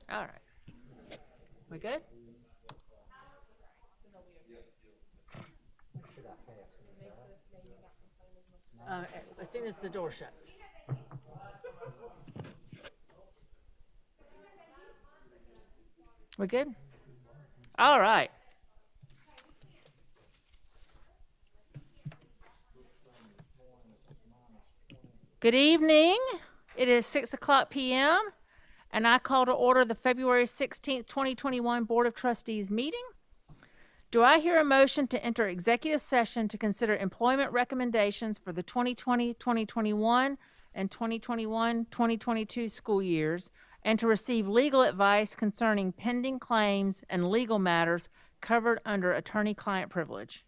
All right. We good? As soon as the door shuts. We good? All right. Good evening. It is 6:00 p.m. and I call to order the February 16th, 2021 Board of Trustees meeting. Do I hear a motion to enter executive session to consider employment recommendations for the 2020, 2021, and 2021, 2022 school years, and to receive legal advice concerning pending claims and legal matters covered under attorney-client privilege?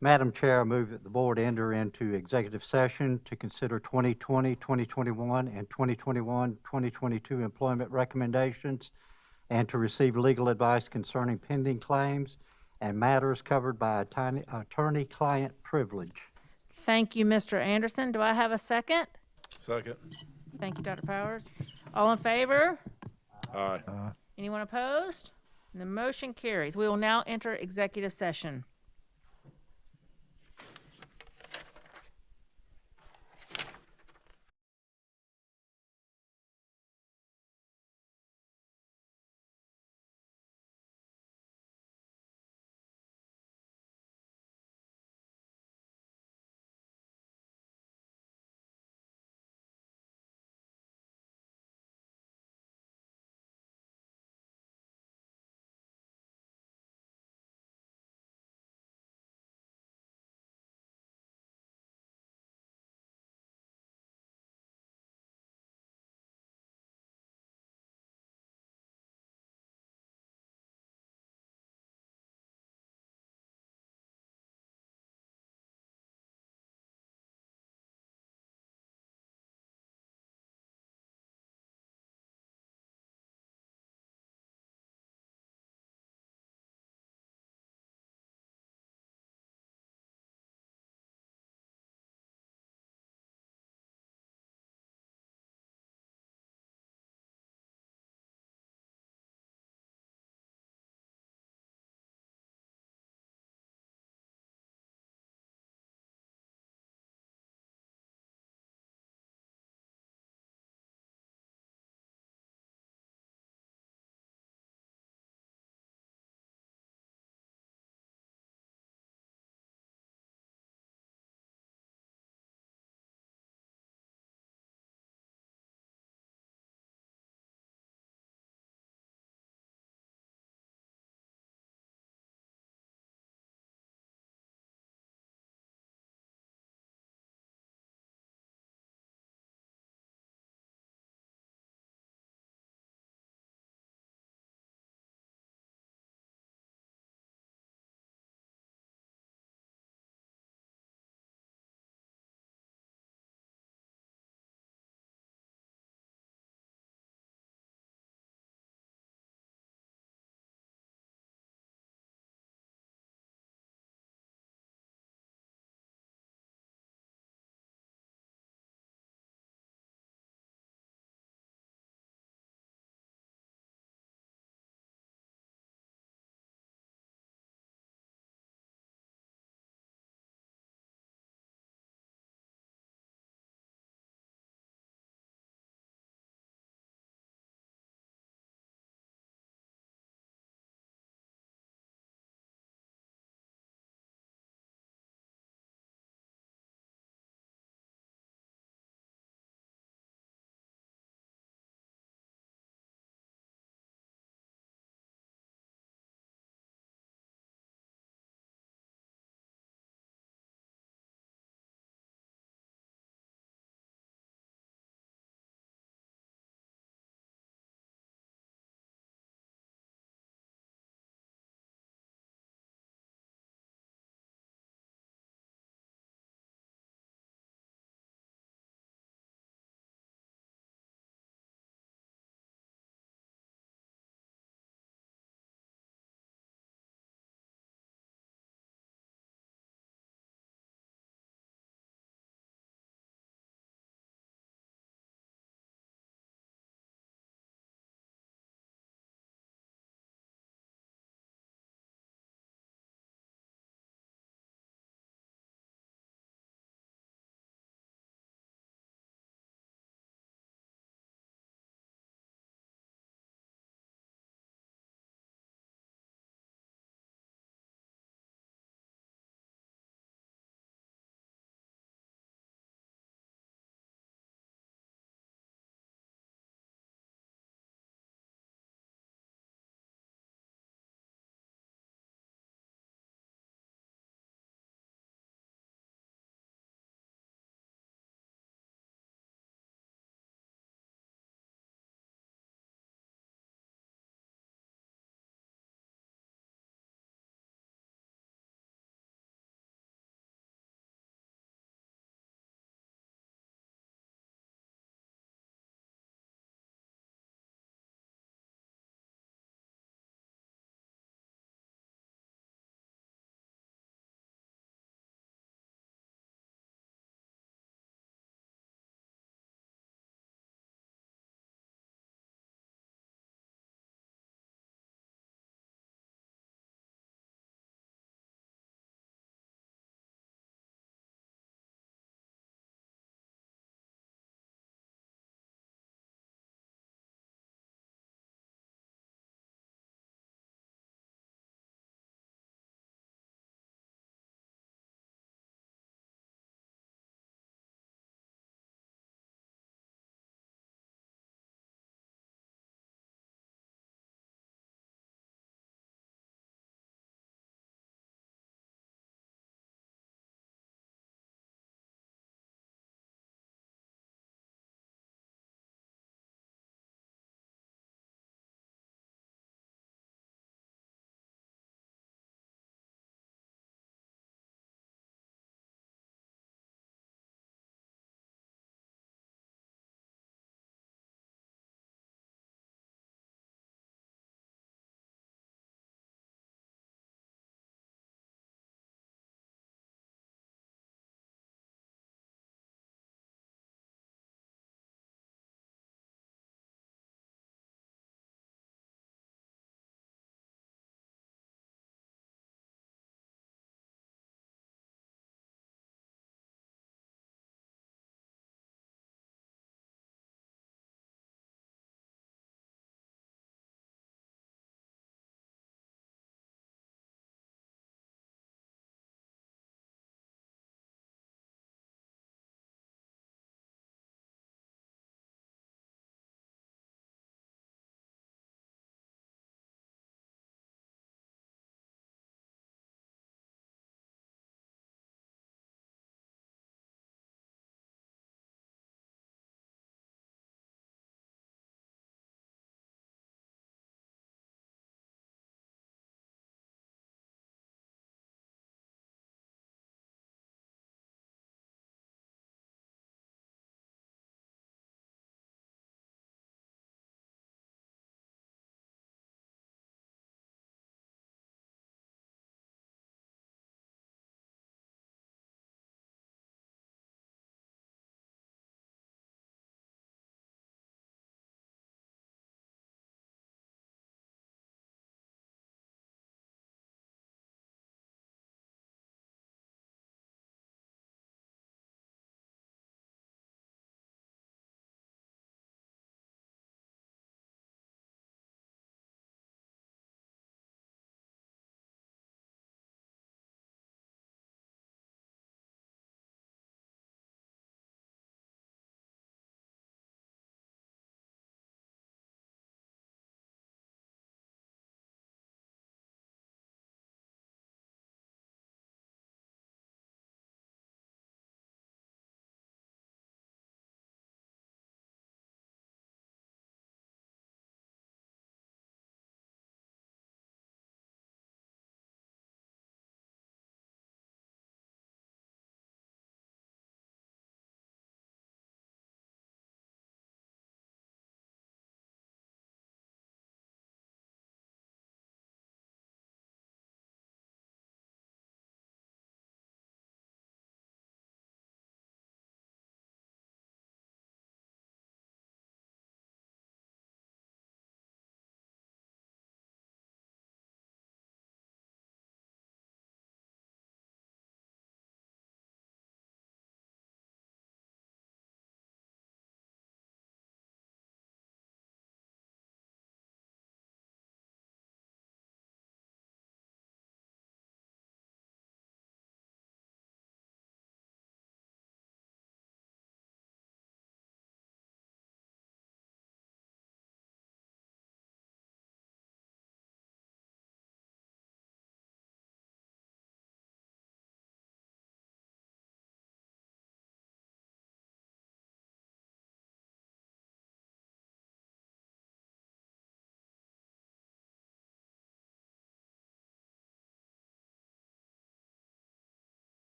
Madam Chair, I move that the board enter into executive session to consider 2020, 2021, and 2021, 2022 employment recommendations and to receive legal advice concerning pending claims and matters covered by attorney-client privilege. Thank you, Mr. Anderson. Do I have a second? Second. Thank you, Dr. Powers. All in favor? Aye. Anyone opposed? The motion carries. We will now enter executive session.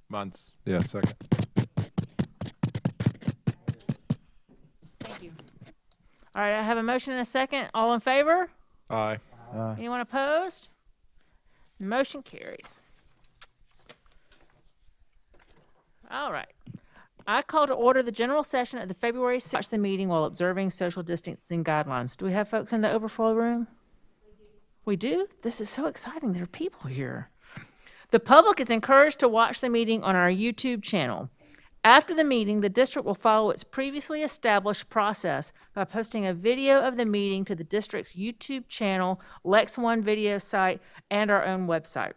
Mine's, yeah, second. Thank you. All right, I have a motion and a second. All in favor? Aye. Anyone opposed? Motion carries. All right. I call to order the general session of the February 6th. Watch the meeting while observing social distancing guidelines. Do we have folks in the overflow room? We do? This is so exciting. There are people here. The public is encouraged to watch the meeting on our YouTube channel. After the meeting, the district will follow its previously established process by posting a video of the meeting to the district's YouTube channel, Lex One video site, and our own website.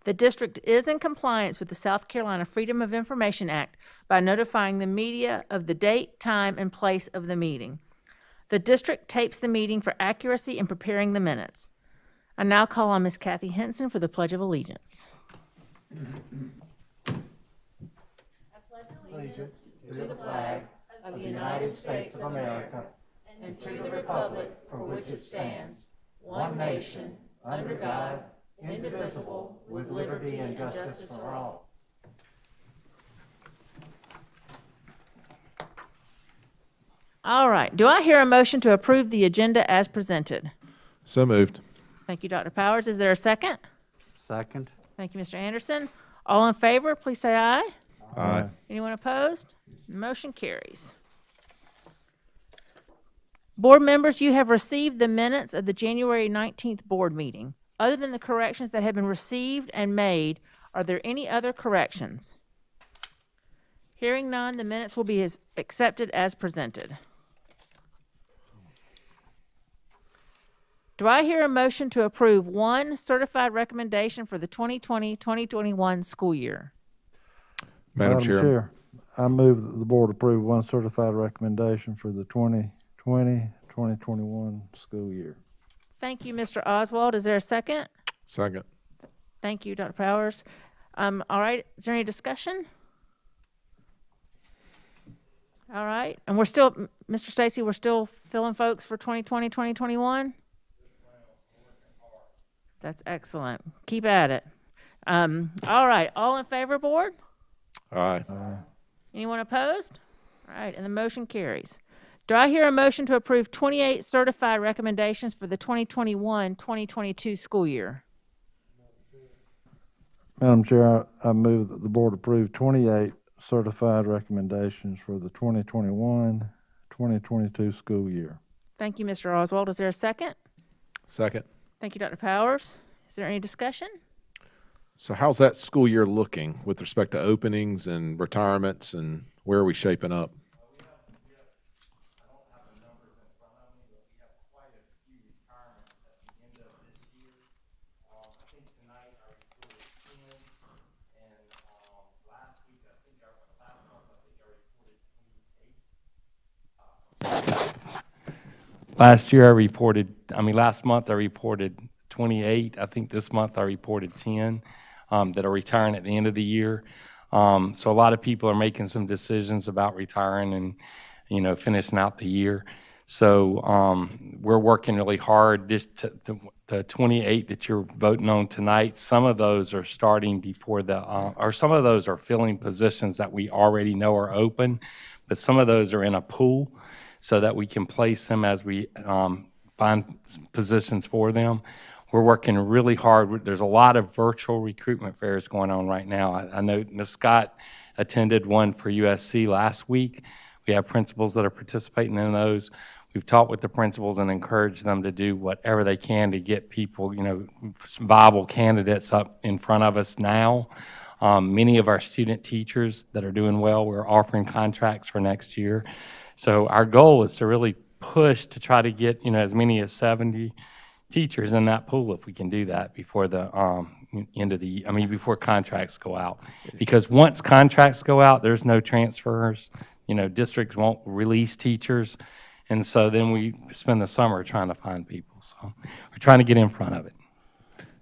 The district is in compliance with the South Carolina Freedom of Information Act by notifying the media of the date, time, and place of the meeting. The district tapes the meeting for accuracy in preparing the minutes. I now call on Ms. Kathy Henson for the Pledge of Allegiance. Allegiance to the flag of the United States of America and to the republic for which it stands, one nation, under God, indivisible, with liberty and justice for all. All right. Do I hear a motion to approve the agenda as presented? So moved. Thank you, Dr. Powers. Is there a second? Second. Thank you, Mr. Anderson. All in favor, please say aye. Aye. Anyone opposed? Motion carries. Board members, you have received the minutes of the January 19th board meeting. Other than the corrections that have been received and made, are there any other corrections? Hearing none, the minutes will be accepted as presented. Do I hear a motion to approve one certified recommendation for the 2020-2021 school year? Madam Chair. I move that the board approve one certified recommendation for the 2020-2021 school year. Thank you, Mr. Oswald. Is there a second? Second. Thank you, Dr. Powers. All right, is there any discussion? All right, and we're still, Mr. Stacy, we're still filling folks for 2020-2021? That's excellent. Keep at it. All right, all in favor, board? Aye. Anyone opposed? All right, and the motion carries. Do I hear a motion to approve 28 certified recommendations for the 2021-2022 school year? Madam Chair, I move that the board approve 28 certified recommendations for the 2021-2022 school year. Thank you, Mr. Oswald. Is there a second? Second. Thank you, Dr. Powers. Is there any discussion? So how's that school year looking with respect to openings and retirements, and where are we shaping up? Last month I reported 28. I think this month I reported 10 that are retiring at the end of the year. So a lot of people are making some decisions about retiring and, finishing out the year. So we're working really hard. The 28 that you're voting on tonight, some of those are starting before or some of those are filling positions that we already know are open, but some of those are in a pool so that we can place them as we find positions for them. We're working really hard. There's a lot of virtual recruitment fairs going on right now. I know Ms. Scott attended one for USC last week. We have principals that are participating in those. We've talked with the principals and encouraged them to do whatever they can to get people, some viable candidates up in front of us now. Many of our student teachers that are doing well, we're offering contracts for next year. So our goal is to really push to try to get, as many as 70 teachers in that pool if we can do that before the before contracts go out. Because once contracts go out, there's no transfers. Districts won't release teachers. And so then we spend the summer trying to find people. So we're trying to get in front of it.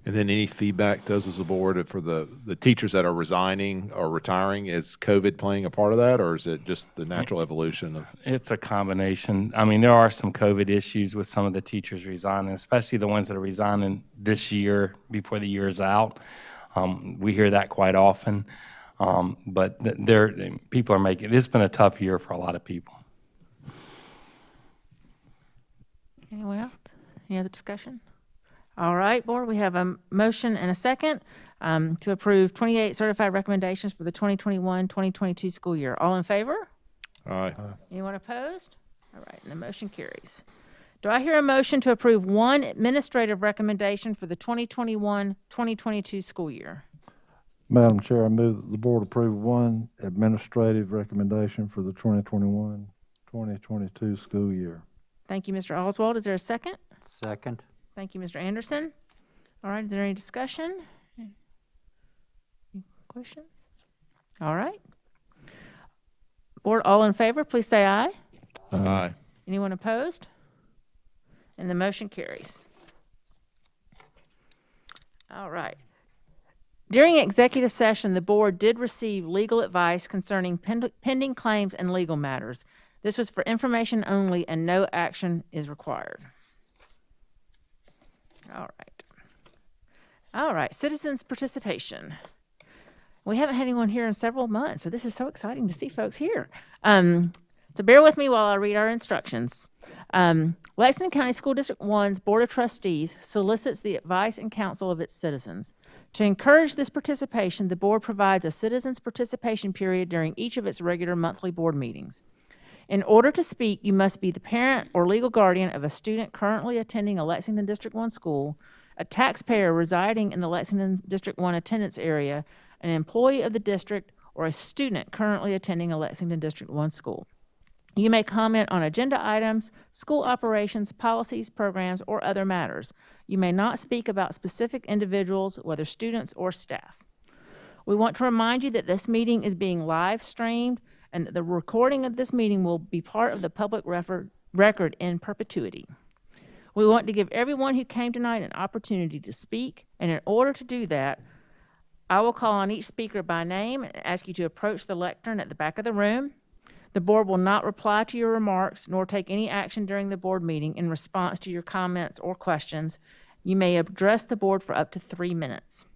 And then any feedback to us as a board for the teachers that are resigning or retiring? Is COVID playing a part of that, or is it just the natural evolution of? It's a combination. There are some COVID issues with some of the teachers resigning, especially the ones that are resigning this year before the year is out. We hear that quite often. But people are making, it's been a tough year for a lot of people. Anyone else? Any other discussion? All right, board, we have a motion and a second to approve 28 certified recommendations for the 2021-2022 school year. All in favor? Aye. Anyone opposed? All right, and the motion carries. Do I hear a motion to approve one administrative recommendation for the 2021-2022 school year? Madam Chair, I move that the board approve one administrative recommendation for the 2021-2022 school year. Thank you, Mr. Oswald. Is there a second? Second. Thank you, Mr. Anderson. All right, is there any discussion? Any questions? All right. Board, all in favor, please say aye. Aye. Anyone opposed? And the motion carries. All right. During executive session, the board did receive legal advice concerning pending claims and legal matters. This was for information only and no action is required. All right. All right, citizens' participation. We haven't had anyone here in several months, so this is so exciting to see folks here. So bear with me while I read our instructions. Lexington County School District 1's Board of Trustees solicits the advice and counsel of its citizens. To encourage this participation, the board provides a citizens' participation period during each of its regular monthly board meetings. In order to speak, you must be the parent or legal guardian of a student currently attending a Lexington District 1 school, a taxpayer residing in the Lexington District 1 attendance area, an employee of the district, or a student currently attending a Lexington District 1 school. You may comment on agenda items, school operations, policies, programs, or other matters. You may not speak about specific individuals, whether students or staff. We want to remind you that this meeting is being live streamed and that the recording of this meeting will be part of the public record in perpetuity. We want to give everyone who came tonight an opportunity to speak, and in order to do that, I will call on each speaker by name and ask you to approach the lectern at the back of the room. The board will not reply to your remarks nor take any action during the board meeting in response to your comments or questions. You may address the board for up to 3 minutes.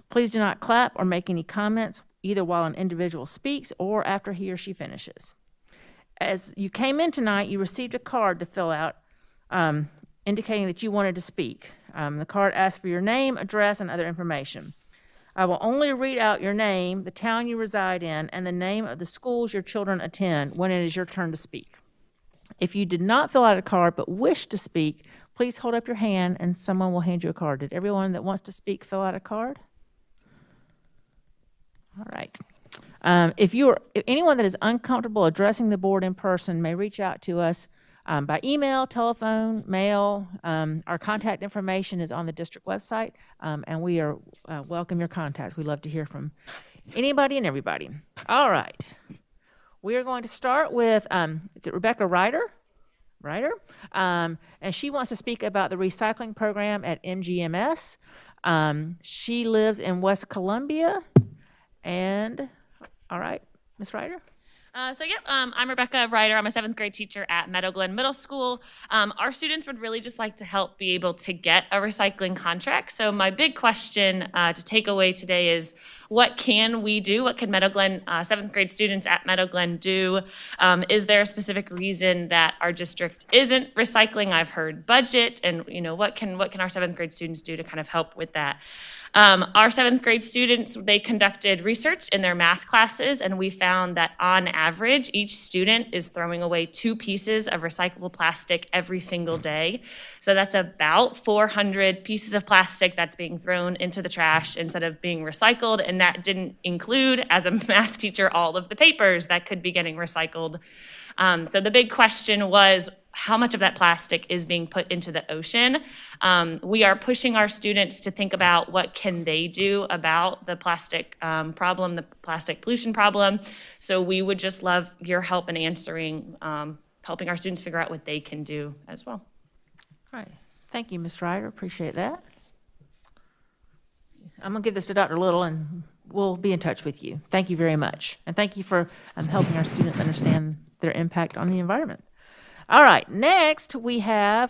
Please do not clap or make any comments either while an individual speaks or after he or she finishes. As you came in tonight, you received a card to fill out indicating that you wanted to speak. The card asks for your name, address, and other information. I will only read out your name, the town you reside in, and the name of the schools your children attend when it is your turn to speak. If you did not fill out a card but wish to speak, please hold up your hand and someone will hand you a card. Did everyone that wants to speak fill out a card? All right. If anyone that is uncomfortable addressing the board in person may reach out to us by email, telephone, mail. Our contact information is on the district website, and we are welcome your contacts. We love to hear from anybody and everybody. All right. We are going to start with, is it Rebecca Ryder? And she wants to speak about the recycling program at MGMS. She lives in West Columbia. And, all right, Ms. Ryder? I'm Rebecca Ryder. I'm a 7th grade teacher at Meadow Glen Middle School. Our students would really just like to help be able to get a recycling contract. So my big question to take away today is, what can we do? What can Meadow Glen 7th grade students at Meadow Glen do? Is there a specific reason that our district isn't recycling? I've heard budget, and what can our 7th grade students do to kind of help with that? Our 7th grade students, they conducted research in their math classes, and we found that on average, each student is throwing away 2 pieces of recyclable plastic every single day. So that's about 400 pieces of plastic that's being thrown into the trash instead of being recycled, and that didn't include, as a math teacher, all of the papers that could be getting recycled. So the big question was, how much of that plastic is being put into the ocean? We are pushing our students to think about what can they do about the plastic problem, the plastic pollution problem. So we would just love your help in answering, helping our students figure out what they can do as well. All right. Thank you, Ms. Ryder. Appreciate that. I'm going to give this to Dr. Little, and we'll be in touch with you. Thank you very much. And thank you for helping our students understand their impact on the environment. All right, next we have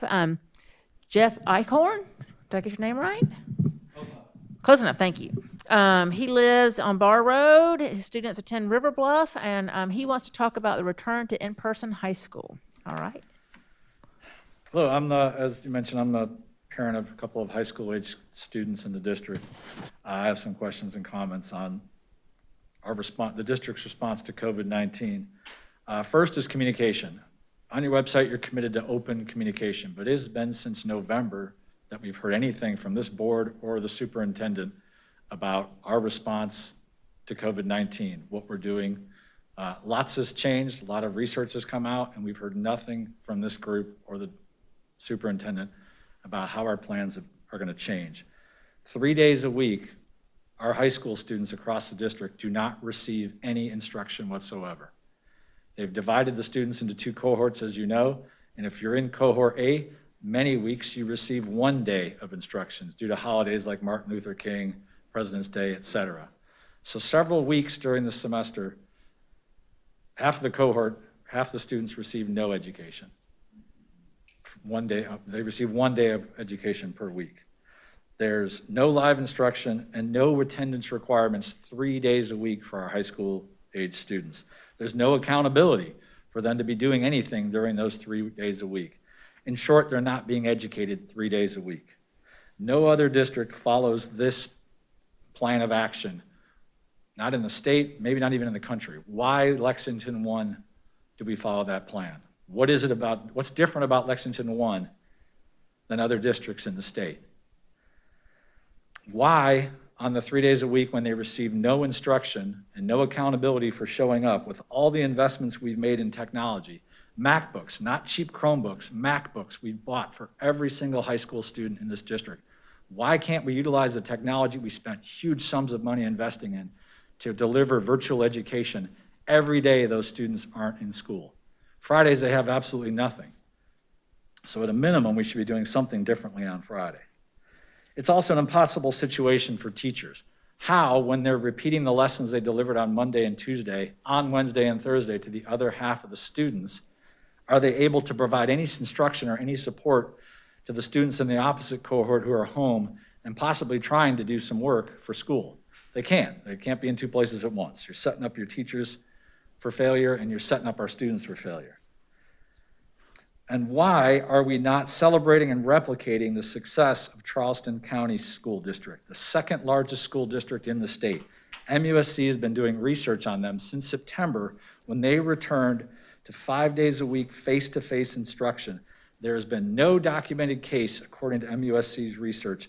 Jeff Eichhorn. Did I get your name right? Close enough, thank you. He lives on Bar Road. His students attend River Bluff, and he wants to talk about the return to in-person high school. All right. Hello, as you mentioned, I'm the parent of a couple of high school age students in the district. I have some questions and comments on the district's response to COVID-19. First is communication. On your website, you're committed to open communication, but it has been since November that we've heard anything from this board or the superintendent about our response to COVID-19, what we're doing. Lots has changed, a lot of research has come out, and we've heard nothing from this group or the superintendent about how our plans are going to change. 3 days a week, our high school students across the district do not receive any instruction whatsoever. They've divided the students into 2 cohorts, as you know, and if you're in cohort A, many weeks you receive 1 day of instructions due to holidays like Martin Luther King, President's Day, etc. So several weeks during the semester, half of the cohort, half the students receive no education. 1 day, they receive 1 day of education per week. There's no live instruction and no attendance requirements 3 days a week for our high school age students. There's no accountability for them to be doing anything during those 3 days a week. In short, they're not being educated 3 days a week. No other district follows this plan of action, not in the state, maybe not even in the country. Why Lexington 1 do we follow that plan? What is it about, what's different about Lexington 1 than other districts in the state? Why, on the 3 days a week when they receive no instruction and no accountability for showing up with all the investments we've made in technology, MacBooks, not cheap Chromebooks, MacBooks we bought for every single high school student in this district. Why can't we utilize the technology we spent huge sums of money investing in to deliver virtual education every day those students aren't in school? Fridays, they have absolutely nothing. So at a minimum, we should be doing something differently on Friday. It's also an impossible situation for teachers. How, when they're repeating the lessons they delivered on Monday and Tuesday, on Wednesday and Thursday to the other half of the students, are they able to provide any instruction or any support to the students in the opposite cohort who are home and possibly trying to do some work for school? They can't. They can't be in 2 places at once. You're setting up your teachers for failure and you're setting up our students for failure. And why are we not celebrating and replicating the success of Charleston County School District, the second largest school district in the state? MUSC has been doing research on them since September when they returned to 5 days a week face-to-face instruction. There has been no documented case, according to MUSC's research,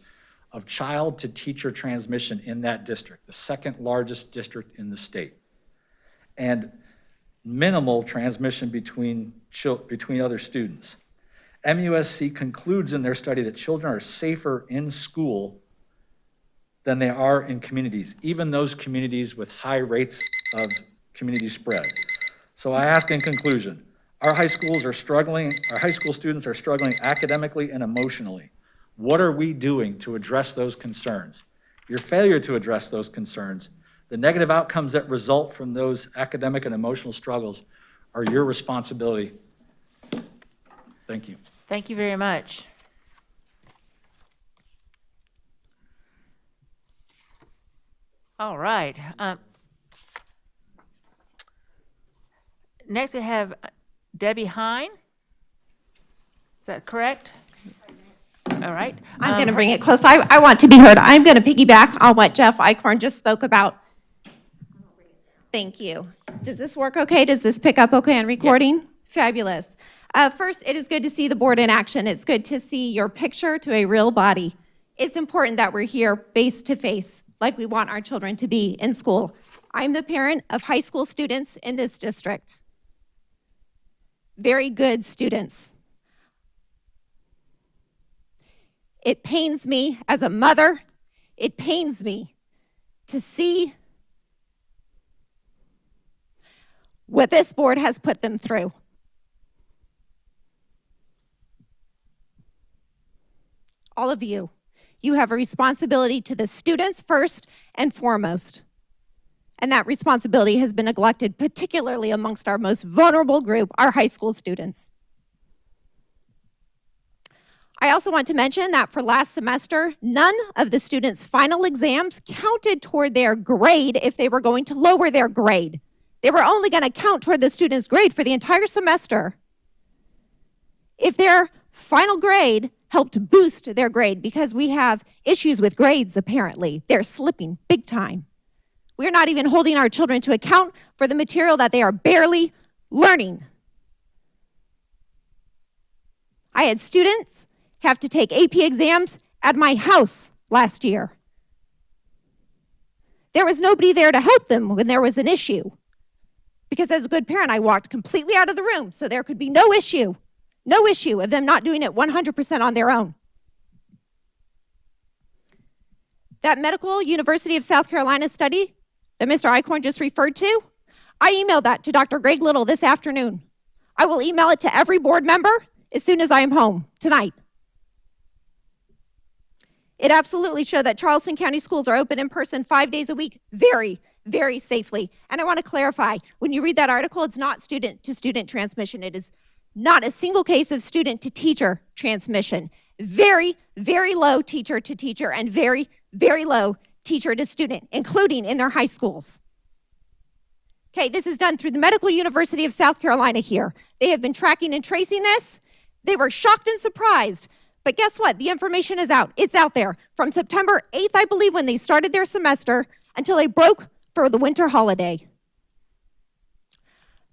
of child-to-teacher transmission in that district, the second largest district in the state, and minimal transmission between other students. MUSC concludes in their study that children are safer in school than they are in communities, even those communities with high rates of community spread. So I ask in conclusion, our high school students are struggling academically and emotionally. What are we doing to address those concerns? Your failure to address those concerns, the negative outcomes that result from those academic and emotional struggles, are your responsibility. Thank you. Thank you very much. All right. Next we have Debbie Hine. Is that correct? All right. I'm going to bring it close. I want to be heard. I'm going to piggyback on what Jeff Eichhorn just spoke about. Thank you. Does this work okay? Does this pick up okay on recording? Yep. Fabulous. First, it is good to see the board in action. It's good to see your picture to a real body. It's important that we're here face to face, like we want our children to be in school. I'm the parent of high school students in this district. Very good students. It pains me as a mother, it pains me to see what this board has put them through. All of you, you have a responsibility to the students first and foremost. And that responsibility has been neglected, particularly amongst our most vulnerable group, our high school students. I also want to mention that for last semester, none of the students' final exams counted toward their grade if they were going to lower their grade. They were only going to count toward the student's grade for the entire semester if their final grade helped boost their grade, because we have issues with grades, apparently. They're slipping big time. We're not even holding our children to account for the material that they are barely learning. I had students have to take AP exams at my house last year. There was nobody there to help them when there was an issue, because as a good parent, I walked completely out of the room so there could be no issue of them not doing it 100% on their own. That Medical University of South Carolina study that Mr. Eichhorn just referred to, I emailed that to Dr. Greg Little this afternoon. I will email it to every board member as soon as I am home tonight. It absolutely showed that Charleston County schools are open in person 5 days a week very, very safely. And I want to clarify, when you read that article, it's not student-to-student transmission. It is not a single case of student-to-teacher transmission. Very, very low teacher-to-teacher and very, very low teacher-to-student, including in their high schools. Okay, this is done through the Medical University of South Carolina here. They have been tracking and tracing this. They were shocked and surprised. But guess what? The information is out. It's out there. From September 8th, I believe, when they started their semester, until they broke for the winter holiday.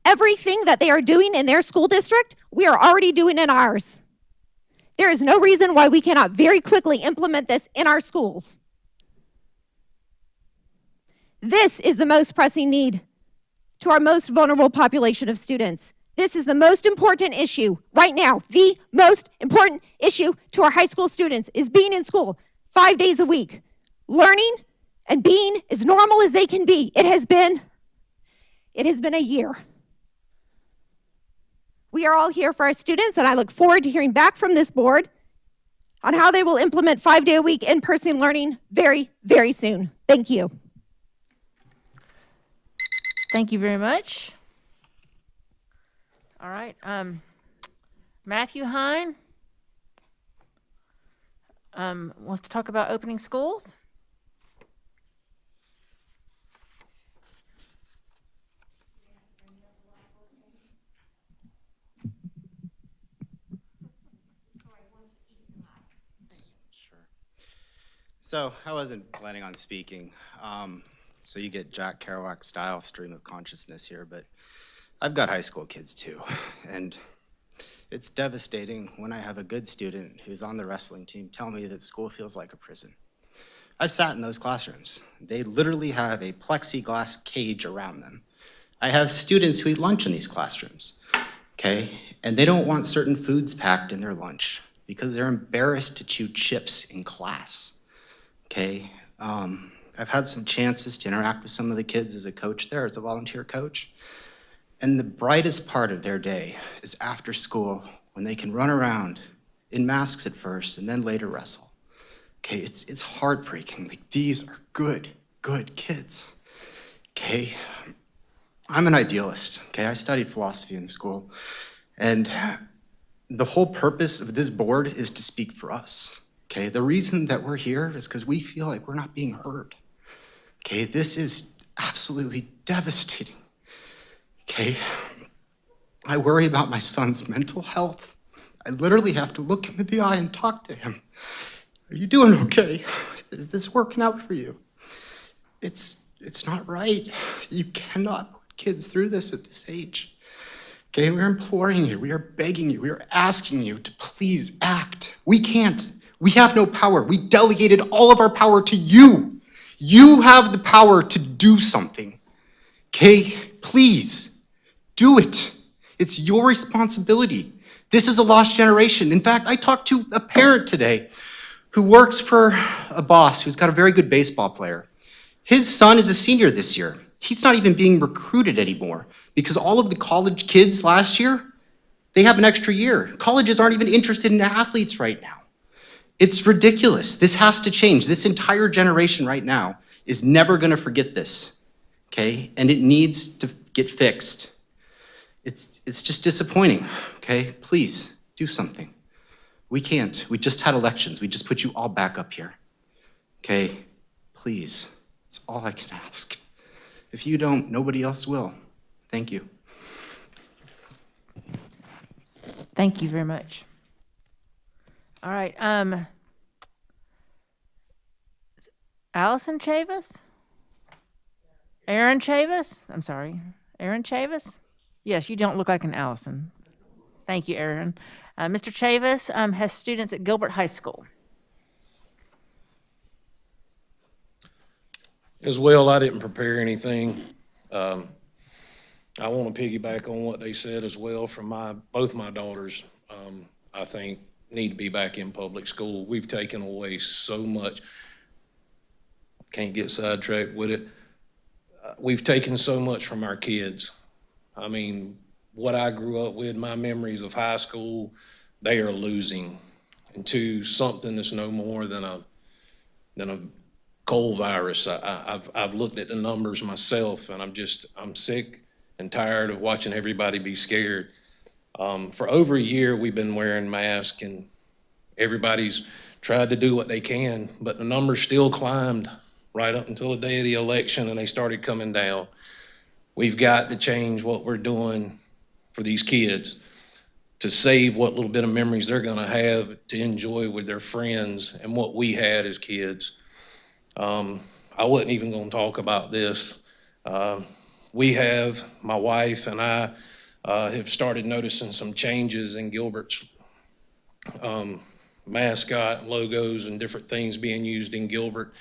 Everything that they are doing in their school district, we are already doing in ours. There is no reason why we cannot very quickly implement this in our schools. This is the most pressing need to our most vulnerable population of students. This is the most important issue right now. The most important issue to our high school students is being in school 5 days a week, learning and being as normal as they can be. It has been a year. We are all here for our students, and I look forward to hearing back from this board on how they will implement 5-day-a-week in-person learning very, very soon. Thank you. Thank you very much. All right, Matthew Hine wants to talk about opening schools. Sure. So I wasn't planning on speaking, so you get Jack Kerouac style stream of consciousness here, but I've got high school kids too, and it's devastating when I have a good student who's on the wrestling team tell me that school feels like a prison. I've sat in those classrooms. They literally have a plexiglass cage around them. I have students who eat lunch in these classrooms, okay? And they don't want certain foods packed in their lunch because they're embarrassed to chew chips in class, okay? I've had some chances to interact with some of the kids as a coach there, as a volunteer coach. And the brightest part of their day is after school when they can run around in masks at first and then later wrestle. Okay, it's heartbreaking. Like, these are good kids. Okay, I'm an idealist. Okay, I studied philosophy in school. And the whole purpose of this board is to speak for us. Okay, the reason that we're here is because we feel like we're not being heard. Okay, this is absolutely devastating. Okay, I worry about my son's mental health. I literally have to look him in the eye and talk to him. Are you doing okay? Is this working out for you? It's not right. You cannot put kids through this at this age. Okay, we're imploring you, we are begging you, we are asking you to please act. We can't. We have no power. We delegated all of our power to you. You have the power to do something. Okay, please. Do it. It's your responsibility. This is a lost generation. In fact, I talked to a parent today who works for a boss who's got a very good baseball player. His son is a senior this year. He's not even being recruited anymore because all of the college kids last year, they have an extra year. Colleges aren't even interested in athletes right now. It's ridiculous. This has to change. This entire generation right now is never going to forget this, okay? And it needs to get fixed. It's just disappointing, okay? Please, do something. We can't. We just had elections. We just put you all back up here. Okay? Please. That's all I can ask. If you don't, nobody else will. Thank you. Thank you very much. All right, Allison Chavis? Aaron Chavis? I'm sorry, Aaron Chavis? Yes, you don't look like an Allison. Thank you, Aaron. Mr. Chavis has students at Gilbert High School. As well, I didn't prepare anything. I want to piggyback on what they said as well from both my daughters, I think need to be back in public school. We've taken away so much. Can't get sidetracked with it. We've taken so much from our kids. I mean, what I grew up with, my memories of high school, they are losing into something that's no more than a cold virus. I've looked at the numbers myself, and I'm sick and tired of watching everybody be scared. For over a year, we've been wearing masks, and everybody's tried to do what they can, but the numbers still climbed right up until the day of the election, and they started coming down. We've got to change what we're doing for these kids to save what little bit of memories they're gonna have to enjoy with their friends and what we had as kids. I wasn't even gonna talk about this. My wife and I have started noticing some changes in Gilbert's mascot, logos, and different things being used in Gilbert.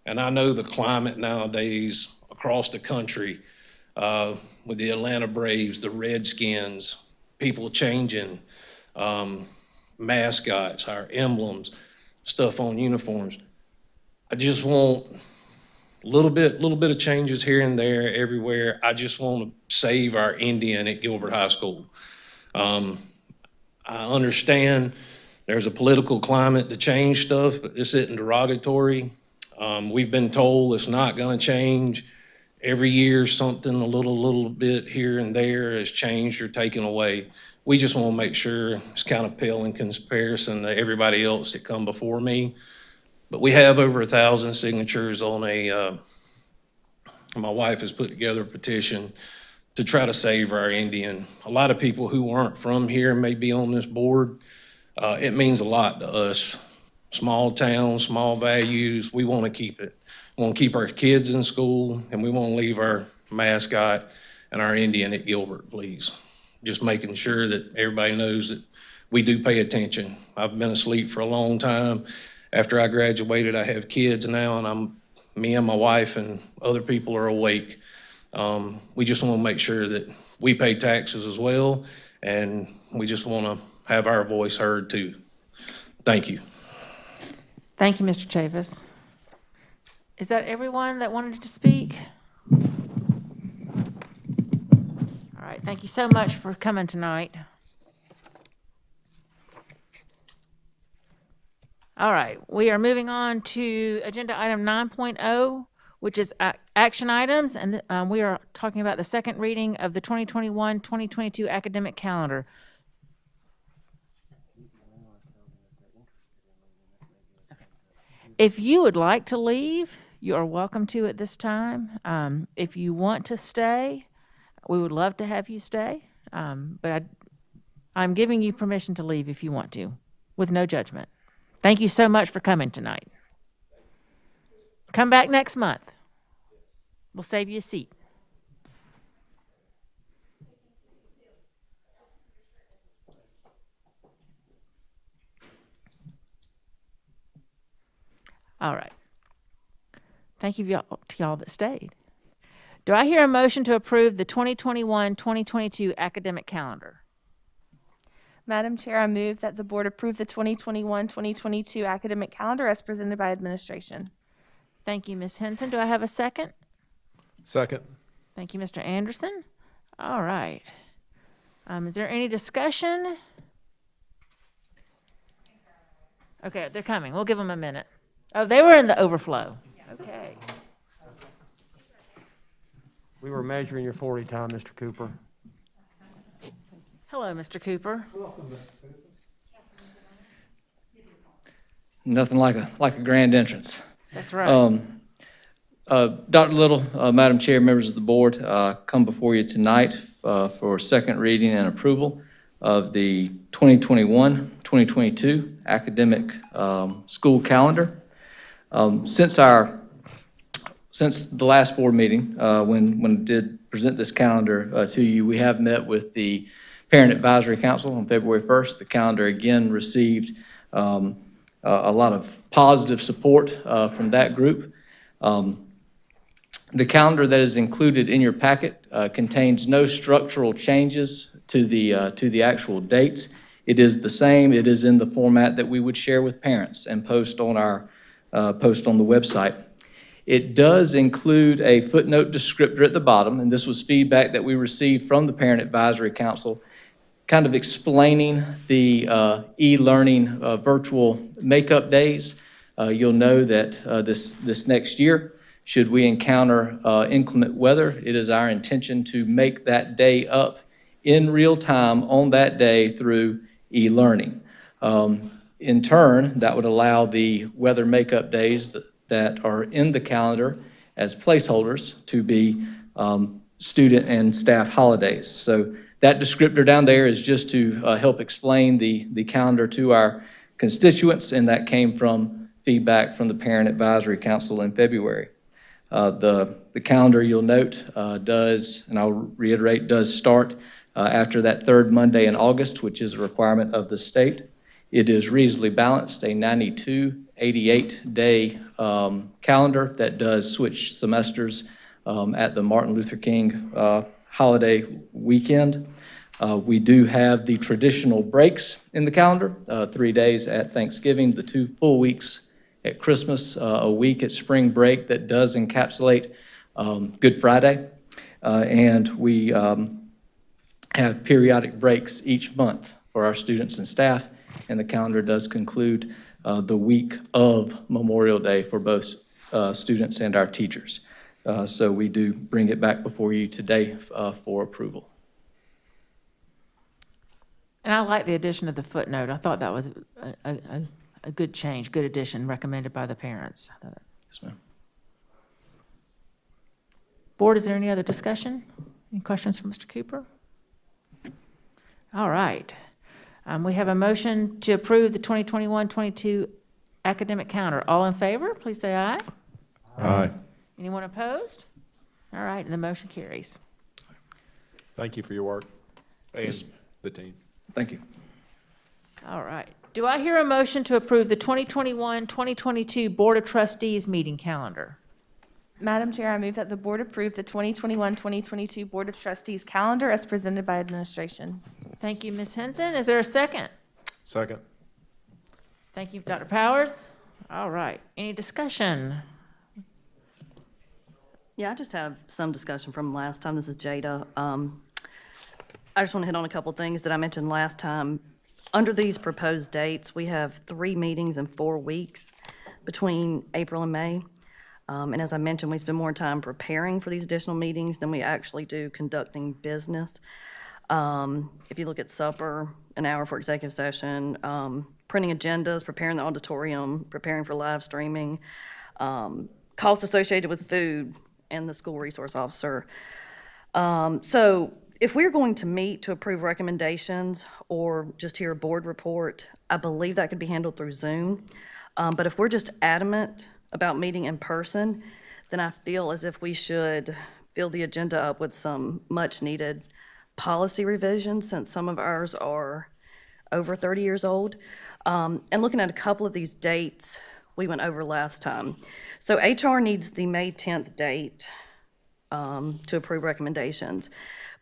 And I know the climate nowadays across the country, with the Atlanta Braves, the Redskins, people changing mascots, our emblems, stuff on uniforms. I just want a little bit of changes here and there, everywhere. I just want to save our Indian at Gilbert High School. I understand there's a political climate to change stuff, but this isn't derogatory. We've been told it's not going to change. Every year, something a little bit here and there has changed or taken away. We just want to make sure it's kind of pale in comparison to everybody else that come before me. But we have over 1,000 signatures on my wife has put together a petition to try to save our Indian. A lot of people who aren't from here may be on this board. It means a lot to us. Small town, small values, we want to keep it. We want to keep our kids in school, and we want to leave our mascot and our Indian at Gilbert, please. Just making sure that everybody knows that we do pay attention. I've been asleep for a long time. After I graduated, I have kids now, and me and my wife and other people are awake. We just want to make sure that we pay taxes as well, and we just want to have our voice heard too. Thank you. Thank you, Mr. Chavis. Is that everyone that wanted to speak? All right, thank you so much for coming tonight. All right, we are moving on to agenda item 9.0, which is action items, and we are talking about the second reading of the 2021-2022 academic calendar. If you would like to leave, you are welcome to at this time. If you want to stay, we would love to have you stay, but I'm giving you permission to leave if you want to, with no judgment. Thank you so much for coming tonight. Come back next month. We'll save you a seat. All right. Thank you to y'all that stayed. Do I hear a motion to approve the 2021-2022 academic calendar? Madam Chair, I move that the board approve the 2021-2022 academic calendar as presented by administration. Thank you, Ms. Henson. Do I have a second? Second. Thank you, Mr. Anderson. All right. Is there any discussion? Okay, they're coming. We'll give them a minute. Oh, they were in the overflow. Okay. We were measuring your 40 time, Mr. Cooper. Hello, Mr. Cooper. Nothing like a grand entrance. That's right. Dr. Little, Madam Chair, members of the board, come before you tonight for second reading and approval of the 2021-2022 academic school calendar. Since the last board meeting, when I did present this calendar to you, we have met with the Parent Advisory Council on February 1st. The calendar again received a lot of positive support from that group. The calendar that is included in your packet contains no structural changes to the actual dates. It is the same. It is in the format that we would share with parents and post on the website. It does include a footnote descriptor at the bottom, and this was feedback that we received from the Parent Advisory Council, kind of explaining the e-learning virtual makeup days. You'll know that this next year, should we encounter inclement weather, it is our intention to make that day up in real time on that day through e-learning. In turn, that would allow the weather makeup days that are in the calendar as placeholders to be student and staff holidays. So that descriptor down there is just to help explain the calendar to our constituents, and that came from feedback from the Parent Advisory Council in February. The calendar, you'll note, does, and I'll reiterate, does start after that third Monday in August, which is a requirement of the state. It is reasonably balanced, a 92, 88-day calendar that does switch semesters at the Martin Luther King holiday weekend. We do have the traditional breaks in the calendar, 3 days at Thanksgiving, the 2 full weeks at Christmas, a week at spring break that does encapsulate Good Friday. And we have periodic breaks each month for our students and staff, and the calendar does conclude the week of Memorial Day for both students and our teachers. So we do bring it back before you today for approval. And I like the addition of the footnote. I thought that was a good change, good addition recommended by the parents. Yes, ma'am. Board, is there any other discussion? Any questions for Mr. Cooper? All right. We have a motion to approve the 2021-22 academic calendar. All in favor, please say aye. Aye. Anyone opposed? All right, and the motion carries. Thank you for your work and the team. Thank you. All right. Do I hear a motion to approve the 2021-2022 Board of Trustees meeting calendar? Madam Chair, I move that the board approve the 2021-2022 Board of Trustees calendar as presented by administration. Thank you, Ms. Henson. Is there a second? Second. Thank you, Dr. Powers. All right. Any discussion? Yeah, I just have some discussion from last time. This is Jada. I just want to hit on a couple things that I mentioned last time. Under these proposed dates, we have 3 meetings in 4 weeks between April and May. And as I mentioned, we spend more time preparing for these additional meetings than we actually do conducting business. If you look at supper, an hour for executive session, printing agendas, preparing the auditorium, preparing for live streaming, costs associated with food, and the school resource officer. So if we're going to meet to approve recommendations or just hear a board report, I believe that could be handled through Zoom. But if we're just adamant about meeting in person, then I feel as if we should fill the agenda up with some much-needed policy revisions, since some of ours are over 30 years old. And looking at a couple of these dates we went over last time. So HR needs the May 10th date to approve recommendations.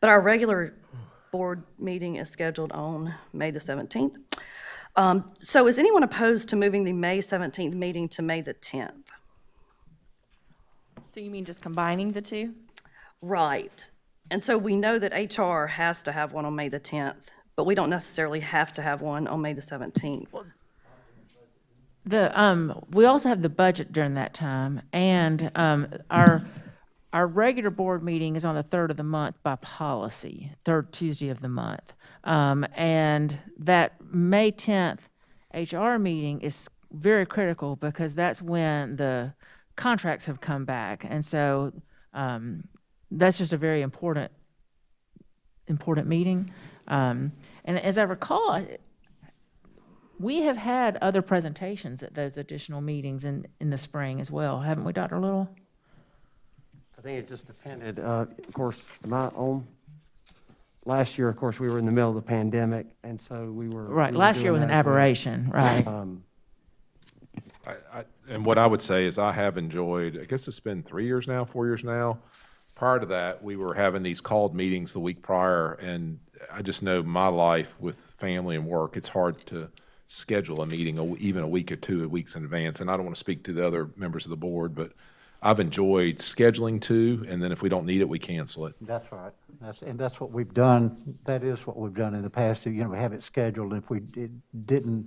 But our regular board meeting is scheduled on May the 17th. So is anyone opposed to moving the May 17th meeting to May the 10th? So you mean just combining the two? Right. And so we know that HR has to have one on May the 10th, but we don't necessarily have to have one on May the 17th. We also have the budget during that time, and our regular board meeting is on the 3rd of the month by policy, 3rd Tuesday of the month. And that May 10th HR meeting is very critical because that's when the contracts have come back. And so that's just a very important meeting. And as I recall, we have had other presentations at those additional meetings in the spring as well, haven't we, Dr. Little? I think it just depended, of course, last year, of course, we were in the middle of the pandemic, and so we were. Right, we were last year doing was an that as well. aberration, right. And what I would say is I have enjoyed, I guess it's been 4 years now. Prior to that, we were having these called meetings the week prior, and I just know my life with family and work, it's hard to schedule a meeting even a week or 2 weeks in advance. And I don't want to speak to the other members of the board, but I've enjoyed scheduling two, and then if we don't need it, we cancel it. That's right. That's what we've done. That is what we've done in the past. We have it scheduled. If it didn't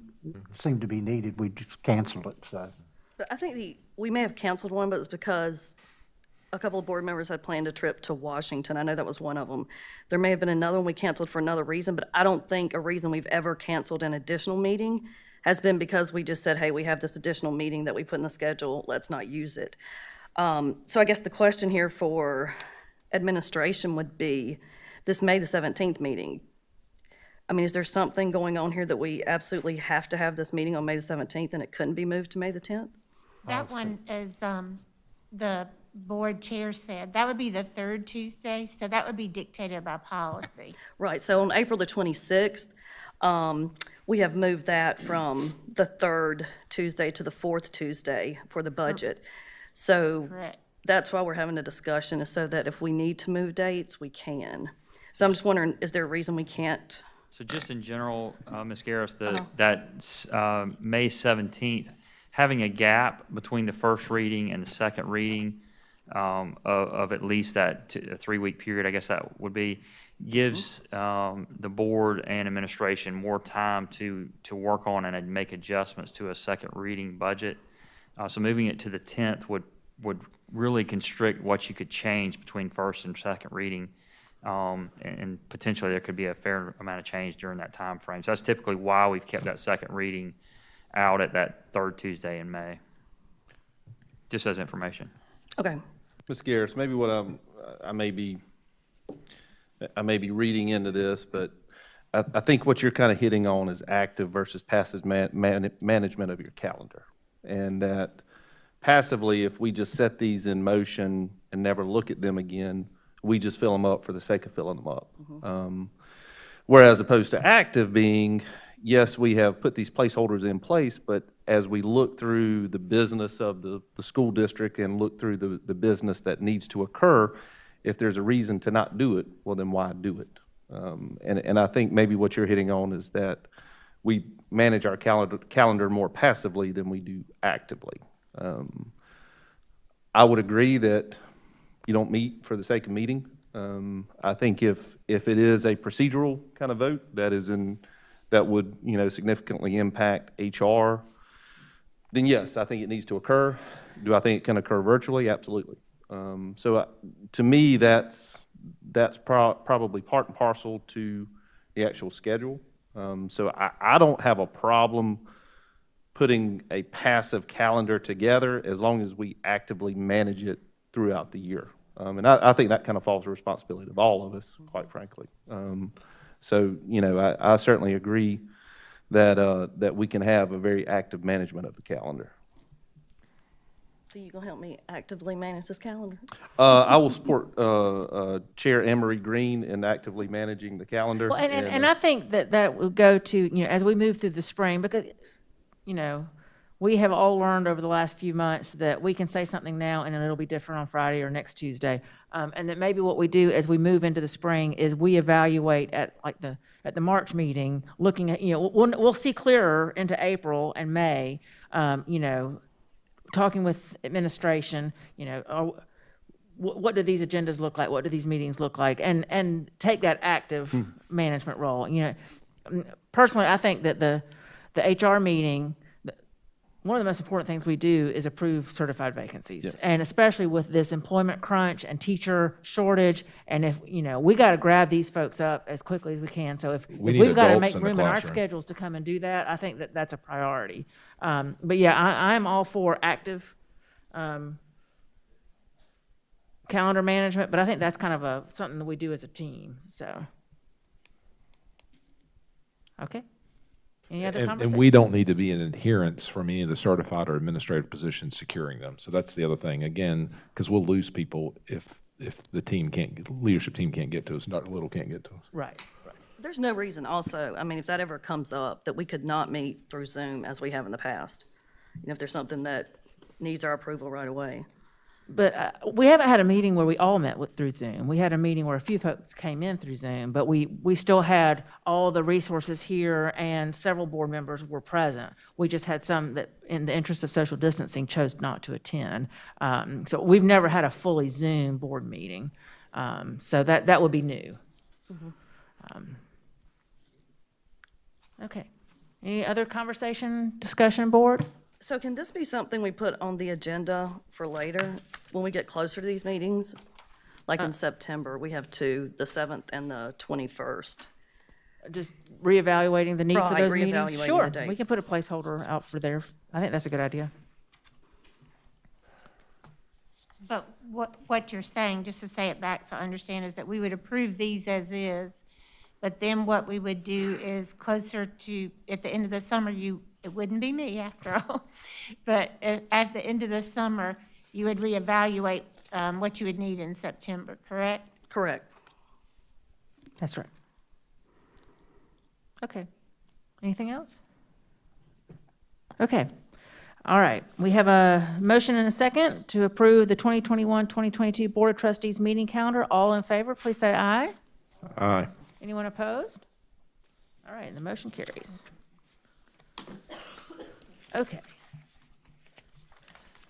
seem to be needed, we just canceled it, so. But I think we may have canceled one, but it's because a couple of board members had planned a trip to Washington. I know that was one of them. There may have been another one we canceled for another reason, but I don't think a reason we've ever canceled an additional meeting has been because we just said, hey, we have this additional meeting that we put in the schedule, let's not use it. So I guess the question here for administration would be, this May the 17th meeting, I mean, is there something going on here that we absolutely have to have this meeting on May the 17th and it couldn't be moved to May the 10th? That one is, the board chair said, that would be the third Tuesday, so that would be dictated by policy. Right, so on April the 26th, we have moved that from the third Tuesday to the fourth Tuesday for the budget. So Correct. that's why we're having a discussion, is so that if we need to move dates, we can. So I'm just wondering, is there a reason we can't? So just in general, Ms. Garris, that May 17th, having a gap between the first reading and the second reading of at least that a 3-week period, I guess that would be, gives the board and administration more time to work on and make adjustments to a second reading budget. So moving it to the 10th would really constrict what you could change between first and second reading. And potentially there could be a fair amount of change during that time frame. So that's typically why we've kept that second reading out at that third Tuesday in May. Just as information. Okay. Ms. Garris, maybe what I may be reading into this, but I think what you're kind of hitting on is active versus passive management of your calendar. And that passively, if we just set these in motion and never look at them again, we just fill them up for the sake of filling them up. Whereas opposed to active being, yes, we have put these placeholders in place, but as we look through the business of the school district and look through the business that needs to occur, if there's a reason to not do it, well, then why do it? And I think maybe what you're hitting on is that we manage our calendar more passively than we do actively. I would agree that you don't meet for the sake of meeting. I think if it is a procedural kind of vote that would significantly impact HR, then yes, I think it needs to occur. Do I think it can occur virtually? Absolutely. So to me, that's probably part and parcel to the actual schedule. So I don't have a problem putting a passive calendar together as long as we actively manage it throughout the year. And I think that kind of falls the responsibility of all of us, quite frankly. So, I certainly agree that we can have a very active management of the calendar. So you gonna help me actively manage this calendar? I will support Chair Emery Green in actively managing the calendar. Well, and I think that will go to, as we move through the spring, because, we have all learned over the last few months that we can say something now and then it'll be different on Friday or next Tuesday. And that maybe what we do as we move into the spring is we evaluate at the March meeting, looking at, we'll see clearer into April and May, talking with administration, what do these agendas look like? What do these meetings look like? And take that active management role. Personally, I think that the HR meeting, one of the most important things we do is approve certified vacancies. Yes. And especially with this employment crunch and teacher shortage, and if, we got to grab these folks up as quickly as we can. So if We need we've got to adults make in the room in our classroom. schedules to come and do that, I think that that's a priority. But yeah, I'm all for active calendar management, but I think that's kind of something that we do as a team, so. Okay. Any other And conversation? we don't need to be in adherence from any of the certified or administrative positions securing them. So that's the other thing, again, because we'll lose people if the leadership team can't get to us, Dr. Little can't get to us. Right. There's no reason also, I mean, if that ever comes up, that we could not meet through Zoom as we have in the past. If there's something that needs our approval right away. But we haven't had a meeting where we all met through Zoom. We had a meeting where a few folks came in through Zoom, but we still had all the resources here and several board members were present. We just had some that, in the interest of social distancing, chose not to attend. So we've never had a fully Zoom board meeting. So that would be new. Okay. Any other discussion, board? So can this be something we put on the agenda for later, when we get closer to these meetings? Like in September, we have two, the 7th and the 21st. Just reevaluating the need for Right, those meetings? reevaluating the Sure, we dates. can put a placeholder out for there. I think that's a good idea. But what you're saying, just to say it back so I understand, is that we would approve these as is, but then what we would do is closer to, at the end of the summer, it wouldn't be me after all, but at the end of the summer, you would reevaluate what you would need in September, correct? Correct. That's right. Okay. Anything else? Okay. All right. We have a motion and a second to approve the 2021-2022 Board of Trustees meeting calendar. All in favor, please say aye. Aye. Anyone opposed? All right, the motion carries. Okay.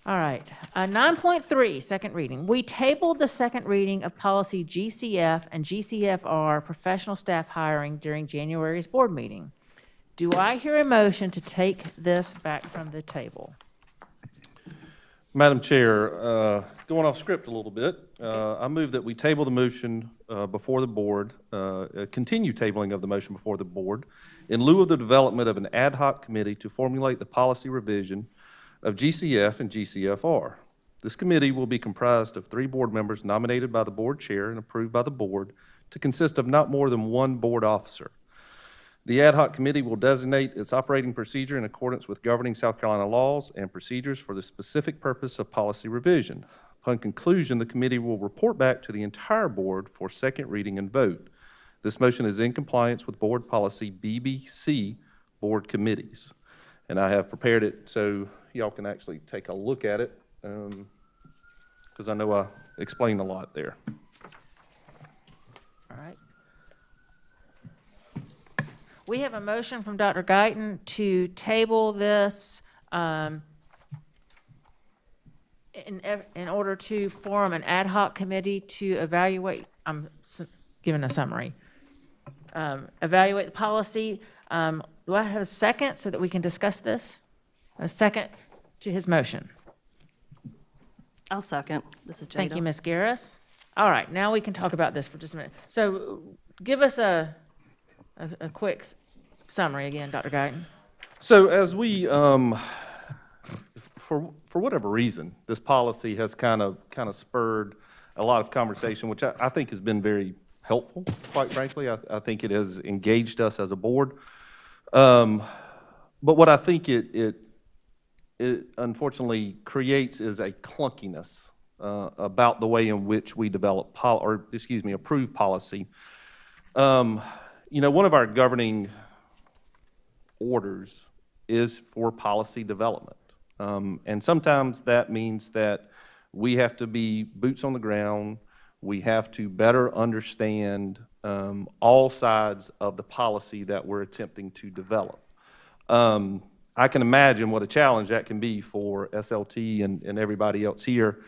All right, 9.3, second reading. We tabled the second reading of policy GCF and GCFR professional staff hiring during January's board meeting. Do I hear a motion to take this back from the table? Madam Chair, going off script a little bit, I move that we table the motion before the board, continue tabling of the motion before the board, in lieu of the development of an ad hoc committee to formulate the policy revision of GCF and GCFR. This committee will be comprised of 3 board members nominated by the board chair and approved by the board to consist of not more than 1 board officer. The ad hoc committee will designate its operating procedure in accordance with governing South Carolina laws and procedures for the specific purpose of policy revision. Upon conclusion, the committee will report back to the entire board for second reading and vote. This motion is in compliance with board policy BBC, board committees. And I have prepared it so y'all can actually take a look at it, because I know I explained a lot there. All right. We have a motion from Dr. Guyton to table this in order to form an ad hoc committee to evaluate, I'm giving a summary, evaluate the policy. Do I have a second so that we can discuss this? A second to his motion. I'll second. This is Jada. Thank you, Ms. Garris. All right, now we can talk about this for just a minute. So give us a quick summary again, Dr. Guyton. So as we, for whatever reason, this policy has kind of spurred a lot of conversation, which I think has been very helpful, quite frankly. I think it has engaged us as a board. But what I think it unfortunately creates is a clunkiness about the way in which we develop approve policy. One of our governing orders is for policy development. And sometimes that means that we have to be boots on the ground. We have to better understand all sides of the policy that we're attempting to develop. I can imagine what a challenge that can be for SLT and everybody else here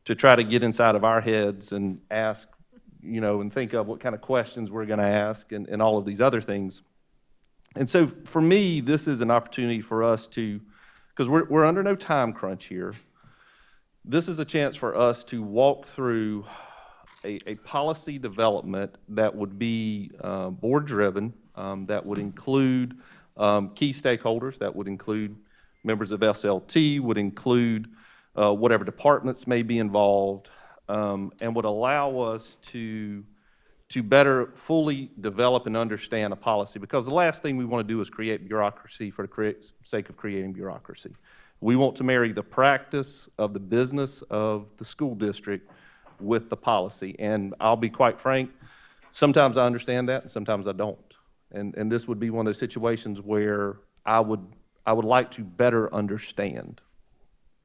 to try to get inside of our heads and ask, and think of what kind of questions we're going to ask and all of these other things. And so for me, this is an opportunity for us to because we're under no time crunch here. This is a chance for us to walk through a policy development that would be board-driven, that would include key stakeholders, that would include members of SLT, would include whatever departments may be involved, and would allow us to better fully develop and understand a policy. Because the last thing we want to do is create bureaucracy for the sake of creating bureaucracy. We want to marry the practice of the business of the school district with the policy. And I'll be quite frank, sometimes I understand that and sometimes I don't. And this would be one of those situations where I would like to better understand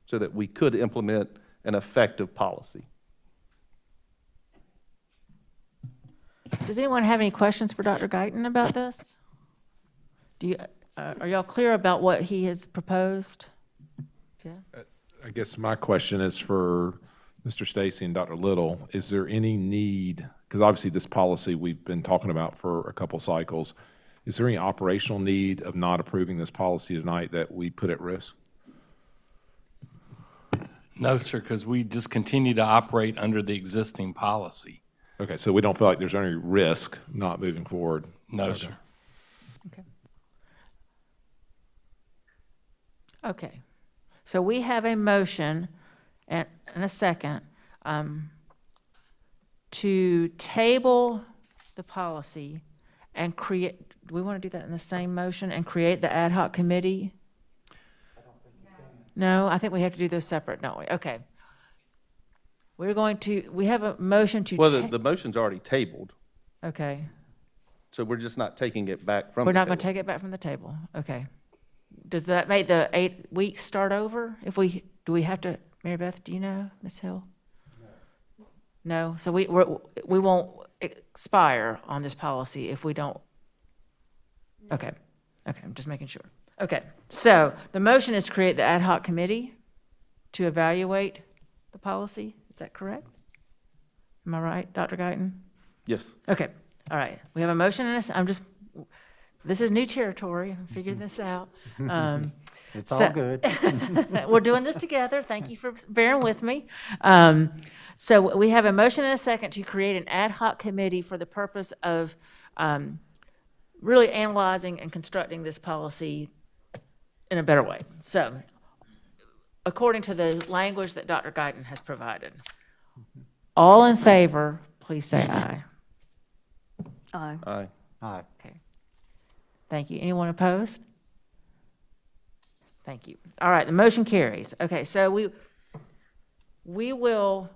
so that we could implement an effective policy. Does anyone have any questions for Dr. Guyton about this? Are y'all clear about what he has proposed? Yeah. I guess my question is for Mr. Stacy and Dr. Little. Is there any need, because obviously this policy we've been talking about for a couple cycles, is there any operational need of not approving this policy tonight that we put at risk? No, sir, because we just continue to operate under the existing policy. Okay, so we don't feel like there's any risk not moving forward? No, Okay. sir. Okay. So we have a motion and a second to table the policy and create, do we want to do that in the same motion and create the ad hoc committee? No, I think we have to do those separate, don't we? Okay. We have a motion to. Well, the motion's already tabled, Okay. so we're just not taking it back from We're the not going to table. take it back from the table. Okay. Does that make the 8 weeks start over? Do we have to, Mary Beth, do you know, Ms. Hill? No? So we won't expire on this policy if we don't? Okay. Okay, I'm just making sure. Okay. So the motion is to create the ad hoc committee to evaluate the policy. Is that correct? Am I right, Dr. Guyton? Yes. Okay, all right. We have a motion and this is new territory. I'm figuring this out. It's all good. We're doing this together. Thank you for bearing with me. So we have a motion and a second to create an ad hoc committee for the purpose of really analyzing and constructing this policy in a better way. So according to the language that Dr. Guyton has provided. All in favor, please say aye. Aye. Aye. Aye. Okay. Thank you. Anyone opposed? Thank you. All right, the motion carries. Okay, so we will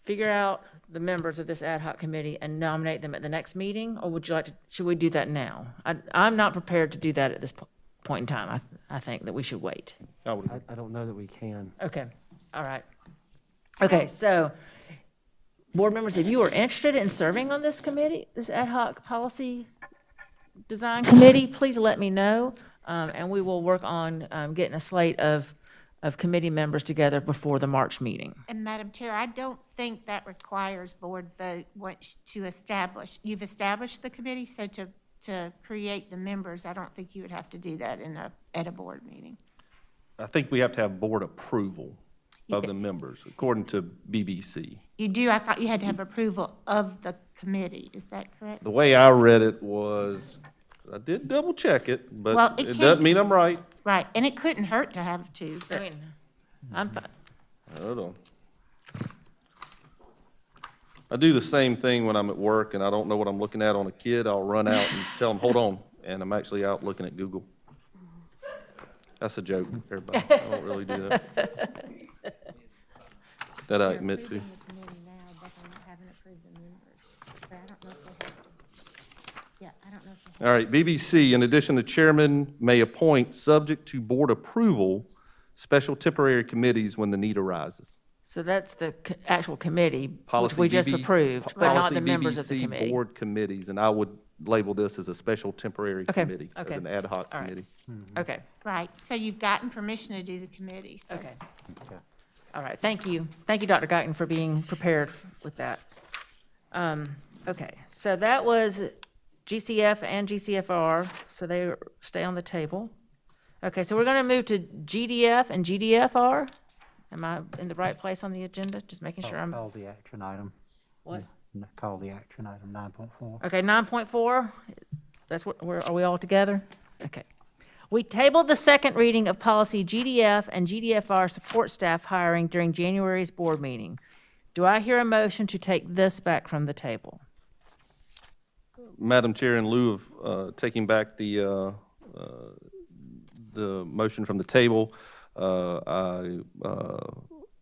figure out the members of this ad hoc committee and nominate them at the next meeting, or would you like to, should we do that now? I'm not prepared to do that at this point in time. I think that we should wait. I don't know that we can. Okay, all right. Okay, so, board members, if you are interested in serving on this committee, this ad hoc policy design committee, please let me know, and we will work on getting a slate of committee members together before the March meeting. And Madam Chair, I don't think that requires board vote once to establish. You've established the committee, so to create the members, I don't think you would have to do that at a board meeting. I think we have to have board approval of the members, according to BBC. You do? I thought you had to have approval of the committee. Is that correct? The way I read it was, I did double check it, Well, but it it can't- doesn't mean I'm right. Right, and it couldn't hurt to have two. I mean, I'm fine. Hold on. I do the same thing when I'm at work and I don't know what I'm looking at on a kid. I'll run out and tell them, hold on, and I'm actually out looking at Google. That's a joke, everybody. I don't really do that. That I admit to. All right, BBC, in addition, the chairman may appoint, subject to board approval, special temporary committees when the need arises. So that's the actual committee, which Policy we just BB approved, but not policy the members of the BBC committee. board committees, and I would label this as a special temporary Okay, committee, as okay. an ad hoc All right. committee. Okay, Right, so you've gotten permission to do the committee. So. okay. All right, thank you. Thank you, Dr. Guyton, for being prepared with that. Okay, so that was GCF and GCFR, so they stay on the table. Okay, so we're going to move to GDF and GDFR. Am I in the right place on the agenda? Just making sure I'm. Call the action item. What? Call the action item 9.4. Okay, 9.4. That's what. Are we all together? Okay. We tabled the second reading of policy GDF and GDFR support staff hiring during January's board meeting. Do I hear a motion to take this back from the table? Madam Chair, in lieu of taking back the motion from the table, I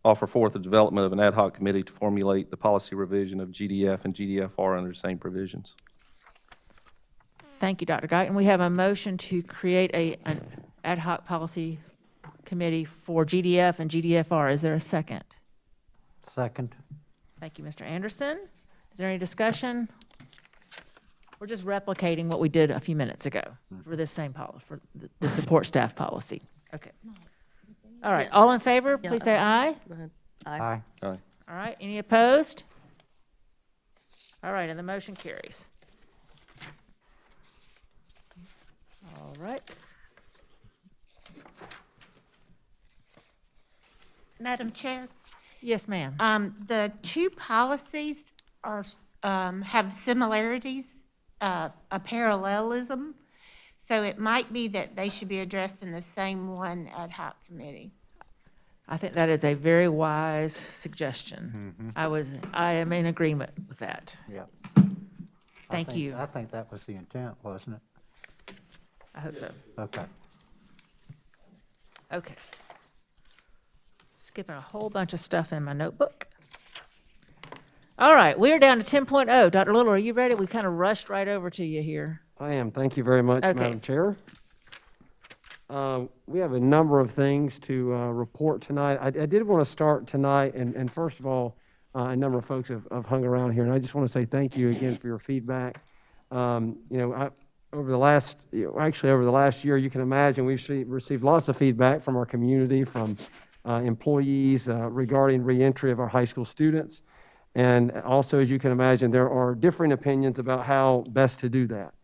offer forth the development of an ad hoc committee to formulate the policy revision of GDF and GDFR under the same provisions. Thank you, Dr. Guyton. We have a motion to create an ad hoc policy committee for GDF and GDFR. Is there a second? Second. Thank you, Mr. Anderson. Is there any discussion? We're just replicating what we did a few minutes ago for this same policy, for the support staff policy. Okay. All right, all in favor, please say aye. Go ahead. Aye. Aye. All right, any opposed? All right, and the motion carries. All right. Madam Chair, Yes, ma'am. the two policies are, have similarities, a parallelism. So it might be that they should be addressed in the same one ad hoc committee. I think that is a very wise suggestion. I am in agreement with that. Yep. Thank you. I think that was the intent, wasn't it? I hope so. Okay. Okay. Skipping a whole bunch of stuff in my notebook. All right, we're down to 10.0. Dr. Little, are you ready? We kind of rushed right over to you here. I am. Thank you very much, Okay. Madam Chair. We have a number of things to report tonight. I did want to start tonight, and first of all, a number of folks have hung around here, and I just want to say thank you again for your feedback. Over the last year, you can imagine we've received lots of feedback from our community, from employees regarding reentry of our high school students. And also, as you can imagine, there are differing opinions about how best to do that.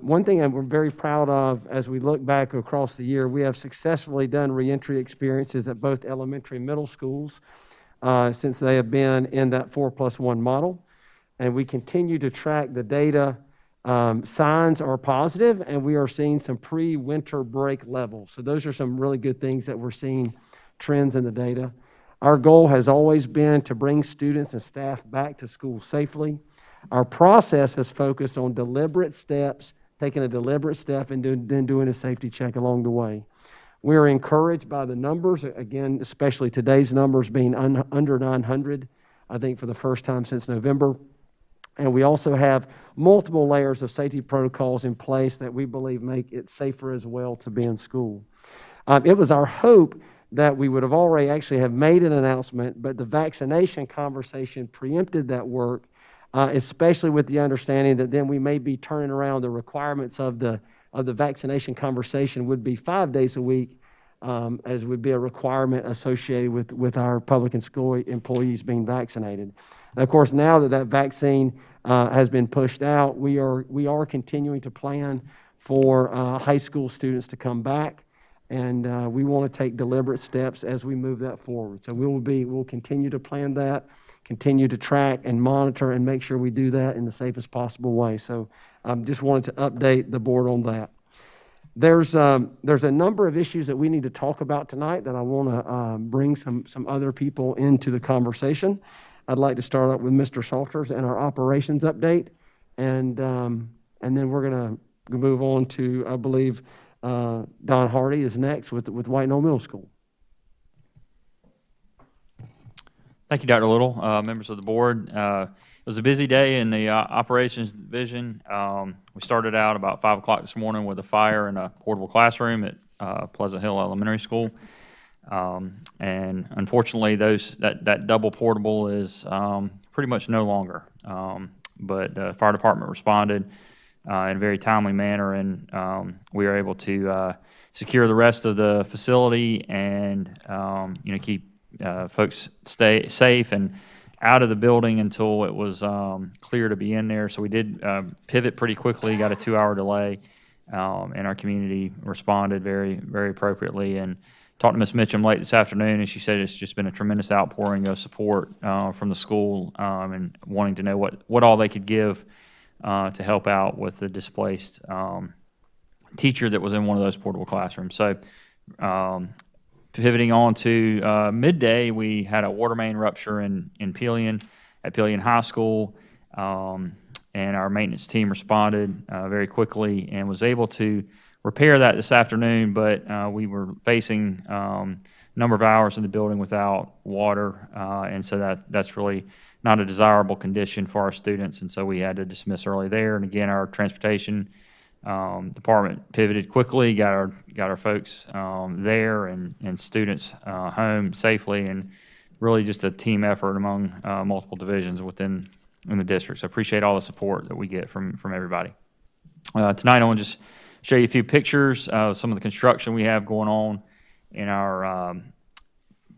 One thing that we're very proud of as we look back across the year, we have successfully done reentry experiences at both elementary and middle schools since they have been in that 4+1 model. And we continue to track the data. Signs are positive, and we are seeing some pre-winter break levels. So those are some really good things that we're seeing trends in the data. Our goal has always been to bring students and staff back to school safely. Our process has focused on deliberate steps, taking a deliberate step and then doing a safety check along the way. We are encouraged by the numbers, again, especially today's numbers being under 900, I think for the first time since November. And we also have multiple layers of safety protocols in place that we believe make it safer as well to be in school. It was our hope that we would have already actually have made an announcement, but the vaccination conversation preempted that work, especially with the understanding that then we may be turning around the requirements of the vaccination conversation would be 5 days a week, as would be a requirement associated with our public and school employees being vaccinated. And of course, now that vaccine has been pushed out, we are continuing to plan for high school students to come back. And we want to take deliberate steps as we move that forward. So we'll continue to plan that, continue to track and monitor and make sure we do that in the safest possible way. So just wanted to update the board on that. There's a number of issues that we need to talk about tonight that I want to bring some other people into the conversation. I'd like to start out with Mr. Salters and our operations update, and then we're going to move on to, I believe, Don Hardy is next with White Knoll Middle School. Thank you, Dr. Little, members of the board. It was a busy day in the operations division. We started out about 5 o'clock this morning with a fire in a portable classroom at Pleasant Hill Elementary School. And unfortunately, that double portable is pretty much no longer. But the fire department responded in a very timely manner, and we were able to secure the rest of the facility and keep folks stay safe and out of the building until it was clear to be in there. So we did pivot pretty quickly, got a 2-hour delay, in our community responded very, very appropriately. And talked to Ms. Mitchum late this afternoon, and she said it's just been a tremendous outpouring of support from the school and wanting to know what all they could give to help out with the displaced teacher that was in one of those portable classrooms. So pivoting on to midday, we had a water main rupture in Pelion at Pelion High School, and our maintenance team responded very quickly and was able to repair that this afternoon, but we were facing a number of hours in the building without water, and so that's really not a desirable condition for our students, and so we had to dismiss early there. And again, our transportation department pivoted quickly, got our folks there and students home safely, and really just a team effort among multiple divisions within the district. So I appreciate all the support that we get from everybody. Tonight I want to just show you a few pictures of some of the construction we have going on in our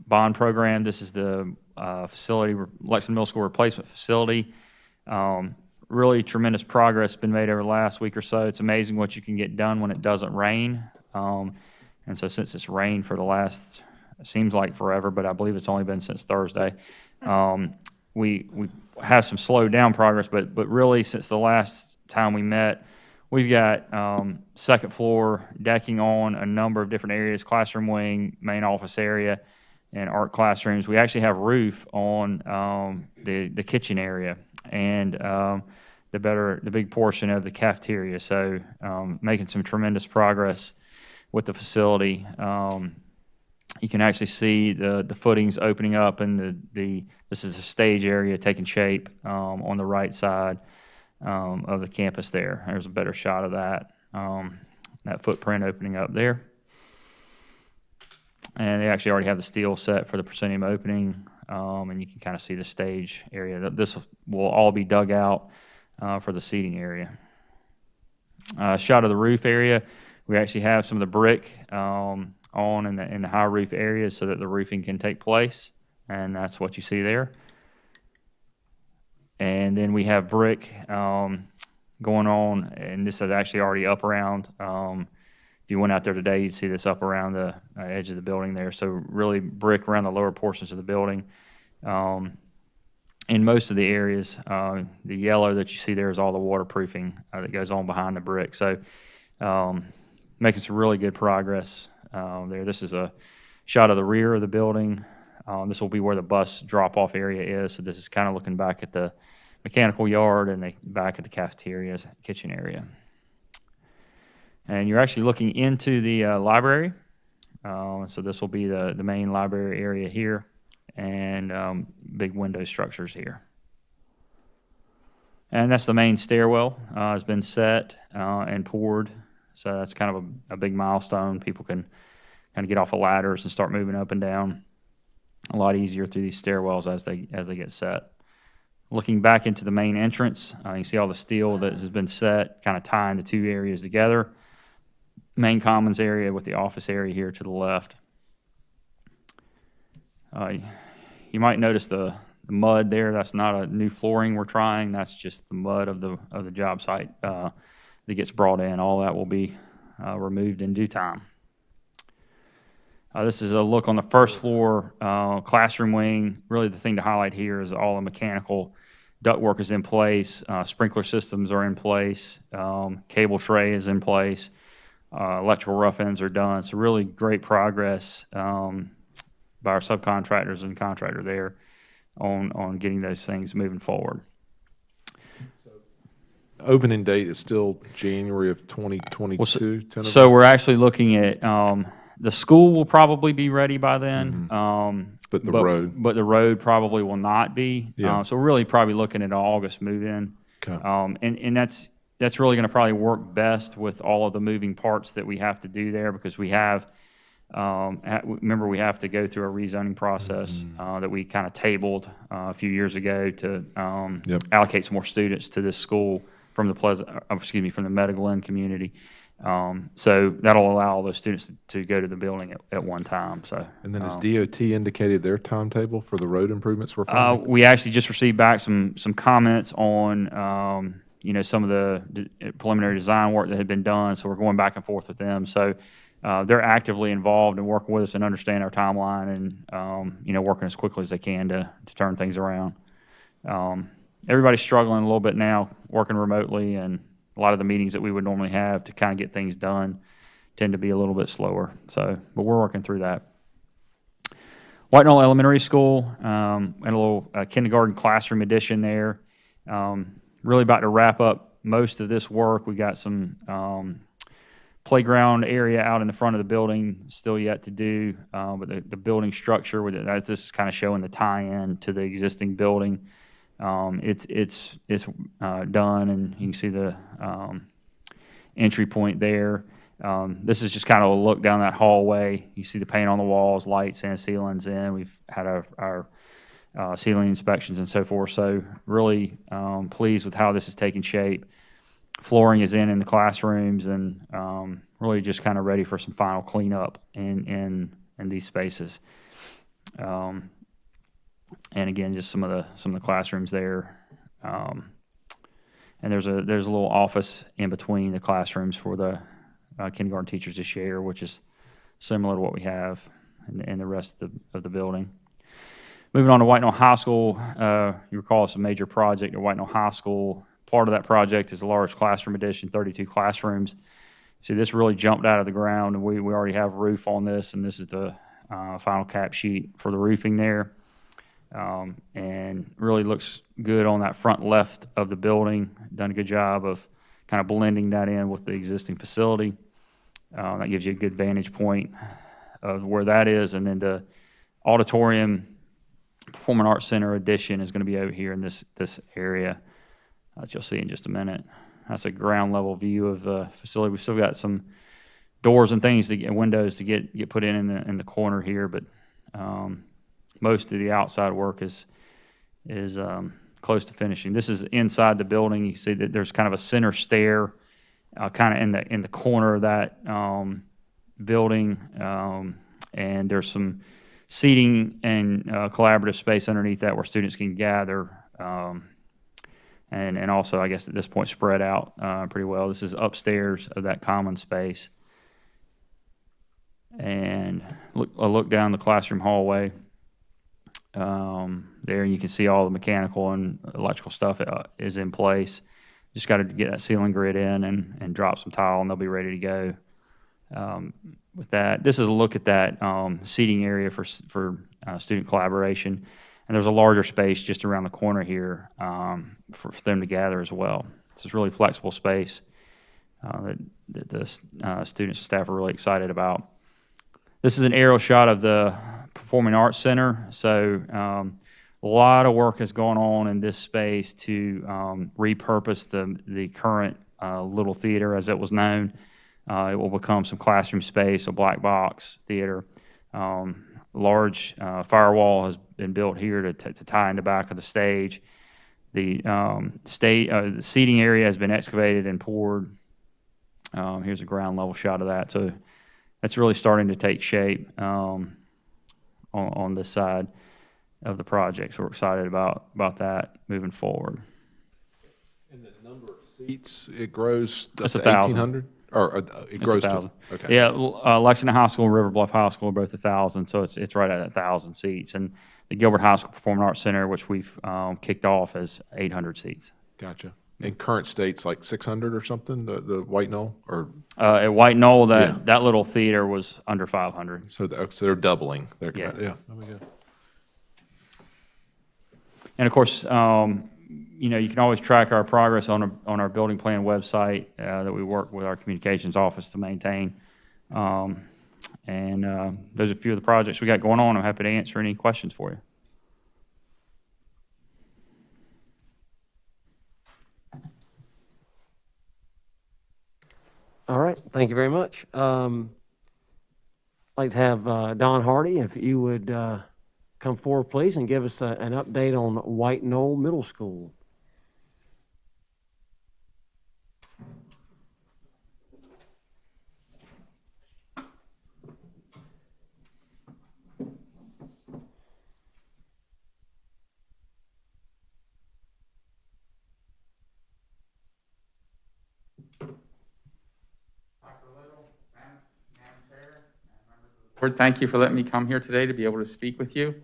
bond program. This is the facility, Lexington Middle School replacement facility. Really tremendous progress been made over the last week or so. It's amazing what you can get done when it doesn't rain. And so since it's rained for the last, it seems like forever, but I believe it's only been since Thursday, we have some slowed down progress, but really since the last time we met, we've got second floor decking on a number of different areas, classroom wing, main office area, and art classrooms. We actually have roof on the kitchen area and the big portion of the cafeteria. So making some tremendous progress with the facility. You can actually see the footings opening up, and this is the stage area taking shape on the right side of the campus there. There's a better shot of that footprint opening up there. And they actually already have the steel set for the proscenium opening, and you can kind of see the stage area. This will all be dug out for the seating area. Shot of the roof area. We actually have some of the brick on in the high roof areas so that the roofing can take place, and that's what you see there. And then we have brick going on, and this is actually already up around. If you went out there today, you'd see this up around the edge of the building there. So really brick around the lower portions of the building. In most of the areas, the yellow that you see there is all the waterproofing that goes on behind the brick. So making some really good progress there. This is a shot of the rear of the building. This will be where the bus drop-off area is. So this is kind of looking back at the mechanical yard and back at the cafeteria, kitchen area. And you're actually looking into the library. So this will be the main library area here, and big window structures here. And that's the main stairwell. Has been set and poured. So that's kind of a big milestone. People can kind of get off of ladders and start moving up and down a lot easier through these stairwells as they get set. Looking back into the main entrance, you can see all the steel that has been set, kind of tying the two areas together. Main commons area with the office area here to the left. You might notice the mud there. That's not a new flooring we're trying. That's just the mud of the job site that gets brought in. All that will be removed in due time. This is a look on the first floor classroom wing. Really the thing to highlight here is all the mechanical ductwork is in place, sprinkler systems are in place, cable tray is in place, electrical rough ends are done. So really great progress by our subcontractors and contractor there on getting those things moving forward. Opening date is still January of 2022? So we're actually looking at the school will probably be ready by then. But the road probably will not be. Yeah. So we're really probably looking at an August move-in. Okay. And that's really going to probably work best with all of the moving parts that we have to do there, because we have, remember, we have to go through a rezoning process that we kind of tabled a few years ago to allocate some more students to this school from the Meadow Glen community. So that'll allow all those students to go to the building at one time. So. And then has DOT indicated their timetable for the road improvements we're planning? We actually just received back some comments on some of the preliminary design work that had been done, so we're going back and forth with them. So they're actively involved and working with us and understand our timeline and, working as quickly as they can to turn things around. Everybody's struggling a little bit now, working remotely, and a lot of the meetings that we would normally have to kind of get things done tend to be a little bit slower. So, but we're working through that. White Knoll Elementary School, and a little kindergarten classroom addition there. Really about to wrap up most of this work. We got some playground area out in the front of the building still yet to do, but the building structure with it, this is kind of showing the tie-in to the existing building. It's done, and you can see the entry point there. This is just kind of a look down that hallway. You see the paint on the walls, lights, and ceilings in. We've had our ceiling inspections and so forth. So really pleased with how this is taking shape. Flooring is in the classrooms, and really just kind of ready for some final cleanup in these spaces. And again, just some of the classrooms there. And there's a little office in between the classrooms for the kindergarten teachers to share, which is similar to what we have in the rest of the building. Moving on to White Knoll High School, you recall it's a major project at White Knoll High School. Part of that project is a large classroom addition, 32 classrooms. See, this really jumped out of the ground, and we already have roof on this, and this is the final cap sheet for the roofing there. And really looks good on that front left of the building. Done a good job of kind of blending that in with the existing facility. That gives you a good vantage point of where that is. And then the auditorium, Performing Arts Center addition is going to be over here in this area that you'll see in just a minute. That's a ground level view of the facility. We've still got some doors and things and windows to get put in the corner here, but most of the outside work is close to finishing. This is inside the building. You see that there's kind of a center stair, kind of in the corner of that building, and there's some seating and collaborative space underneath that where students can gather, and also, I guess at this point, spread out pretty well. This is upstairs of that common space, and a look down the classroom hallway. There you can see all the mechanical and electrical stuff is in place. Just got to get that ceiling grid in and drop some tile, and they'll be ready to go. With that, this is a look at that seating area for student collaboration, and there's a larger space just around the corner here for them to gather as well. This is really flexible space that the students and staff are really excited about. This is an aerial shot of the Performing Arts Center. So a lot of work has gone on in this space to repurpose the current Little Theater, as it was known. It will become some classroom space, a black box theater. Large firewall has been built here to tie in the back of the stage. The seating area has been excavated and poured. Here's a ground level shot of that. So that's really starting to take shape on this side of the project. So we're excited about that moving forward. And the number of seats, it grows up That's to 1,000. 1,800? Or it grows to? 1,000. Okay. Yeah, Lexington High School and River Bluff High School are both 1,000, so it's right at 1,000 seats. And the Gilbert High School Performing Arts Center, which we've kicked off, as 800 seats. Gotcha. In current state's like 600 or something, the White Knoll? Or at White Knoll, that little theater was under 500. So they're doubling. Yeah. There we go. And of course, you can always track our progress on our building plan website that we work with our communications office to maintain. And those are a few of the projects we got going on. I'm happy to answer any questions for you. All right, thank you very much. I'd like to have Don Hardy, if you would come forward, please, and give us an update on White Knoll Middle School. Lord, thank you for letting me come here today to be able to speak with you.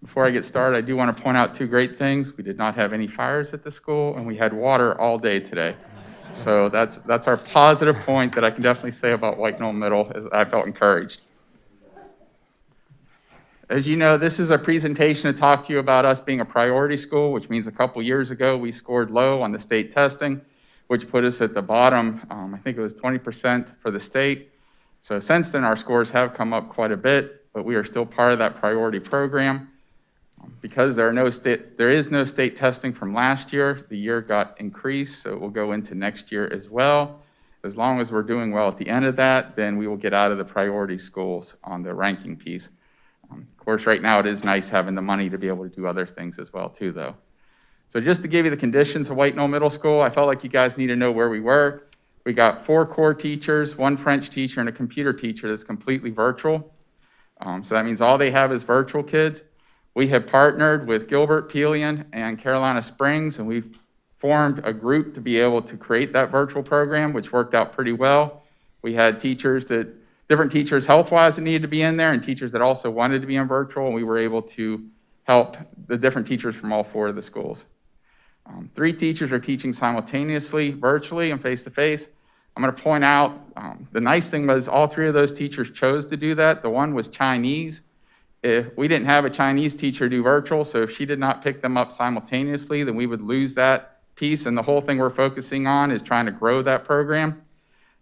Before I get started, I do want to point out two great things. We did not have any fires at the school, and we had water all day today. So that's our positive point that I can definitely say about White Knoll Middle, is I felt encouraged. As you know, this is a presentation to talk to you about us being a priority school, which means a couple years ago we scored low on the state testing, which put us at the bottom. I think it was 20% for the state. So since then, our scores have come up quite a bit, but we are still part of that priority program. Because there is no state testing from last year, the year got increased, so it will go into next year as well. As long as we're doing well at the end of that, then we will get out of the priority schools on the ranking piece. Of course, right now it is nice having the money to be able to do other things as well too, though. So just to give you the conditions of White Knoll Middle School, I felt like you guys need to know where we were. We got 4 core teachers, 1 French teacher, and a computer teacher that's completely virtual. So that means all they have is virtual kids. We have partnered with Gilbert, Pelion, and Carolina Springs, and we've formed a group to be able to create that virtual program, which worked out pretty well. We had different teachers health-wise that needed to be in there, and teachers that also wanted to be in virtual, and we were able to help the different teachers from all 4 of the schools. 3 teachers are teaching simultaneously, virtually and face-to-face. I'm going to point out, the nice thing was all 3 of those teachers chose to do that. The one was Chinese. If we didn't have a Chinese teacher do virtual, so if she did not pick them up simultaneously, then we would lose that piece. And the whole thing we're focusing on is trying to grow that program.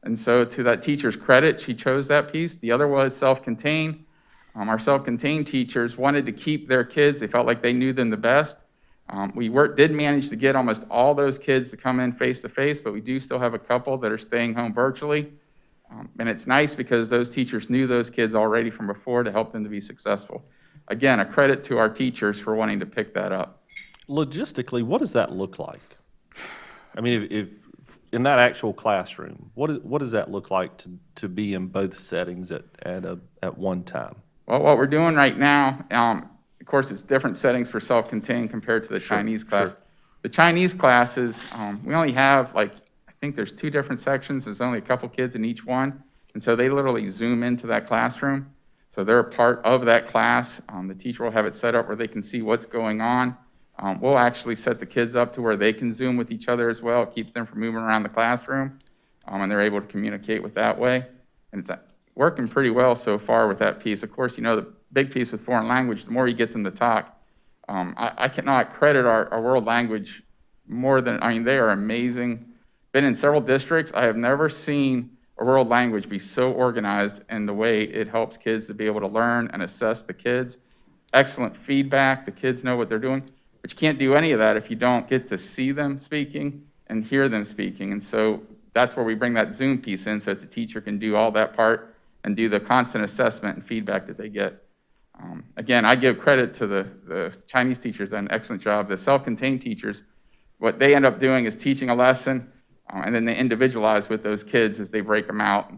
And so to that teacher's credit, she chose that piece. The other was self-contained. Our self-contained teachers wanted to keep their kids. They felt like they knew them the best. We did manage to get almost all those kids to come in face-to-face, but we do still have a couple that are staying home virtually. And it's nice because those teachers knew those kids already from before to help them to be successful. Again, a credit to our teachers for wanting to pick that up. Logistically, what does that look like? I mean, if in that actual classroom, what does that look like to be in both settings at one time? Well, what we're doing right now, of course, it's different settings for self-contained compared to the Chinese class. Sure. The Chinese classes, we only have I think there's 2 different sections. There's only a couple kids in each one. And so they literally zoom into that classroom. So they're a part of that class. The teacher will have it set up where they can see what's going on. We'll actually set the kids up to where they can Zoom with each other as well. It keeps them from moving around the classroom. And they're able to communicate with that way. And it's working pretty well so far with that piece. Of course, you know, the big piece with foreign language, the more you get them to talk. I cannot credit our world language more than, they are amazing. Been in several districts. I have never seen a world language be so organized in the way it helps kids to be able to learn and assess the kids. Excellent feedback. The kids know what they're doing, but you can't do any of that if you don't get to see them speaking and hear them speaking. And so that's where we bring that Zoom piece in so that the teacher can do all that part and do the constant assessment and feedback that they get. Again, I give credit to the Chinese teachers, done an excellent job. The self-contained teachers, what they end up doing is teaching a lesson, and then they individualize with those kids as they break them out.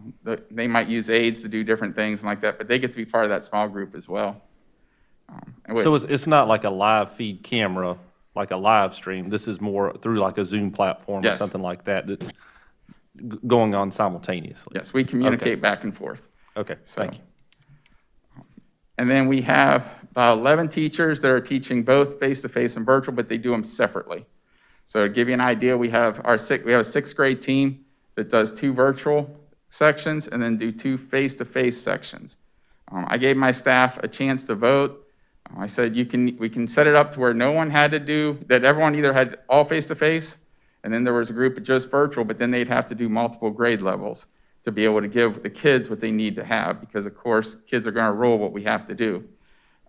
They might use aids to do different things like that, but they get to be part of that small group as well. So it's not like a live feed camera, like a live stream. This is more through like a Zoom platform or something like that that's going on simultaneously. Yes, we communicate back and forth. Okay, thank you. And then we have about 11 teachers that are teaching both face-to-face and virtual, but they do them separately. So to give you an idea, we have a 6th grade team that does 2 virtual sections and then do 2 face-to-face sections. I gave my staff a chance to vote. I said we can set it up to where no one had to do, that everyone either had all face-to-face, and then there was a group of just virtual, but then they'd have to do multiple grade levels to be able to give the kids what they need to have, because of course, kids are gonna rule what we have to do.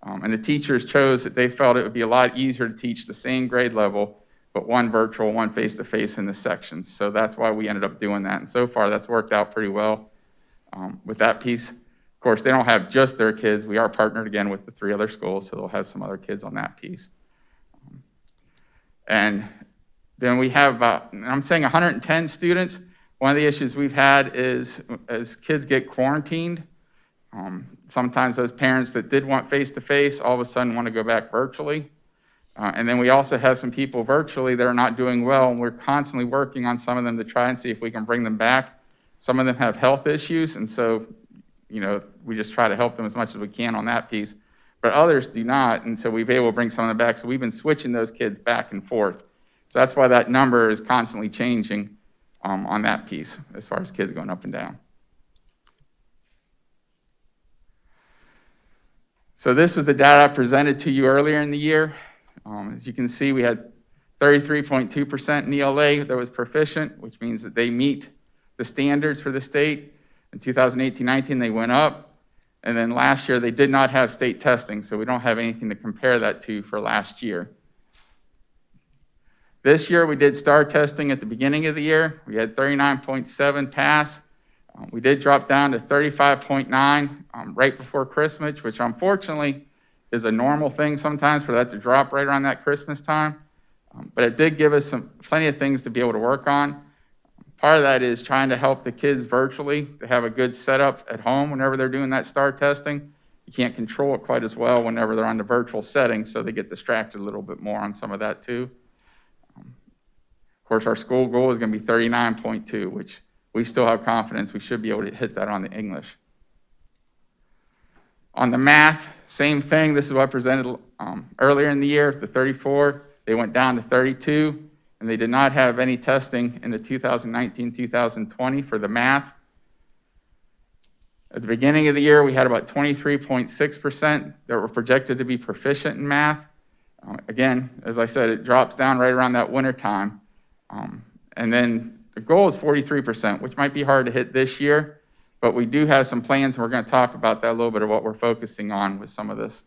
And the teachers chose that they felt it would be a lot easier to teach the same grade level, but 1 virtual, 1 face-to-face in the sections. So that's why we ended up doing that. And so far, that's worked out pretty well with that piece. Of course, they don't have just their kids. We are partnered again with the 3 other schools, so they'll have some other kids on that piece. And then we have I'm saying 110 students. One of the issues we've had is as kids get quarantined, sometimes those parents that did want face-to-face all of a sudden want to go back virtually. And then we also have some people virtually that are not doing well, and we're constantly working on some of them to try and see if we can bring them back. Some of them have health issues, and so we just try to help them as much as we can on that piece. But others do not, and so we've been able to bring some of them back. So we've been switching those kids back and forth. So that's why that number is constantly changing on that piece as far as kids going up and down. So this was the data I presented to you earlier in the year. As you can see, we had 33.2% in ELA that was proficient, which means that they meet the standards for the state. In 2018-19, they went up. And then last year, they did not have state testing, so we don't have anything to compare that to for last year. This year, we did STAR testing at the beginning of the year. We had 39.7 pass. We did drop down to 35.9 right before Christmas, which unfortunately is a normal thing sometimes for that to drop right around that Christmas time. But it did give us plenty of things to be able to work on. Part of that is trying to help the kids virtually to have a good setup at home whenever they're doing that STAR testing. You can't control it quite as well whenever they're on the virtual setting, so they get distracted a little bit more on some of that too. Of course, our school goal is going to be 39.2, which we still have confidence we should be able to hit that on the English. On the math, same thing. This is what I presented earlier in the year, the 34. They went down to 32, and they did not have any testing in the 2019-2020 for the math. At the beginning of the year, we had about 23.6% that were projected to be proficient in math. Again, as I said, it drops down right around that winter time. And then the goal is 43%, which might be hard to hit this year, but we do have some plans, and we're going to talk about that a little bit of what we're focusing on with some of this.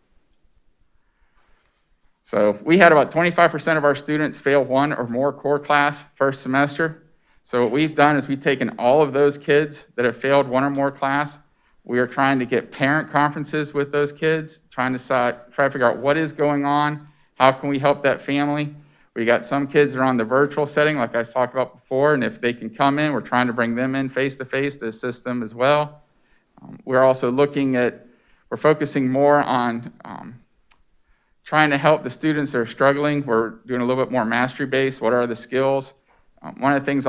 So we had about 25% of our students fail one or more core class first semester. So what we've done is we've taken all of those kids that have failed one or more class. We are trying to get parent conferences with those kids, try to figure out what is going on, how can we help that family. We got some kids that are on the virtual setting, like I talked about before, and if they can come in, we're trying to bring them in face-to-face to assist them as well. We're also we're focusing more on trying to help the students that are struggling. We're doing a little bit more mastery-based. What are the skills? One of the things,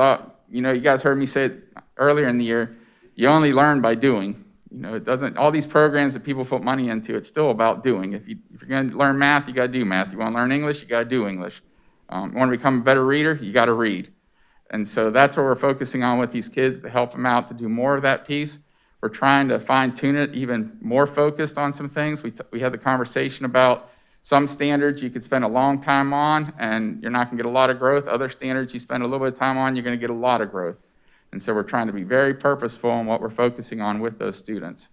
you guys heard me say it earlier in the year, you only learn by doing. It doesn't, all these programs that people put money into, it's still about doing. If you're going to learn math, you got to do math. You want to learn English, you got to do English. You want to become a better reader, you got to read. And so that's what we're focusing on with these kids to help them out to do more of that piece. We're trying to fine tune it even more focused on some things. We had the conversation about some standards you could spend a long time on and you're not going to get a lot of growth. Other standards you spend a little bit of time on, you're going to get a lot of growth. And so we're trying to be very purposeful in what we're focusing on with those students.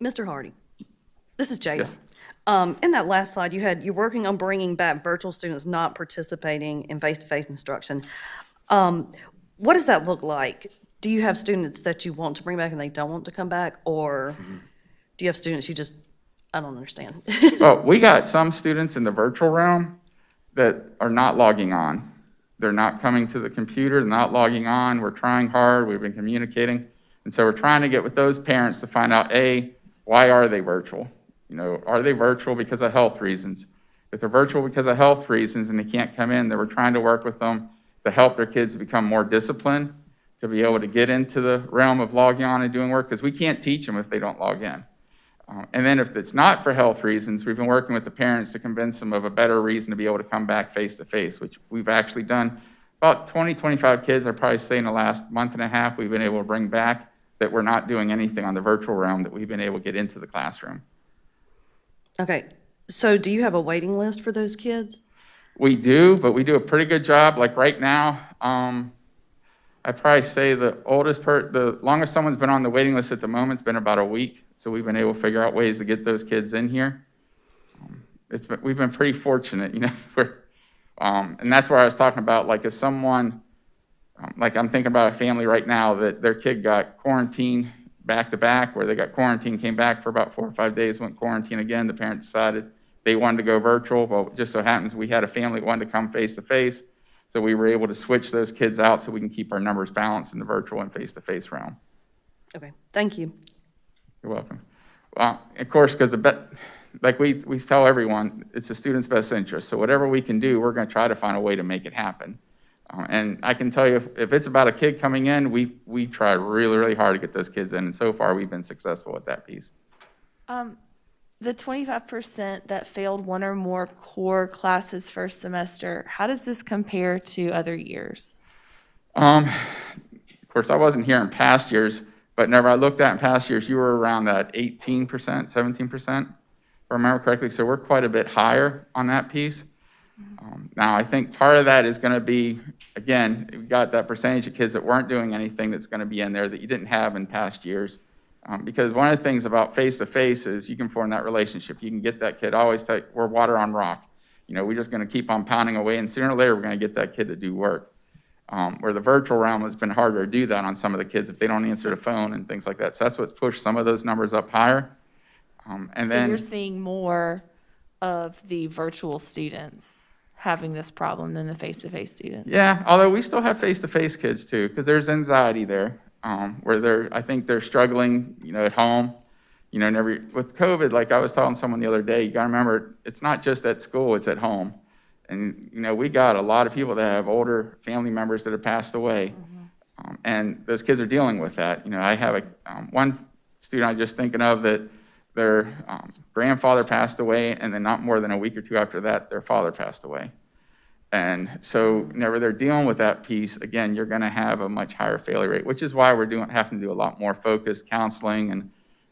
Mr. Hardy, this is Jada. Yes. In that last slide, you're working on bringing back virtual students not participating in face-to-face instruction. What does that look like? Do you have students that you want to bring back and they don't want to come back? Or do you have students you just, I don't understand. Well, we got some students in the virtual realm that are not logging on. They're not coming to the computer, they're not logging on. We're trying hard, we've been communicating. And so we're trying to get with those parents to find out, A, why are they virtual? Are they virtual because of health reasons? If they're virtual because of health reasons and they can't come in, then we're trying to work with them to help their kids become more disciplined, to be able to get into the realm of logging on and doing work, because we can't teach them if they don't log in. And then if it's not for health reasons, we've been working with the parents to convince them of a better reason to be able to come back face-to-face, which we've actually done. About 20, 25 kids, I'd probably say in the last month and a half, we've been able to bring back that we're not doing anything on the virtual realm, that we've been able to get into the classroom. Okay, so do you have a waiting list for those kids? We do, but we do a pretty good job. Like right now, I'd probably say the longest someone's been on the waiting list at the moment's been about a week. So we've been able to figure out ways to get those kids in here. We've been pretty fortunate, and that's where I was talking about, like if someone, like I'm thinking about a family right now that their kid got quarantined back to back, where they got quarantined, came back for about 4 or 5 days, went quarantine again. The parents decided they wanted to go virtual. Well, it just so happens we had a family that wanted to come face to face. So we were able to switch those kids out so we can keep our numbers balanced in the virtual and face to face realm. Okay, thank you. You're welcome. Well, of course, because like we tell everyone, it's the student's best interest. So whatever we can do, we're going to try to find a way to make it happen. And I can tell you, if it's about a kid coming in, we try really, really hard to get those kids in. And so far, we've been successful with that piece. The 25% that failed one or more core classes first semester, how does this compare to other years? Of course, I wasn't here in past years, but whenever I looked at in past years, you were around that 18%, 17%, if I remember correctly. So we're quite a bit higher on that piece. Now, I think part of that is going to be, again, we've got that percentage of kids that weren't doing anything that's going to be in there that you didn't have in past years. Because one of the things about face-to-face is you can form that relationship. You can get that kid, always tell you, we're water on rock. We're just going to keep on pounding away, and sooner or later, we're going to get that kid to do work. Where the virtual realm has been harder to do that on some of the kids if they don't answer the phone and things like that. So that's what's pushed some of those numbers up higher. And So then you're seeing more of the virtual students having this problem than the face-to-face students? yeah, although we still have face-to-face kids too, because there's anxiety there, where I think they're struggling, at home. With COVID, like I was telling someone the other day, you got to remember, it's not just at school, it's at home. And, we got a lot of people that have older family members that have passed away. And those kids are dealing with that. I have one student I'm just thinking of that their grandfather passed away, and then not more than a week or two after that, their father passed away. And so whenever they're dealing with that piece, again, you're going to have a much higher failure rate, which is why we're having to do a lot more focused counseling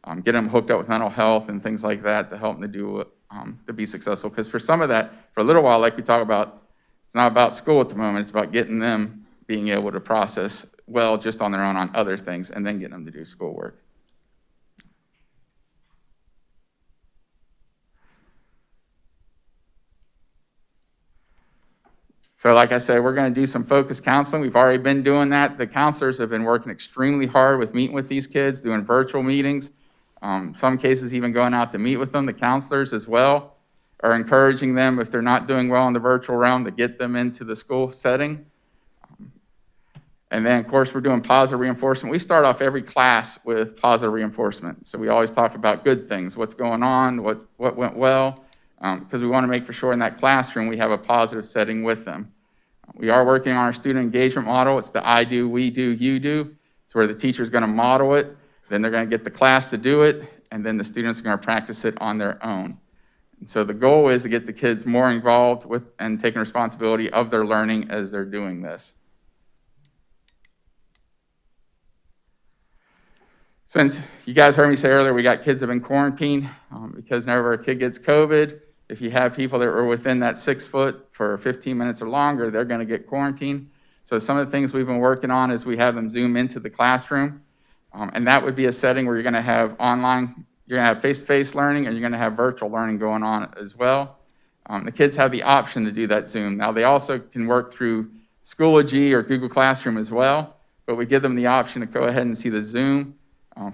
and get them hooked up with mental health and things like that to help them to be successful. Because for some of that, for a little while, like we talk about, it's not about school at the moment. It's about getting them being able to process well just on their own on other things, and then getting them to do schoolwork. So like I said, we're going to do some focused counseling. We've already been doing that. The counselors have been working extremely hard with meeting with these kids, doing virtual meetings. Some cases even going out to meet with them. The counselors as well are encouraging them, if they're not doing well in the virtual realm, to get them into the school setting. And then, of course, we're doing positive reinforcement. We start off every class with positive reinforcement. So we always talk about good things, what's going on, what went well, because we want to make for sure in that classroom we have a positive setting with them. We are working on our student engagement model. It's the I do, we do, you do. It's where the teacher's going to model it, then they're going to get the class to do it, and then the students are going to practice it on their own. And so the goal is to get the kids more involved with and taking responsibility of their learning as they're doing this. Since you guys heard me say earlier, we got kids that have been quarantined because whenever a kid gets COVID, if you have people that were within that 6 foot for 15 minutes or longer, they're going to get quarantined. So some of the things we've been working on is we have them zoom into the classroom. And that would be a setting where you're going to have online, you're going to have face-to-face learning, and you're going to have virtual learning going on as well. The kids have the option to do that Zoom. Now, they also can work through Schoology or Google Classroom as well, but we give them the option to go ahead and see the Zoom.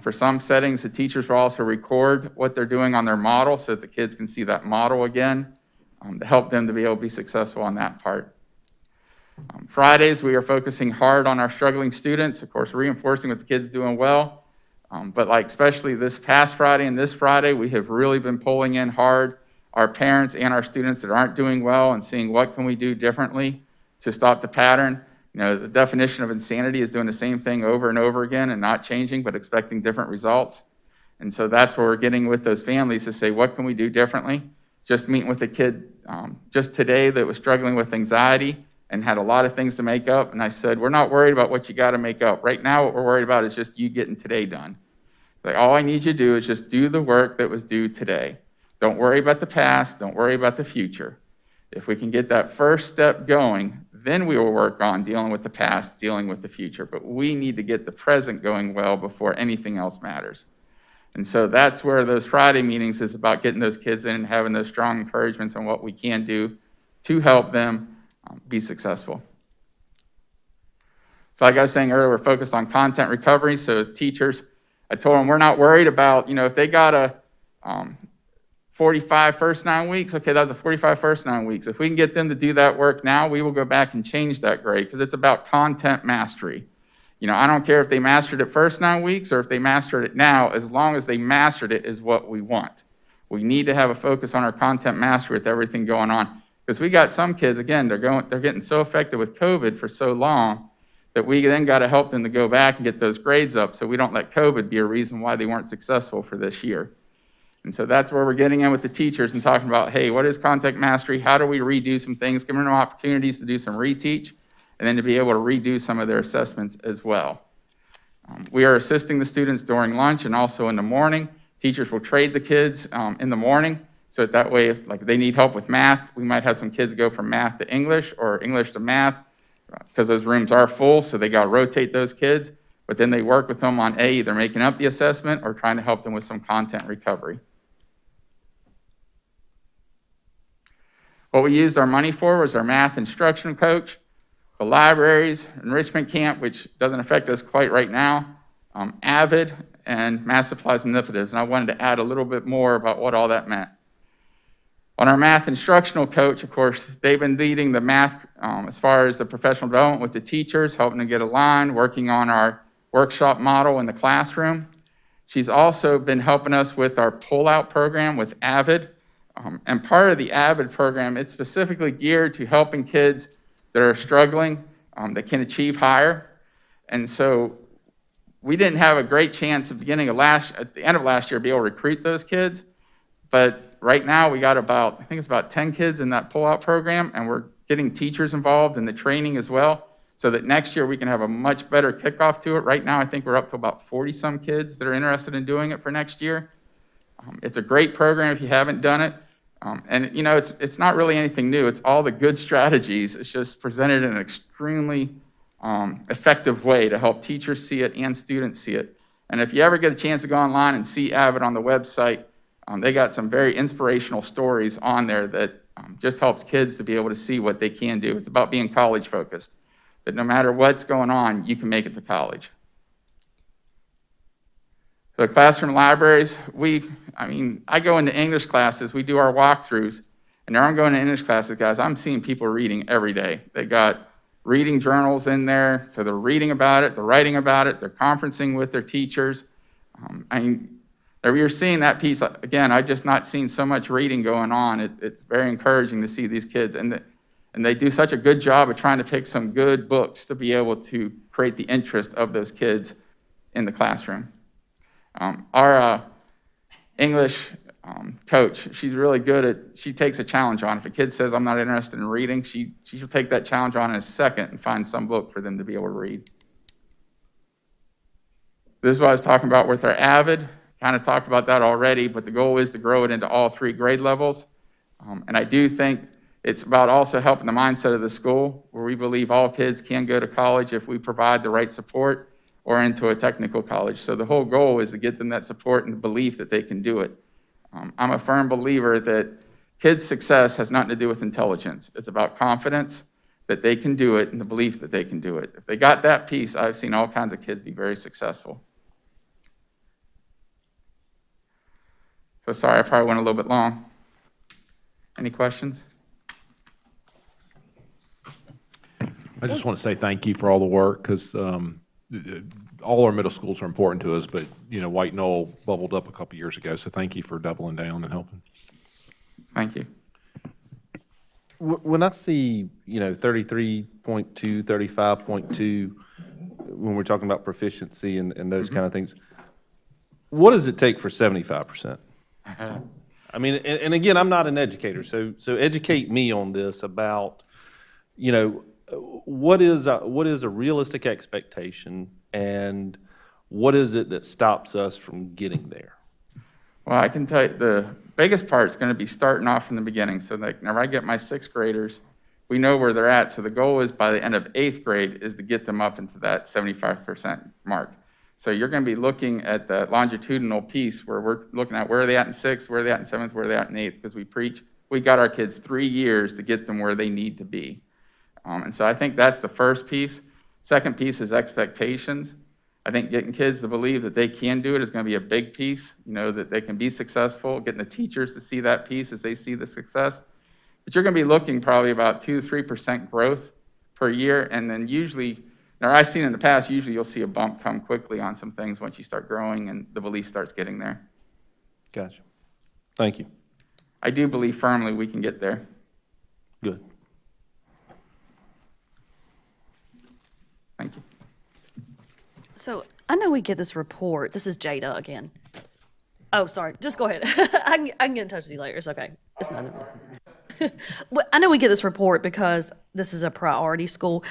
For some settings, the teachers will also record what they're doing on their model so that the kids can see that model again to help them to be able to be successful on that part. Fridays, we are focusing hard on our struggling students, of course, reinforcing what the kids doing well. But like especially this past Friday and this Friday, we have really been pulling in hard our parents and our students that aren't doing well and seeing what can we do differently to stop the pattern. The definition of insanity is doing the same thing over and over again and not changing, but expecting different results. And so that's where we're getting with those families to say, what can we do differently? Just meeting with a kid just today that was struggling with anxiety and had a lot of things to make up. And I said, we're not worried about what you got to make up. Right now, what we're worried about is just you getting today done. Like, all I need you to do is just do the work that was due today. Don't worry about the past. Don't worry about the future. If we can get that first step going, then we will work on dealing with the past, dealing with the future. But we need to get the present going well before anything else matters. And so that's where those Friday meetings is about getting those kids in and having those strong encouragements on what we can do to help them be successful. So like I was saying earlier, we're focused on content recovery. So teachers, I told them we're not worried about, if they got a 45 first 9 weeks, okay, that was a 45 first 9 weeks. If we can get them to do that work now, we will go back and change that grade because it's about content mastery. I don't care if they mastered it first 9 weeks or if they mastered it now, as long as they mastered it is what we want. We need to have a focus on our content mastery with everything going on. Because we got some kids, again, they're getting so affected with COVID for so long that we then got to help them to go back and get those grades up so we don't let COVID be a reason why they weren't successful for this year. And so that's where we're getting in with the teachers and talking about, hey, what is contact mastery? How do we redo some things, giving them opportunities to do some reteach, and then to be able to redo some of their assessments as well. We are assisting the students during lunch and also in the morning. Teachers will trade the kids in the morning, so that way if like they need help with math, we might have some kids go from math to English or English to math, because those rooms are full, so they got to rotate those kids. But then they work with them on either making up the assessment or trying to help them with some content recovery. What we used our money for was our math instruction coach, the libraries, enrichment camp, which doesn't affect us quite right now, AVID, and math supplies manipulatives. And I wanted to add a little bit more about what all that meant. On our math instructional coach, of course, they've been leading the math as far as the professional development with the teachers, helping to get aligned, working on our workshop model in the classroom. She's also been helping us with our pull-out program with AVID. And part of the AVID program, it's specifically geared to helping kids that are struggling, that can achieve higher. And so we didn't have a great chance at the end of last year to be able to recruit those kids. But right now we got I think it's about 10 kids in that pull-out program, and we're getting teachers involved in the training as well, so that next year we can have a much better kickoff to it. Right now I think we're up to about 40-some kids that are interested in doing it for next year. It's a great program if you haven't done it. And you know, it's not really anything new. It's all the good strategies. It's just presented in an extremely effective way to help teachers see it and students see it. And if you ever get a chance to go online and see AVID on the website, they got some very inspirational stories on there that just helps kids to be able to see what they can do. It's about being college focused, that no matter what's going on, you can make it to college. So classroom libraries, I go into English classes, we do our walkthroughs, and now I'm going to English classes, guys, I'm seeing people reading every day. They got reading journals in there, so they're reading about it, they're writing about it, they're conferencing with their teachers. You're seeing that piece, again, I've just not seen so much reading going on. It's very encouraging to see these kids, and they do such a good job of trying to pick some good books to be able to create the interest of those kids in the classroom. Our English coach, she's really good she takes a challenge on. If a kid says, I'm not interested in reading, she'll take that challenge on in a second and find some book for them to be able to read. This is what I was talking about with our AVID. Kind of talked about that already, but the goal is to grow it into all 3 grade levels. And I do think it's about also helping the mindset of the school, where we believe all kids can go to college if we provide the right support, or into a technical college. So the whole goal is to get them that support and the belief that they can do it. I'm a firm believer that kids' success has nothing to do with intelligence. It's about confidence that they can do it and the belief that they can do it. If they got that piece, I've seen all kinds of kids be very successful. So sorry, I probably went a little bit long. Any questions? I just want to say thank you for all the work, because all our middle schools are important to us, but, you know, White Knoll bubbled up a couple years ago, so thank you for doubling down and helping. Thank you. When I see, 33.2, 35.2, when we're talking about proficiency and those kind of things, what does it take for 75%? I mean, and again, I'm not an educator, so educate me on this about, what is a realistic expectation, and what is it that stops us from getting there? Well, I can tell you the biggest part is going to be starting off from the beginning. So like whenever I get my 6th graders, we know where they're at. So the goal is by the end of 8th grade is to get them up into that 75% mark. So you're going to be looking at the longitudinal piece where we're looking at where are they at in 6th, where are they at in 7th, where are they at in 8th, because we got our kids 3 years to get them where they need to be. And so I think that's the first piece. Second piece is expectations. I think getting kids to believe that they can do it is going to be a big piece, that they can be successful, getting the teachers to see that piece as they see the success. But you're going to be looking probably about 2 to 3% growth per year. And then usually, I've seen in the past, usually you'll see a bump come quickly on some things once you start growing and the belief starts getting there. Gotcha. Thank you. I do believe firmly we can get there. Good. Thank you. So I know we get this report. This is Jada again. Oh, sorry. Just go ahead. I can get in touch with you later. It's okay. It's none of it. Well, I know we get this report because this is a priority school.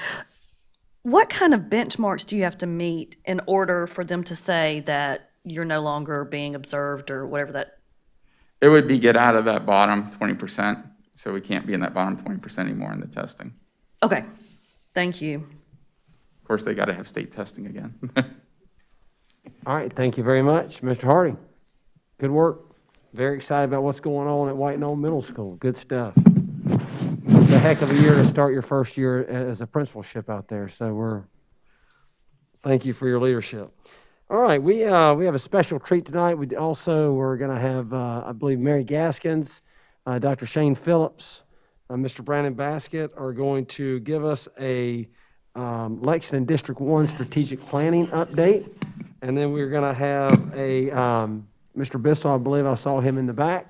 What kind of benchmarks do you have to meet in order for them to say that you're no longer being observed or whatever that? It would be get out of that bottom 20%, so we can't be in that bottom 20% anymore in the testing. Okay. Thank you. Of course, they got to have state testing again. All right, thank you very much. Mr. Harding, good work. Very excited about what's going on at White Knoll Middle School. Good stuff. It's a heck of a year to start your first year as a principalship out there, so thank you for your leadership. All right, we have a special treat tonight. We're going to have, I believe, Mary Gaskins, Dr. Shane Phillips, Mr. Brandon Baskett are going to give us a Lexington District 1 strategic planning update. And then we're going to have Mr. Bissell, I believe I saw him in the back.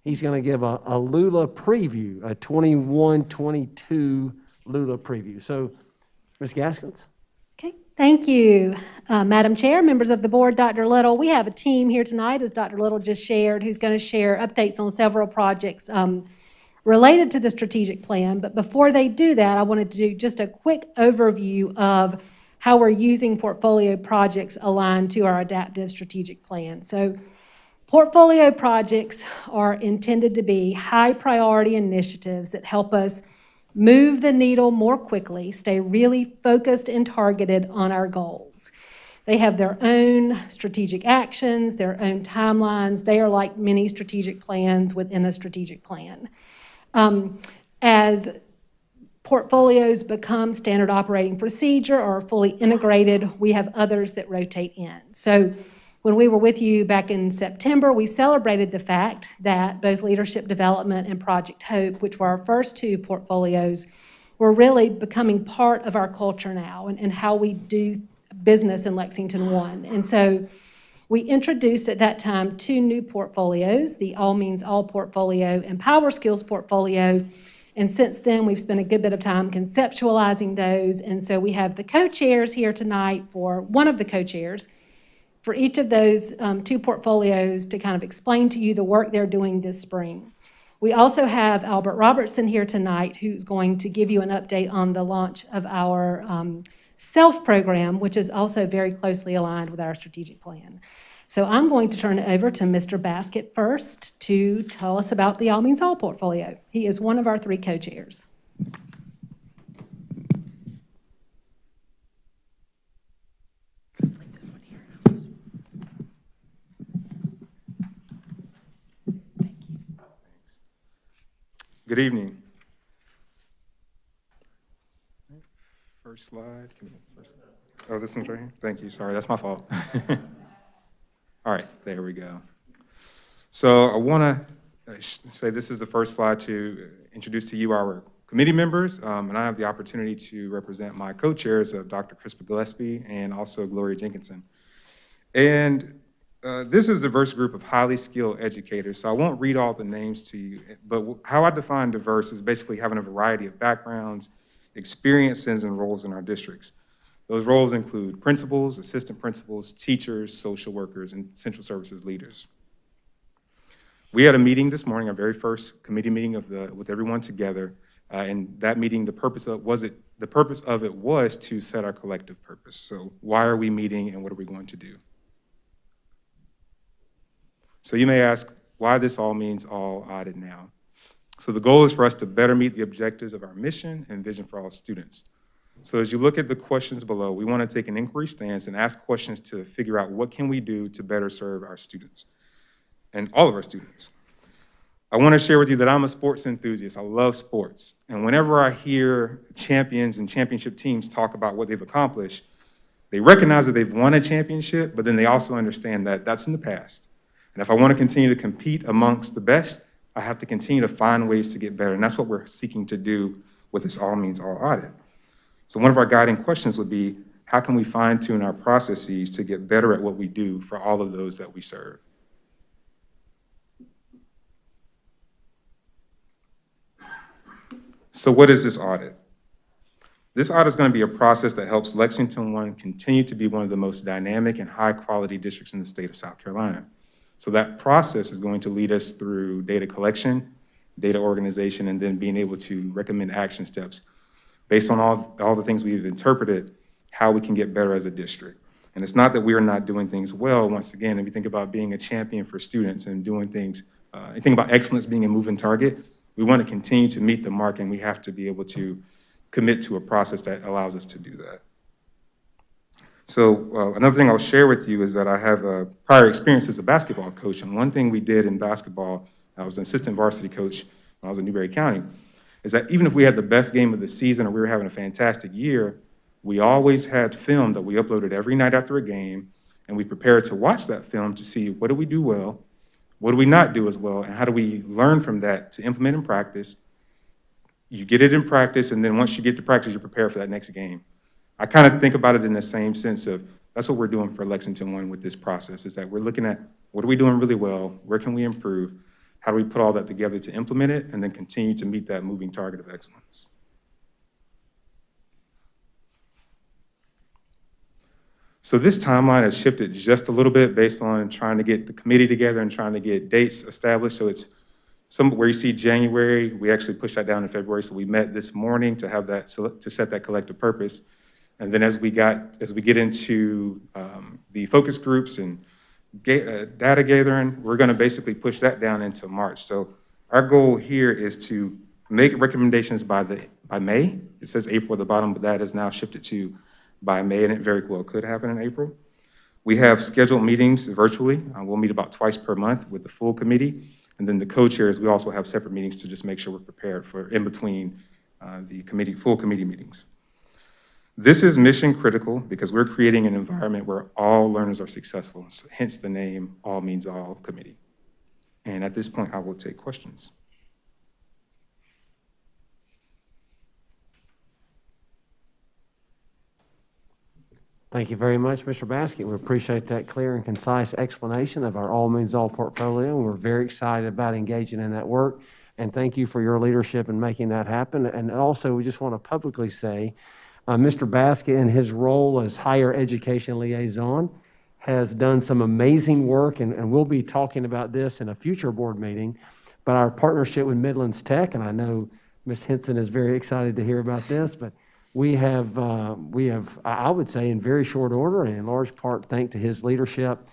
He's going to give a LULA preview, a 21-22 LULA preview. So, Ms. Gaskins. Thank you, Madam Chair, members of the board, Dr. Little. We have a team here tonight, as Dr. Little just shared, who's going to share updates on several projects related to the strategic plan. But before they do that, I wanted to do just a quick overview of how we're using portfolio projects aligned to our adaptive strategic plan. So portfolio projects are intended to be high priority initiatives that help us move the needle more quickly, stay really focused and targeted on our goals. They have their own strategic actions, their own timelines. They are like mini strategic plans within a strategic plan. As portfolios become standard operating procedure or are fully integrated, we have others that rotate in. So when we were with you back in September, we celebrated the fact that both Leadership Development and Project Hope, which were our first two portfolios, were really becoming part of our culture now and how we do business in Lexington 1. And so we introduced at that time two new portfolios, the All Means All portfolio and Power Skills portfolio. And since then, we've spent a good bit of time conceptualizing those. And so we have the co-chairs here tonight, for one of the co-chairs for each of those two portfolios to kind of explain to you the work they're doing this spring. We also have Albert Robertson here tonight, who's going to give you an update on the launch of our SELF program, which is also very closely aligned with our strategic plan. So I'm going to turn it over to Mr. Baskett first to tell us about the All Means All portfolio. He is one of our three co-chairs. Good evening. First slide. Oh, this one's right here? Thank you. Sorry, that's my fault. All right, there we go. So I want to say this is the first slide to introduce to you our committee members, and I have the opportunity to represent my co-chairs of Dr. Crispa Gillespie and also Gloria Jenkinson. And this is a diverse group of highly skilled educators, so I won't read all the names to you, but how I define diverse is basically having a variety of backgrounds, experiences, and roles in our districts. Those roles include principals, assistant principals, teachers, social workers, and central services leaders. We had a meeting this morning, our very first committee meeting with everyone together, and that meeting, the purpose of it was to set our collective purpose. So why are we meeting and what are we going to do? So you may ask why this all means all audit now. So the goal is for us to better meet the objectives of our mission and vision for all students. So as you look at the questions below, we want to take an inquiry stance and ask questions to figure out what can we do to better serve our students and all of our students. I want to share with you that I'm a sports enthusiast. I love sports. And whenever I hear champions and championship teams talk about what they've accomplished, they recognize that they've won a championship, but then they also understand that that's in the past. And if I want to continue to compete amongst the best, I have to continue to find ways to get better. And that's what we're seeking to do with this All Means All audit. So one of our guiding questions would be, how can we fine tune our processes to get better at what we do for all of those that we serve? So what is this audit? This audit is going to be a process that helps Lexington I continue to be one of the most dynamic and high-quality districts in the state of South Carolina. So that process is going to lead us through data collection, data organization, and then being able to recommend action steps based on all the things we've interpreted, how we can get better as a district. And it's not that we are not doing things well. Once again, if we think about being a champion for students and doing things, and think about excellence being a moving target, we want to continue to meet the mark, and we have to be able to commit to a process that allows us to do that. So another thing I'll share with you is that I have a prior experience as a basketball coach. And one thing we did in basketball, I was an assistant varsity coach when I was in Newberry County, is that even if we had the best game of the season or we were having a fantastic year, we always had film that we uploaded every night after a game, and we prepared to watch that film to see what do we do well, what do we not do as well, and how do we learn from that to implement in practice. You get it in practice, and then once you get to practice, you're prepared for that next game. I kind of think about it in the same sense of that's what we're doing for Lexington I with this process, is that we're looking at what are we doing really well, where can we improve, how do we put all that together to implement it, and then continue to meet that moving target of excellence. So this timeline has shifted just a little bit based on trying to get the committee together and trying to get dates established. So it's where you see January, we actually pushed that down in February. So we met this morning to have that, to set that collective purpose. And then as we get into the focus groups and data gathering, we're going to basically push that down into March. So our goal here is to make recommendations by May. It says April at the bottom, but that is now shifted to by May, and it very well could happen in April. We have scheduled meetings virtually. We'll meet about twice per month with the full committee. And then the co-chairs, we also have separate meetings to just make sure we're prepared for in between the full committee meetings. This is mission critical because we're creating an environment where all learners are successful, hence the name All Means All Committee. And at this point, I will take questions. Thank you very much, Mr. Baskett. We appreciate that clear and concise explanation of our All Means All portfolio. We're very excited about engaging in that work. And thank you for your leadership in making that happen. And also, we just want to publicly say, Mr. Baskett, in his role as higher education liaison, has done some amazing work, and we'll be talking about this in a future board meeting, but our partnership with Midlands Tech, and I know Ms. Henson is very excited to hear about this, but we have, I would say in very short order, and in large part thanks to his leadership,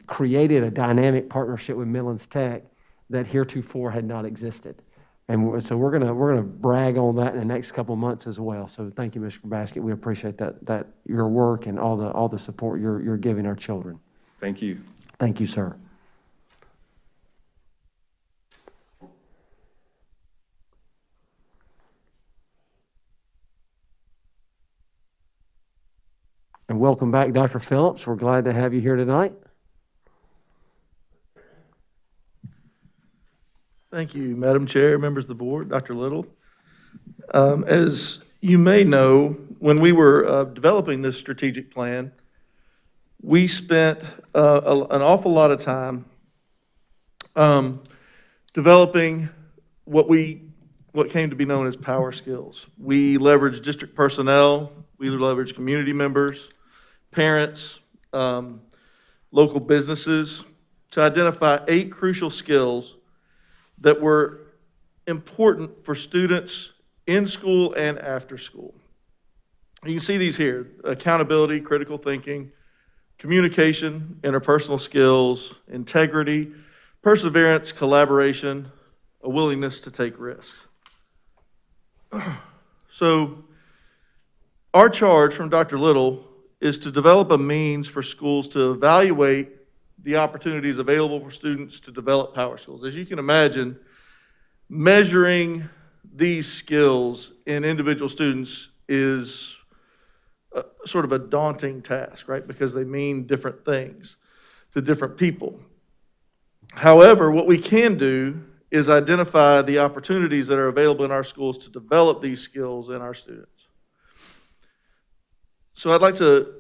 created a dynamic partnership with Midlands Tech that heretofore had not existed. And so we're gonna brag on that in the next couple of months as well. So thank you, Mr. Baskett. We appreciate that your work and all the support you're giving our children. Thank you. Thank you, sir. And welcome back, Dr. Phillips. We're glad to have you here tonight. Thank you, Madam Chair, members of the board, Dr. Little. As you may know, when we were developing this strategic plan, we spent an awful lot of time developing what came to be known as power skills. We leveraged district personnel, we leveraged community members, parents, local businesses to identify 8 crucial skills that were important for students in school and after school. You can see these here: accountability, critical thinking, communication, interpersonal skills, integrity, perseverance, collaboration, a willingness to take risks. So our charge from Dr. Little is to develop a means for schools to evaluate the opportunities available for students to develop power skills. As you can imagine, measuring these skills in individual students is sort of a daunting task, right? Because they mean different things to different people. However, what we can do is identify the opportunities that are available in our schools to develop these skills in our students. So I'd like to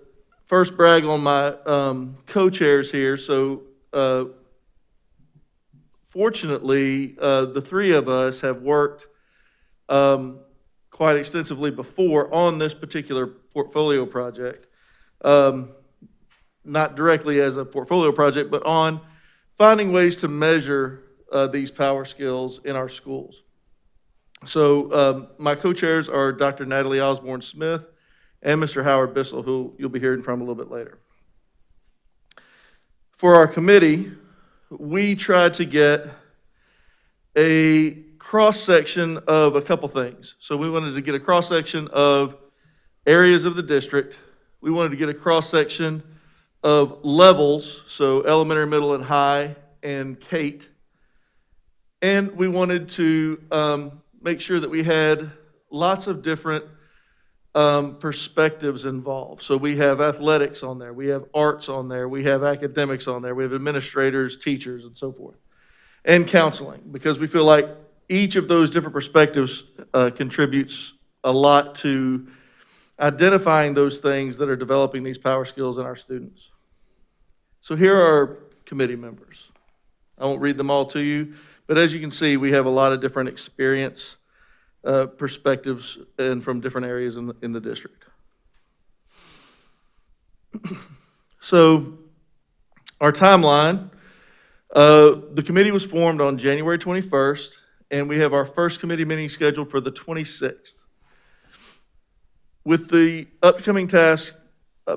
first brag on my co-chairs here. So fortunately, the 3 of us have worked quite extensively before on this particular portfolio project. Not directly as a portfolio project, but on finding ways to measure these power skills in our schools. So my co-chairs are Dr. Natalie Osborne-Smith and Mr. Howard Bissell, who you'll be hearing from a little bit later. For our committee, we tried to get a cross-section of a couple things. So we wanted to get a cross-section of areas of the district. We wanted to get a cross-section of levels, so elementary, middle, and high, and Kate. And we wanted to make sure that we had lots of different perspectives involved. So we have athletics on there, we have arts on there, we have academics on there, we have administrators, teachers, and so forth, and counseling, because we feel like each of those different perspectives contributes a lot to identifying those things that are developing these power skills in our students. So here are our committee members. I won't read them all to you, but as you can see, we have a lot of different experience, perspectives, and from different areas in the district. So our timeline, the committee was formed on January 21st, and we have our first committee meeting scheduled for the 26th. With the upcoming task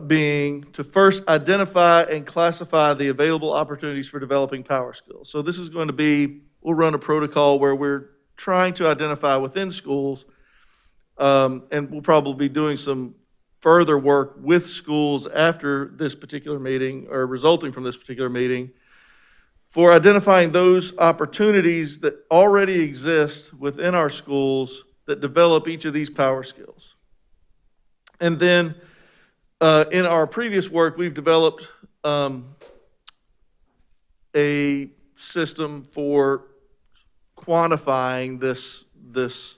being to first identify and classify the available opportunities for developing power skills. So this is going to be, we'll run a protocol where we're trying to identify within schools, and we'll probably be doing some further work with schools after this particular meeting, or resulting from this particular meeting, for identifying those opportunities that already exist within our schools that develop each of these power skills. And then in our previous work, we've developed a system for quantifying this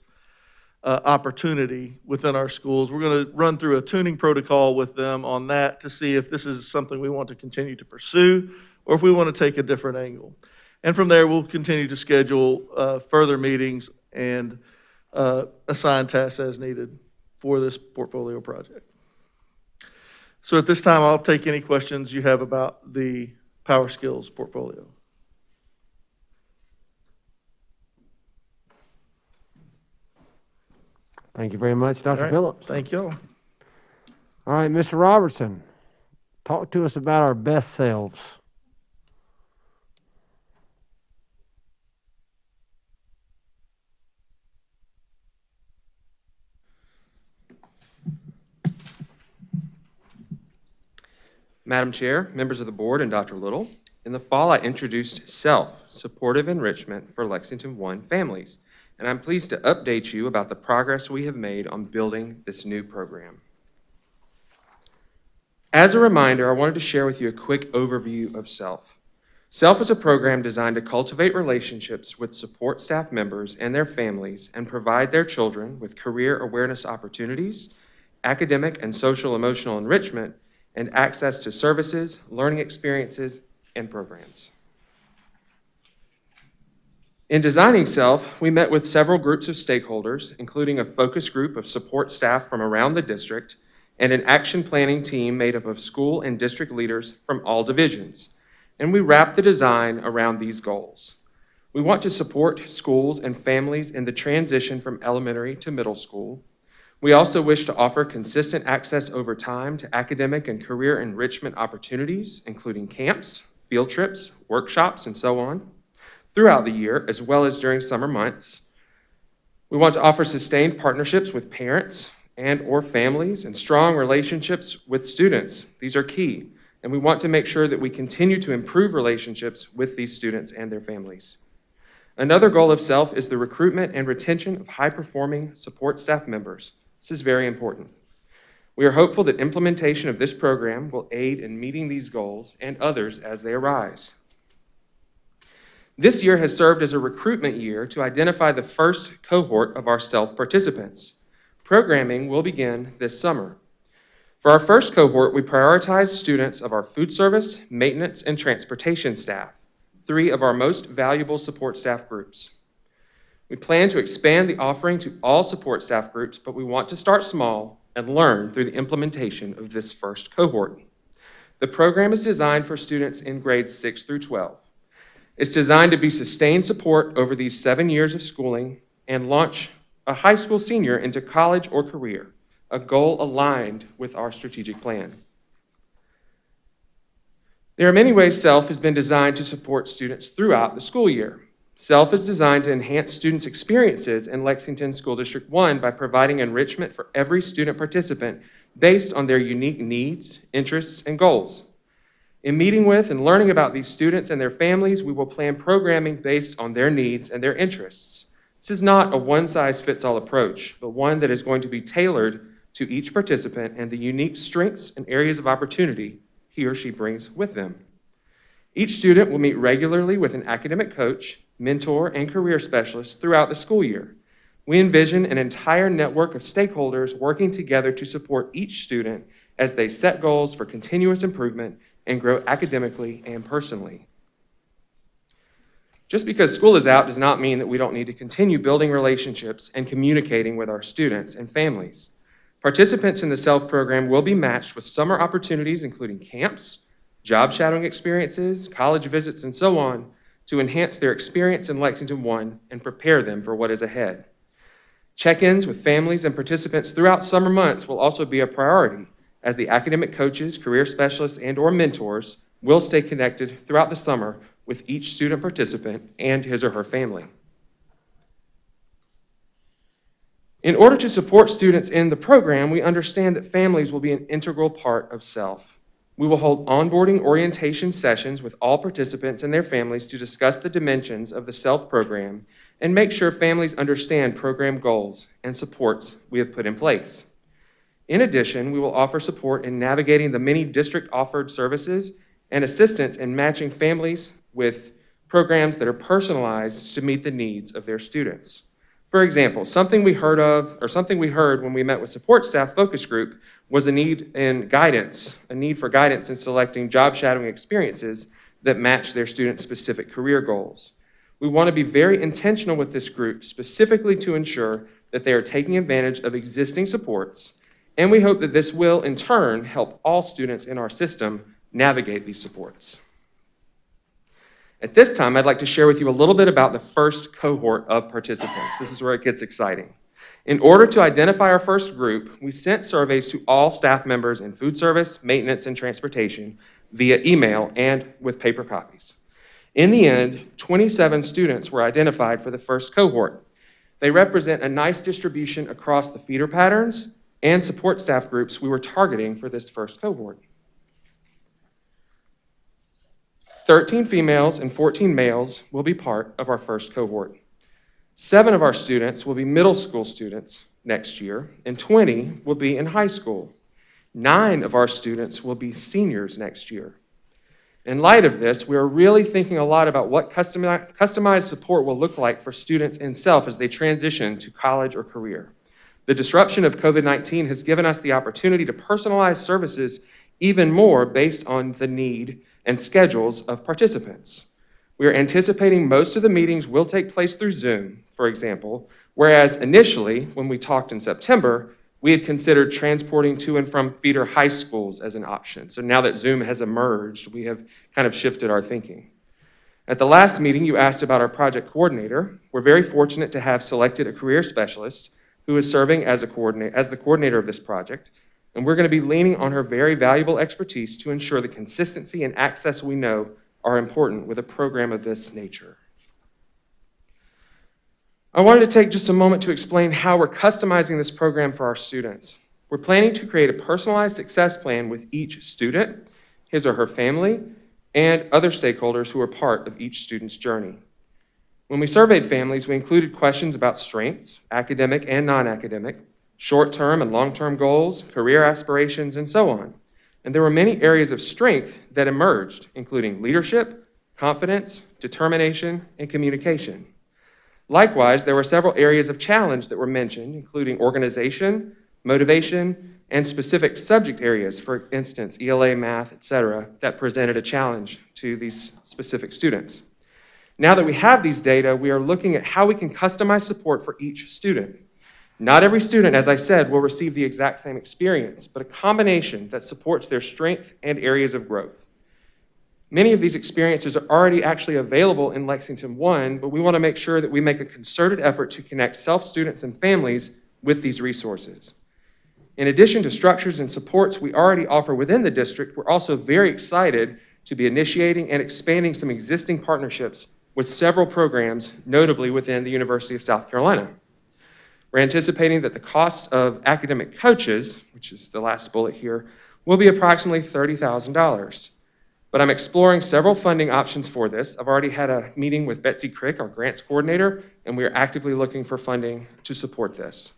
opportunity within our schools. We're going to run through a tuning protocol with them on that to see if this is something we want to continue to pursue or if we want to take a different angle. And from there, we'll continue to schedule further meetings and assign tasks as needed for this portfolio project. So at this time, I'll take any questions you have about the Power Skills portfolio. Thank you very much, Dr. Phillips. Thank you all. All right, Mr. Robertson, talk to us about our best selves. Madam Chair, members of the board, and Dr. Little, in the fall I introduced SELF, Supportive Enrichment for Lexington 1 Families, and I'm pleased to update you about the progress we have made on building this new program. As a reminder, I wanted to share with you a quick overview of SELF. SELF is a program designed to cultivate relationships with support staff members and their families and provide their children with career awareness opportunities, academic and social emotional enrichment, and access to services, learning experiences, and programs. In designing SELF, we met with several groups of stakeholders, including a focus group of support staff from around the district and an action planning team made up of school and district leaders from all divisions. And we wrapped the design around these goals. We want to support schools and families in the transition from elementary to middle school. We also wish to offer consistent access over time to academic and career enrichment opportunities, including camps, field trips, workshops, and so on, throughout the year, as well as during summer months. We want to offer sustained partnerships with parents and/or families and strong relationships with students. These are key, and we want to make sure that we continue to improve relationships with these students and their families. Another goal of SELF is the recruitment and retention of high-performing support staff members. This is very important. We are hopeful that implementation of this program will aid in meeting these goals and others as they arise. This year has served as a recruitment year to identify the first cohort of our SELF participants. Programming will begin this summer. For our first cohort, we prioritized students of our food service, maintenance, and transportation staff, 3 of our most valuable support staff groups. We plan to expand the offering to all support staff groups, but we want to start small and learn through the implementation of this first cohort. The program is designed for students in grades 6 through 12. It's designed to be sustained support over these 7 years of schooling and launch a high school senior into college or career, a goal aligned with our strategic plan. There are many ways SELF has been designed to support students throughout the school year. SELF is designed to enhance students' experiences in Lexington School District 1 by providing enrichment for every student participant based on their unique needs, interests, and goals. In meeting with and learning about these students and their families, we will plan programming based on their needs and their interests. This is not a one-size-fits-all approach, but one that is going to be tailored to each participant and the unique strengths and areas of opportunity he or she brings with them. Each student will meet regularly with an academic coach, mentor, and career specialist throughout the school year. We envision an entire network of stakeholders working together to support each student as they set goals for continuous improvement and grow academically and personally. Just because school is out does not mean that we don't need to continue building relationships and communicating with our students and families. Participants in the SELF program will be matched with summer opportunities, including camps, job shadowing experiences, college visits, and so on, to enhance their experience in Lexington 1 and prepare them for what is ahead. Check-ins with families and participants throughout summer months will also be a priority, as the academic coaches, career specialists, and/or mentors will stay connected throughout the summer with each student participant and his or her family. In order to support students in the program, we understand that families will be an integral part of SELF. We will hold onboarding orientation sessions with all participants and their families to discuss the dimensions of the SELF program and make sure families understand program goals and supports we have put in place. In addition, we will offer support in navigating the many district-offered services and assistance in matching families with programs that are personalized to meet the needs of their students. For example, something we heard when we met with support staff focus group was a need for guidance in selecting job shadowing experiences that match their students' specific career goals. We want to be very intentional with this group, specifically to ensure that they are taking advantage of existing supports, and we hope that this will, in turn, help all students in our system navigate these supports. At this time, I'd like to share with you a little bit about the first cohort of participants. This is where it gets exciting. In order to identify our first group, we sent surveys to all staff members in food service, maintenance, and transportation via email and with paper copies. In the end, 27 students were identified for the first cohort. They represent a nice distribution across the feeder patterns and support staff groups we were targeting for this first cohort. 13 females and 14 males will be part of our first cohort. 7 of our students will be middle school students next year, and 20 will be in high school. 9 of our students will be seniors next year. In light of this, we are really thinking a lot about what customized support will look like for students in SELF as they transition to college or career. The disruption of COVID-19 has given us the opportunity to personalize services even more based on the need and schedules of participants. We are anticipating most of the meetings will take place through Zoom, for example, whereas initially, when we talked in September, we had considered transporting to and from feeder high schools as an option. So now that Zoom has emerged, we have kind of shifted our thinking. At the last meeting, you asked about our project coordinator. We're very fortunate to have selected a career specialist who is serving as the coordinator of this project, and we're going to be leaning on her very valuable expertise to ensure the consistency and access we know are important with a program of this nature. I wanted to take just a moment to explain how we're customizing this program for our students. We're planning to create a personalized success plan with each student, his or her family, and other stakeholders who are part of each student's journey. When we surveyed families, we included questions about strengths, academic and non-academic, short-term and long-term goals, career aspirations, and so on. And there were many areas of strength that emerged, including leadership, confidence, determination, and communication. Likewise, there were several areas of challenge that were mentioned, including organization, motivation, and specific subject areas, for instance, ELA, math, etc., that presented a challenge to these specific students. Now that we have these data, we are looking at how we can customize support for each student. Not every student, as I said, will receive the exact same experience, but a combination that supports their strength and areas of growth. Many of these experiences are already actually available in Lexington 1, but we want to make sure that we make a concerted effort to connect self-students and families with these resources. In addition to structures and supports we already offer within the district, we're also very excited to be initiating and expanding some existing partnerships with several programs, notably within the University of South Carolina. We're anticipating that the cost of academic coaches, which is the last bullet here, will be approximately $30,000. But I'm exploring several funding options for this. I've already had a meeting with Betsy Crick, our grants coordinator, and we are actively looking for funding to support this.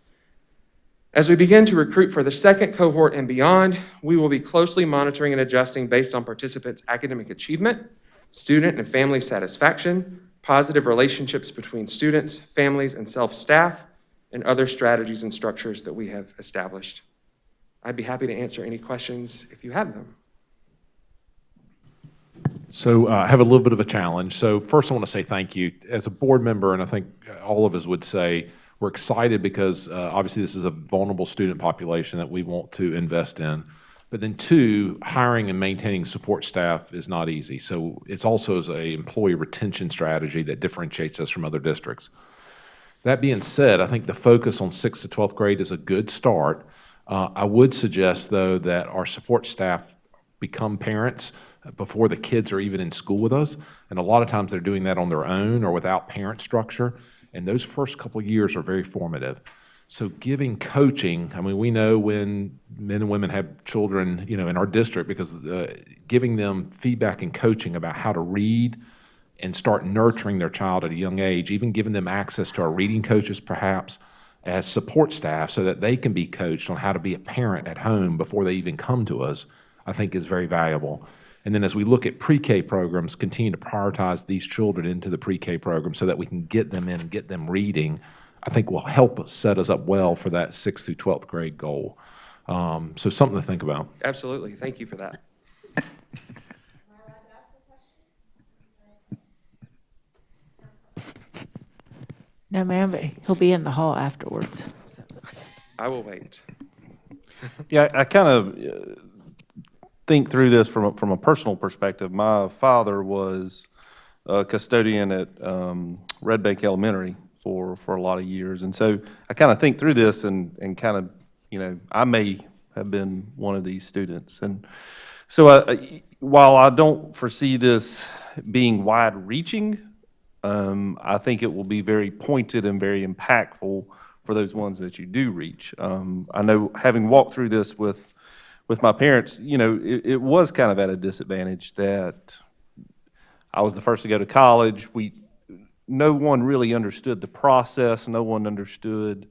As we begin to recruit for the second cohort and beyond, we will be closely monitoring and adjusting based on participants' academic achievement, student and family satisfaction, positive relationships between students, families, and self-staff, and other strategies and structures that we have established. I'd be happy to answer any questions if you have them. So I have a little bit of a challenge. So first I want to say thank you. As a board member, and I think all of us would say, we're excited because obviously this is a vulnerable student population that we want to invest in. But then two, hiring and maintaining support staff is not easy. So it's also as an employee retention strategy that differentiates us from other districts. That being said, I think the focus on 6th to 12th grade is a good start. I would suggest, though, that our support staff become parents before the kids are even in school with us. And a lot of times they're doing that on their own or without parent structure. And those first couple of years are very formative. So giving coaching, I mean, we know when men and women have children, you know, in our district, because giving them feedback and coaching about how to read and start nurturing their child at a young age, even giving them access to our reading coaches perhaps as support staff so that they can be coached on how to be a parent at home before they even come to us, I think is very valuable. And then as we look at pre-K programs, continue to prioritize these children into the pre-K program so that we can get them in and get them reading, I think will help us set us up well for that 6th through 12th grade goal. So something to think about. Absolutely. Thank you for that. No, ma'am, but he'll be in the hall afterwards. I will wait. Yeah, I kind of think through this from a personal perspective. My father was a custodian at Red Bank Elementary for a lot of years, and so I kind of think through this and kind of, you know, I may have been one of these students. And so while I don't foresee this being wide-reaching, I think it will be very pointed and very impactful for those ones that you do reach. I know, having walked through this with my parents, you know, it was kind of at a disadvantage that I was the first to go to college. No one really understood the process. No one understood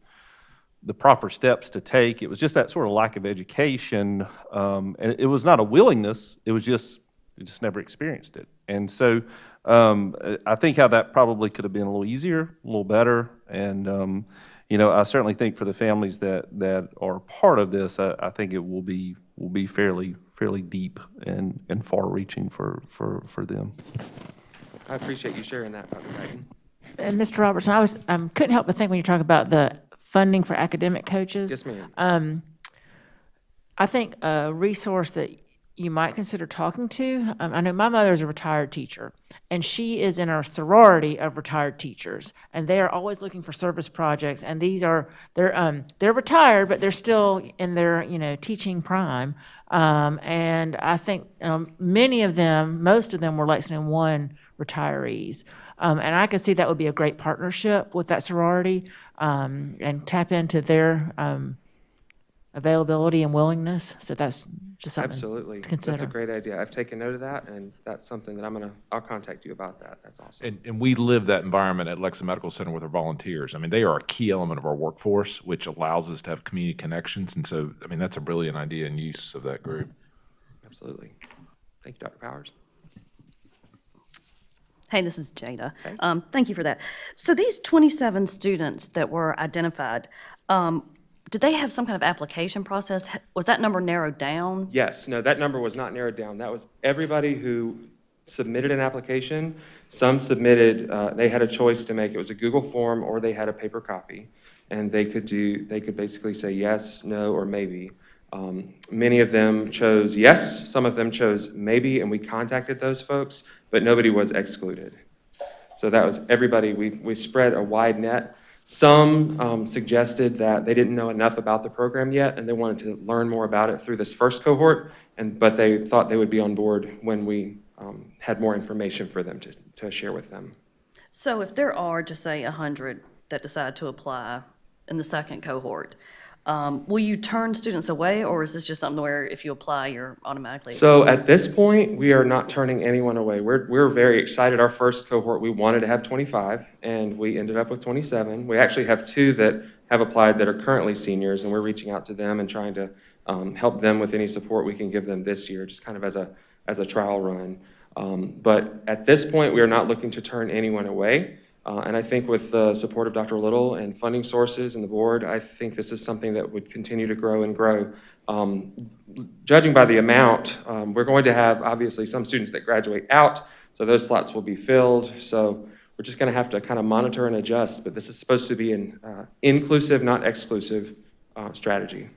the proper steps to take. It was just that sort of lack of education. And it was not a willingness. It was just, you just never experienced it. And so I think how that probably could have been a little easier, a little better. And, you know, I certainly think for the families that are part of this, I think it will be fairly deep and far-reaching for them. I appreciate you sharing that, Dr. Creighton. And Mr. Robertson, I couldn't help but think when you talk about the funding for academic coaches. Yes, ma'am. I think a resource that you might consider talking to, I know my mother is a retired teacher, and she is in our sorority of retired teachers, and they are always looking for service projects, and they're retired, but they're still in their, you know, teaching prime. And I think many of them, most of them were Lexington 1 retirees. And I could see that would be a great partnership with that sorority, and tap into their availability and willingness. So that's just something Absolutely. to consider. That's a great idea. I've taken note of that, and that's something that I'll contact you about that. That's awesome. And we live that environment at Lexington Medical Center with our volunteers. I mean, they are a key element of our workforce, which allows us to have community connections. And so, I mean, that's a brilliant idea and use of that group. Absolutely. Thank you, Dr. Powers. Hey, this is Jada. Thank you for that. So these 27 students that were identified, did they have some kind of application process? Was that number narrowed down? Yes, no, that number was not narrowed down. That was everybody who submitted an application. Some submitted, they had a choice to make. It was a Google form or they had a paper copy. And they could basically say yes, no, or maybe. Many of them chose yes, some of them chose maybe, and we contacted those folks, but nobody was excluded. So that was everybody. We spread a wide net. Some suggested that they didn't know enough about the program yet, and they wanted to learn more about it through this first cohort, but they thought they would be on board when we had more information for them to share with them. So if there are, just say, 100 that decide to apply in the second cohort, will you turn students away, or is this just something where if you apply, you're automatically? So at this point, we are not turning anyone away. We're very excited. Our first cohort, we wanted to have 25, and we ended up with 27. We actually have 2 that have applied that are currently seniors, and we're reaching out to them and trying to help them with any support we can give them this year, just kind of as a trial run. But at this point, we are not looking to turn anyone away. And I think with the support of Dr. Little and funding sources and the board, I think this is something that would continue to grow and grow. Judging by the amount, we're going to have obviously some students that graduate out, so those slots will be filled. So we're just going to have to kind of monitor and adjust, but this is supposed to be an inclusive, not exclusive strategy.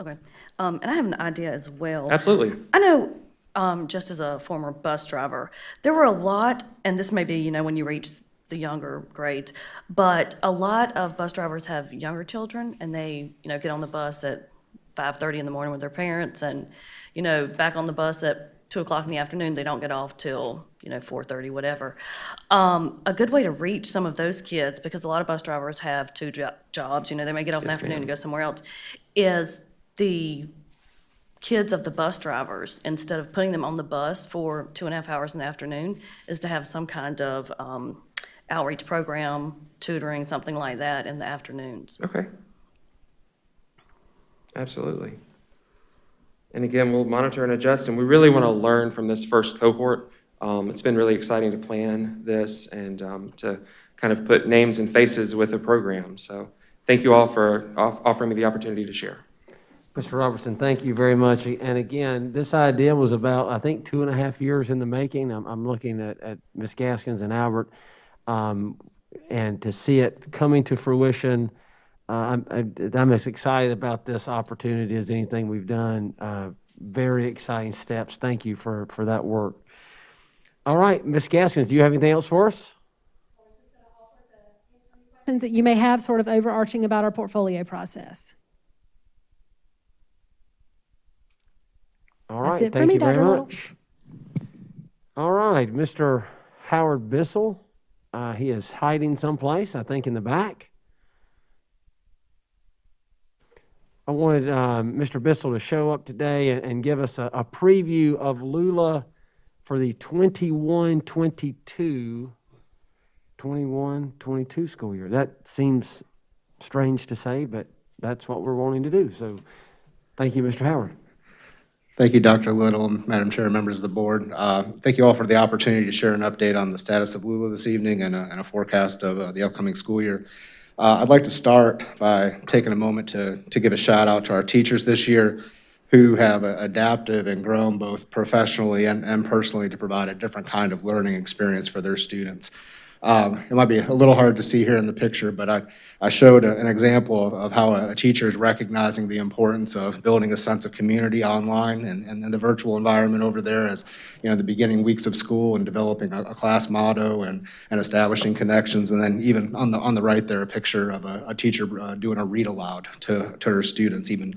Okay. And I have an idea as well. Absolutely. I know, just as a former bus driver, there were a lot, and this may be, when you reach the younger grades, but a lot of bus drivers have younger children, and they, get on the bus at 5:30 in the morning with their parents, and, back on the bus at 2 o'clock in the afternoon. They don't get off till, 4:30, whatever. A good way to reach some of those kids, because a lot of bus drivers have 2 jobs, they may get off in the afternoon and go somewhere else, is the kids of the bus drivers, instead of putting them on the bus for 2.5 hours in the afternoon, is to have some kind of outreach program, tutoring, something like that in the afternoons. Okay. Absolutely. And again, we'll monitor and adjust, and we really want to learn from this first cohort. It's been really exciting to plan this and to kind of put names and faces with the program. So thank you all for offering me the opportunity to share. Mr. Robertson, thank you very much. And again, this idea was about, I think, 2.5 years in the making. I'm looking at Ms. Gaskins and Albert, and to see it coming to fruition, I'm as excited about this opportunity as anything we've done. Very exciting steps. Thank you for that work. All right, Ms. Gaskins, do you have anything else for us? Questions that you may have sort of overarching about our portfolio process. All right, That's it for thank me, you very Dr. Little. much. All right, Mr. Howard Bissell, he is hiding someplace, I think in the back. I wanted Mr. Bissell to show up today and give us a preview of LULA for the 21-22 school year. That seems strange to say, but that's what we're wanting to do. So thank you, Mr. Howard. Thank you, Dr. Little, Madam Chair, members of the board. Thank you all for the opportunity to share an update on the status of LULA this evening and a forecast of the upcoming school year. I'd like to start by taking a moment to give a shout out to our teachers this year who have adapted and grown both professionally and personally to provide a different kind of learning experience for their students. It might be a little hard to see here in the picture, but I showed an example of how a teacher is recognizing the importance of building a sense of community online and in the virtual environment over there as, the beginning weeks of school and developing a class motto and establishing connections. And then even on the right there, a picture of a teacher doing a read aloud to her students, even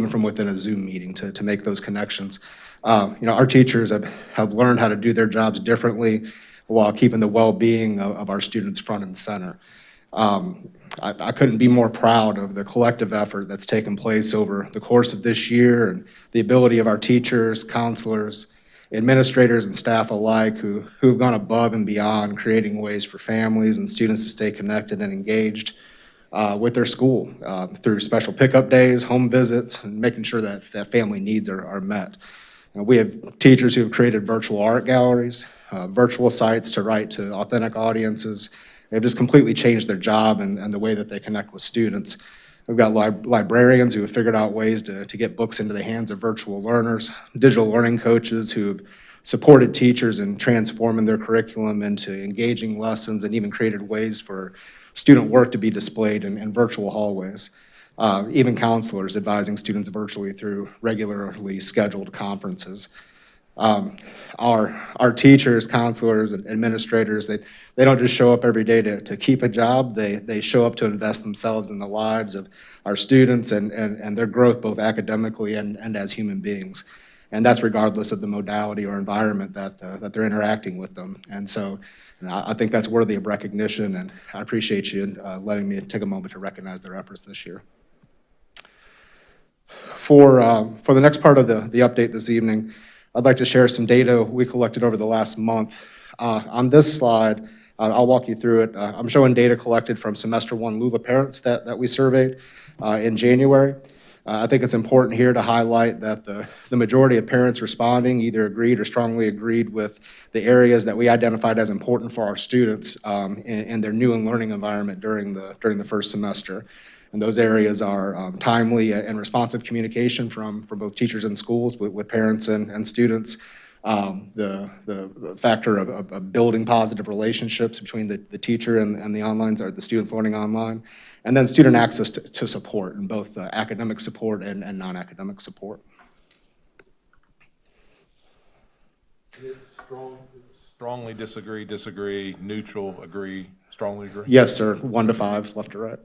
from within a Zoom meeting to make those connections. Our teachers have learned how to do their jobs differently while keeping the well-being of our students front and center. I couldn't be more proud of the collective effort that's taken place over the course of this year and the ability of our teachers, counselors, administrators, and staff alike who've gone above and beyond creating ways for families and students to stay connected and engaged with their school through special pickup days, home visits, and making sure that family needs are met. We have teachers who have created virtual art galleries, virtual sites to write to authentic audiences. They've just completely changed their job and the way that they connect with students. We've got librarians who have figured out ways to get books into the hands of virtual learners, digital learning coaches who have supported teachers in transforming their curriculum into engaging lessons and even created ways for student work to be displayed in virtual hallways. Even counselors advising students virtually through regularly scheduled conferences. Our teachers, counselors, and administrators, they don't just show up every day to keep a job, they show up to invest themselves in the lives of our students and their growth both academically and as human beings. And that's regardless of the modality or environment that they're interacting with them. And so I think that's worthy of recognition, and I appreciate you letting me take a moment to recognize their efforts this year. For the next part of the update this evening, I'd like to share some data we collected over the last month. On this slide, I'll walk you through it. I'm showing data collected from semester 1 LULA parents that we surveyed in January. I think it's important here to highlight that the majority of parents responding either agreed or strongly agreed with the areas that we identified as important for our students in their new and learning environment during the first semester. And those areas are timely and responsive communication from both teachers and schools with parents and students, the factor of building positive relationships between the teacher and the online, or the students learning online, and then student access to support, in both academic support and non-academic support. Strongly disagree, neutral, agree, strongly agree? Yes, sir. 1 to 5, left to right.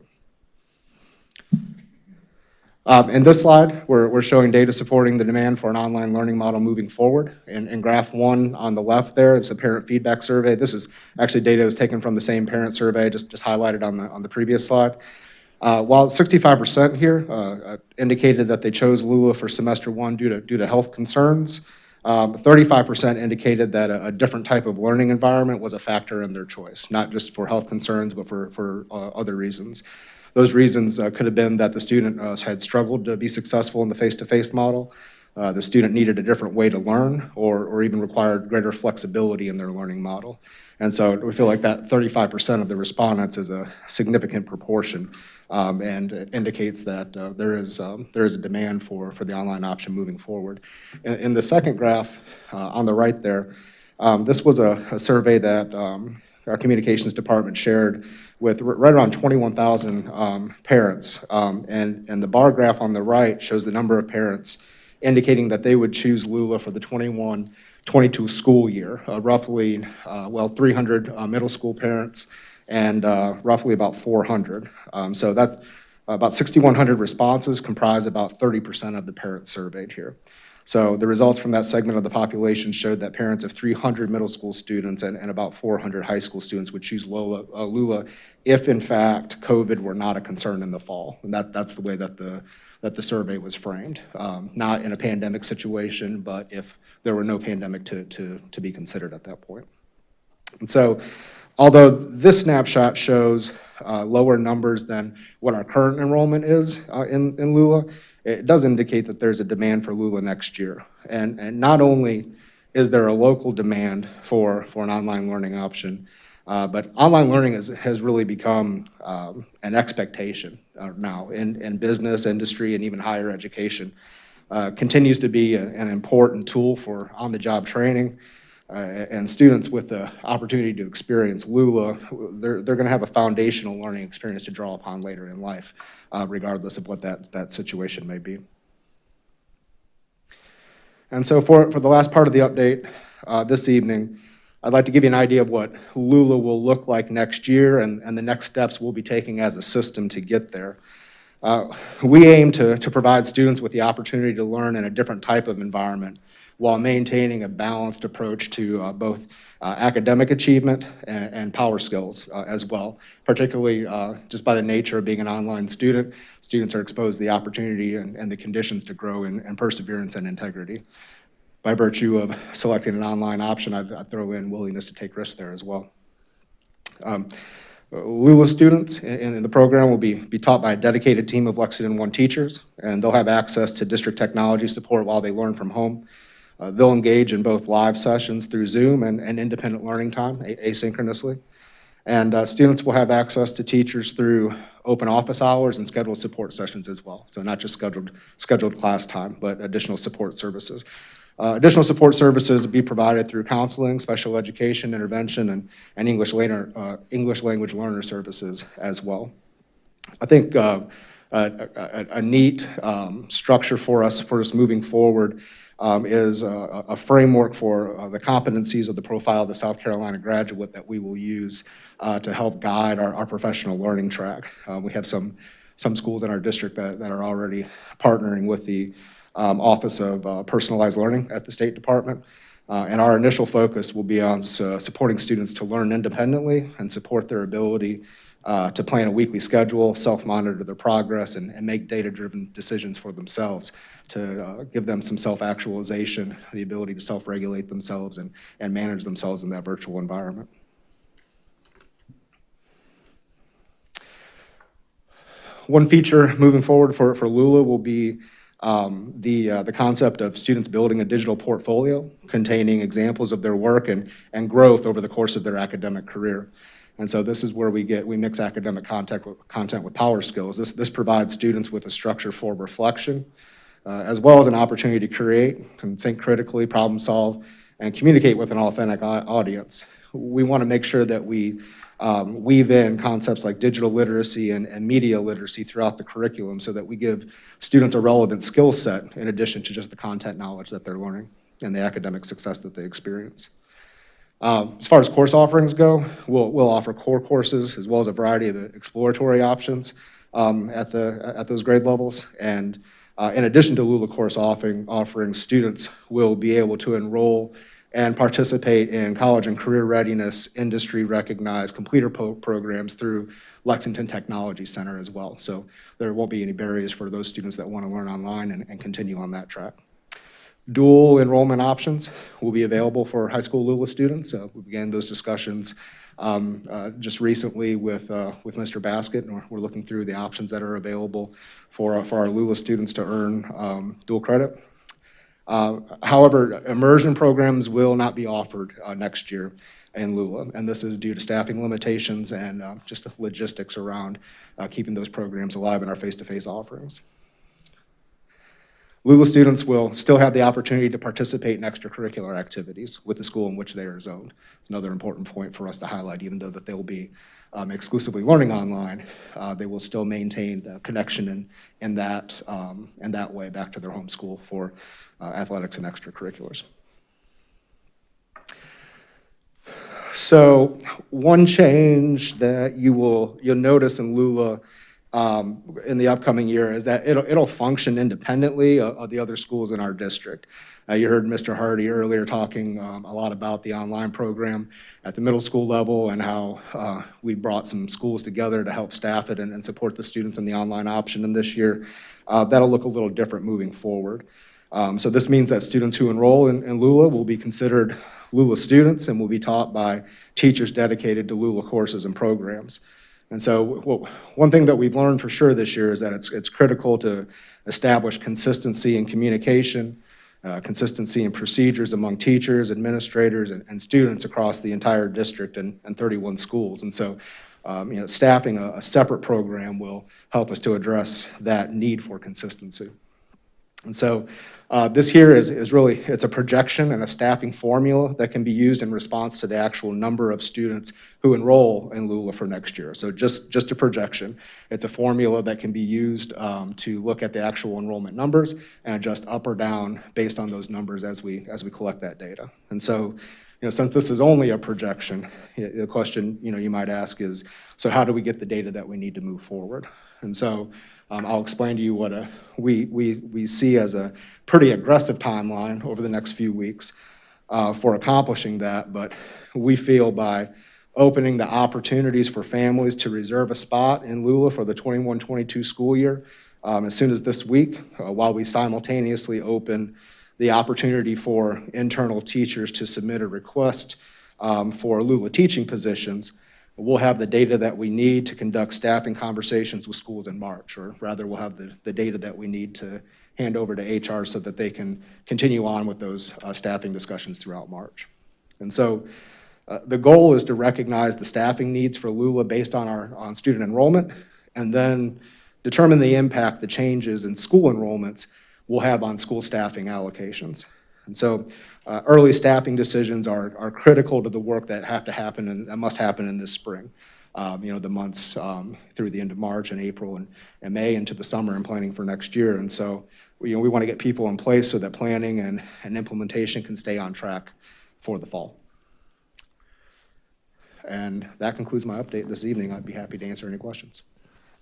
In this slide, we're showing data supporting the demand for an online learning model moving forward. In graph 1 on the left there, it's a parent feedback survey. This is actually data that was taken from the same parent survey, just highlighted on the previous slide. While 65% here indicated that they chose LULA for semester 1 due to health concerns, 35% indicated that a different type of learning environment was a factor in their choice, not just for health concerns, but for other reasons. Those reasons could have been that the student had struggled to be successful in the face-to-face model, the student needed a different way to learn, or even required greater flexibility in their learning model. And so we feel like that 35% of the respondents is a significant proportion, and indicates that there is a demand for the online option moving forward. In the second graph on the right there, this was a survey that our communications department shared with right around 21,000 parents. And the bar graph on the right shows the number of parents indicating that they would choose LULA for the 21-22 school year. Roughly, 300 middle school parents and roughly about 400. So that about 6,100 responses comprise about 30% of the parents surveyed here. So the results from that segment of the population showed that parents of 300 middle school students and about 400 high school students would choose LULA if, in fact, COVID were not a concern in the fall. And that's the way that the survey was framed. Not in a pandemic situation, but if there were no pandemic to be considered at that point. And so, although this snapshot shows lower numbers than what our current enrollment is in LULA, it does indicate that there's a demand for LULA next year. And not only is there a local demand for an online learning option, but online learning has really become an expectation now in business, industry, and even higher education. Continues to be an important tool for on-the-job training. And students with the opportunity to experience LULA, they're going to have a foundational learning experience to draw upon later in life, regardless of what that situation may be. And so for the last part of the update this evening, I'd like to give you an idea of what LULA will look like next year and the next steps we'll be taking as a system to get there. We aim to provide students with the opportunity to learn in a different type of environment while maintaining a balanced approach to both academic achievement and power skills as well. Particularly just by the nature of being an online student, students are exposed to the opportunity and the conditions to grow in perseverance and integrity. By virtue of selecting an online option, I'd throw in willingness to take risks there as well. LULA students in the program will be taught by a dedicated team of Lexington I teachers, and they'll have access to district technology support while they learn from home. They'll engage in both live sessions through Zoom and independent learning time, asynchronously. And students will have access to teachers through open office hours and scheduled support sessions as well. So not just scheduled class time, but additional support services. Additional support services will be provided through counseling, special education, intervention, and English language learner services as well. I think a neat structure for us moving forward is a framework for the competencies of the profile of the South Carolina graduate that we will use to help guide our professional learning track. We have some schools in our district that are already partnering with the Office of Personalized Learning at the State Department. And our initial focus will be on supporting students to learn independently and support their ability to plan a weekly schedule, self-monitor their progress, and make data-driven decisions for themselves to give them some self-actualization, the ability to self-regulate themselves and manage themselves in that virtual environment. One feature moving forward for LULA will be the concept of students building a digital portfolio containing examples of their work and growth over the course of their academic career. And so this is where we mix academic content with power skills. This provides students with a structure for reflection, as well as an opportunity to create, and think critically, problem solve, and communicate with an authentic audience. We want to make sure that we weave in concepts like digital literacy and media literacy throughout the curriculum so that we give students a relevant skill set in addition to just the content knowledge that they're learning and the academic success that they experience. As far as course offerings go, we'll offer core courses as well as a variety of exploratory options at those grade levels. And in addition to LULA course offerings, students will be able to enroll and participate in college and career readiness, industry-recognized completer programs through Lexington Technology Center as well. So there won't be any barriers for those students that want to learn online and continue on that track. Dual enrollment options will be available for high school LULA students. We began those discussions just recently with Mr. Baskett, and we're looking through the options that are available for our LULA students to earn dual credit. However, immersion programs will not be offered next year in LULA, and this is due to staffing limitations and just the logistics around keeping those programs alive in our face-to-face offerings. LULA students will still have the opportunity to participate in extracurricular activities with the school in which they are zoned. Another important point for us to highlight, even though that they will be exclusively learning online, they will still maintain the connection in that way back to their home school for athletics and extracurriculars. So one change that you'll notice in LULA in the upcoming year is that it'll function independently of the other schools in our district. You heard Mr. Hardy earlier talking a lot about the online program at the middle school level and how we brought some schools together to help staff it and support the students in the online option. And this year, that'll look a little different moving forward. So this means that students who enroll in LULA will be considered LULA students and will be taught by teachers dedicated to LULA courses and programs. And so one thing that we've learned for sure this year is that it's critical to establish consistency in communication, consistency in procedures among teachers, administrators, and students across the entire district and 31 schools. And so staffing a separate program will help us to address that need for consistency. And so this here is really, it's a projection and a staffing formula that can be used in response to the actual number of students who enroll in LULA for next year. So just a projection. It's a formula that can be used to look at the actual enrollment numbers and adjust up or down based on those numbers as we collect that data. And so, since this is only a projection, the question you might ask is, so how do we get the data that we need to move forward? And so I'll explain to you what we see as a pretty aggressive timeline over the next few weeks for accomplishing that. But we feel by opening the opportunities for families to reserve a spot in LULA for the 21-22 school year as soon as this week, while we simultaneously open the opportunity for internal teachers to submit a request for LULA teaching positions, we'll have the data that we need to conduct staffing conversations with schools in March, or rather we'll have the data that we need to hand over to HR so that they can continue on with those staffing discussions throughout March. And so The goal is to recognize the staffing needs for LULA based on student enrollment, and then determine the impact the changes in school enrollments will have on school staffing allocations. And so early staffing decisions are critical to the work that have to happen and that must happen in this spring. The months through the end of March and April and May into the summer and planning for next year. And so we want to get people in place so that planning and implementation can stay on track for the fall. And that concludes my update this evening. I'd be happy to answer any questions.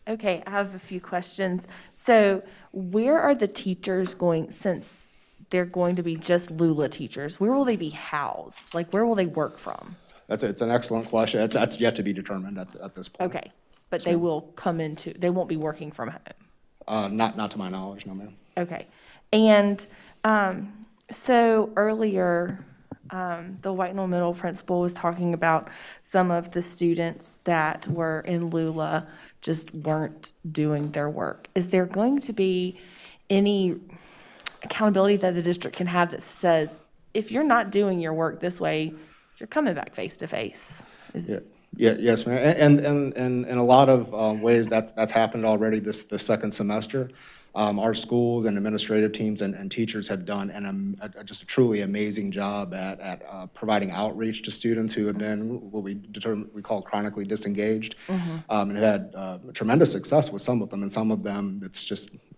Okay, I have a few questions. So where are the teachers going, since they're going to be just LULA teachers, where will they be housed? Like, where will they work from? It's an excellent question. That's yet to be determined at this point. Okay, but they will come into, they won't be working from home? Not to my knowledge, no, ma'am. Okay. And so earlier, the White Knoll Middle principal was talking about some of the students that were in LULA just weren't doing their work. Is there going to be any accountability that the district can have that says, if you're not doing your work this way, you're coming back face to face? Yes, ma'am. And in a lot of ways, that's happened already this second semester. Our schools and administrative teams and teachers have done just a truly amazing job at providing outreach to students who have been what we call chronically disengaged, and have had tremendous success with some of them, and some of them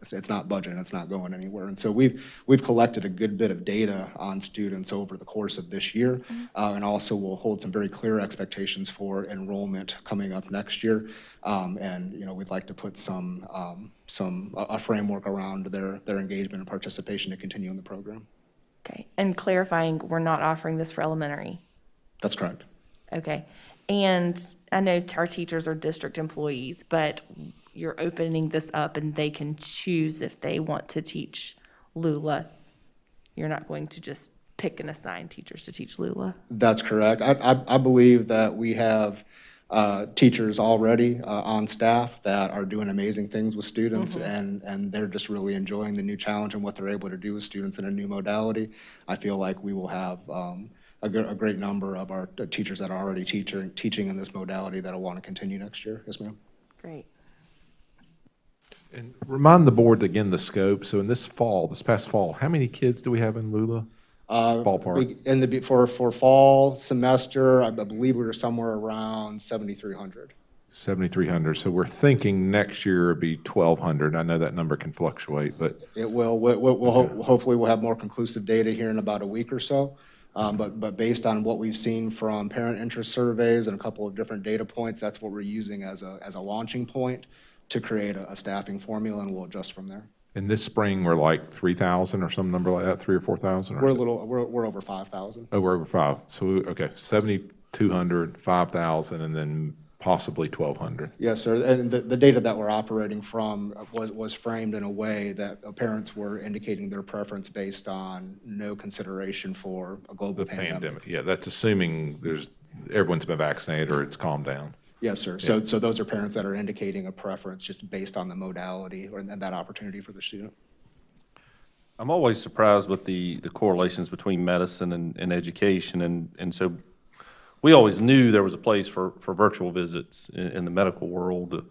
it's not budgeting, it's not going anywhere. And so we've collected a good bit of data on students over the course of this year, and also will hold some very clear expectations for enrollment coming up next year. And we'd like to put a framework around their engagement and participation to continue in the program. Okay, and clarifying, we're not offering this for elementary? That's correct. Okay, and I know our teachers are district employees, but you're opening this up and they can choose if they want to teach LULA. You're not going to just pick and assign teachers to teach LULA? That's correct. I believe that we have teachers already on staff that are doing amazing things with students, and they're just really enjoying the new challenge and what they're able to do with students in a new modality. I feel like we will have a great number of our teachers that are already teaching in this modality that will want to continue next year. Yes, ma'am. Great. And remind the board again the scope. So in this past fall, how many kids do we have in LULA? Ballpark. For fall semester, I believe we were somewhere around 7,300. 7,300. So we're thinking next year it'll be 1,200. I know that number can fluctuate, but It will. Hopefully we'll have more conclusive data here in about a week or so. But based on what we've seen from parent interest surveys and a couple of different data points, that's what we're using as a launching point to create a staffing formula, and we'll adjust from there. in this spring we're like 3,000 or some number like that, 3,000 or 4,000? We're over 5,000. Oh, we're over 5. So, okay, 7,200, 5,000, and then possibly 1,200. Yes, sir. And the data that we're operating from was framed in a way that parents were indicating their preference based on no consideration for a global pandemic. Yeah, that's assuming everyone's been vaccinated or it's calmed down. Yes, sir. Yeah. So those are parents that are indicating a preference just based on the modality or that opportunity for the student. I'm always surprised with the correlations between medicine and education, and so we always knew there was a place for virtual visits in the medical world,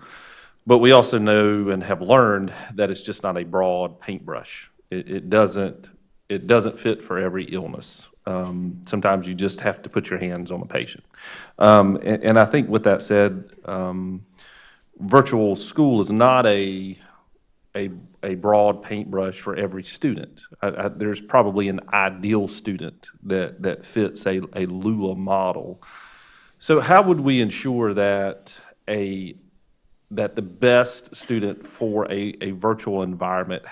but we also know and have learned that it's just not a broad paintbrush. It doesn't fit for every illness. Sometimes you just have to put your hands on the patient. And I think with that said, virtual school is not a broad paintbrush for every student. There's probably an ideal student that fits a LULA model. So how would we ensure that the best student for a virtual environment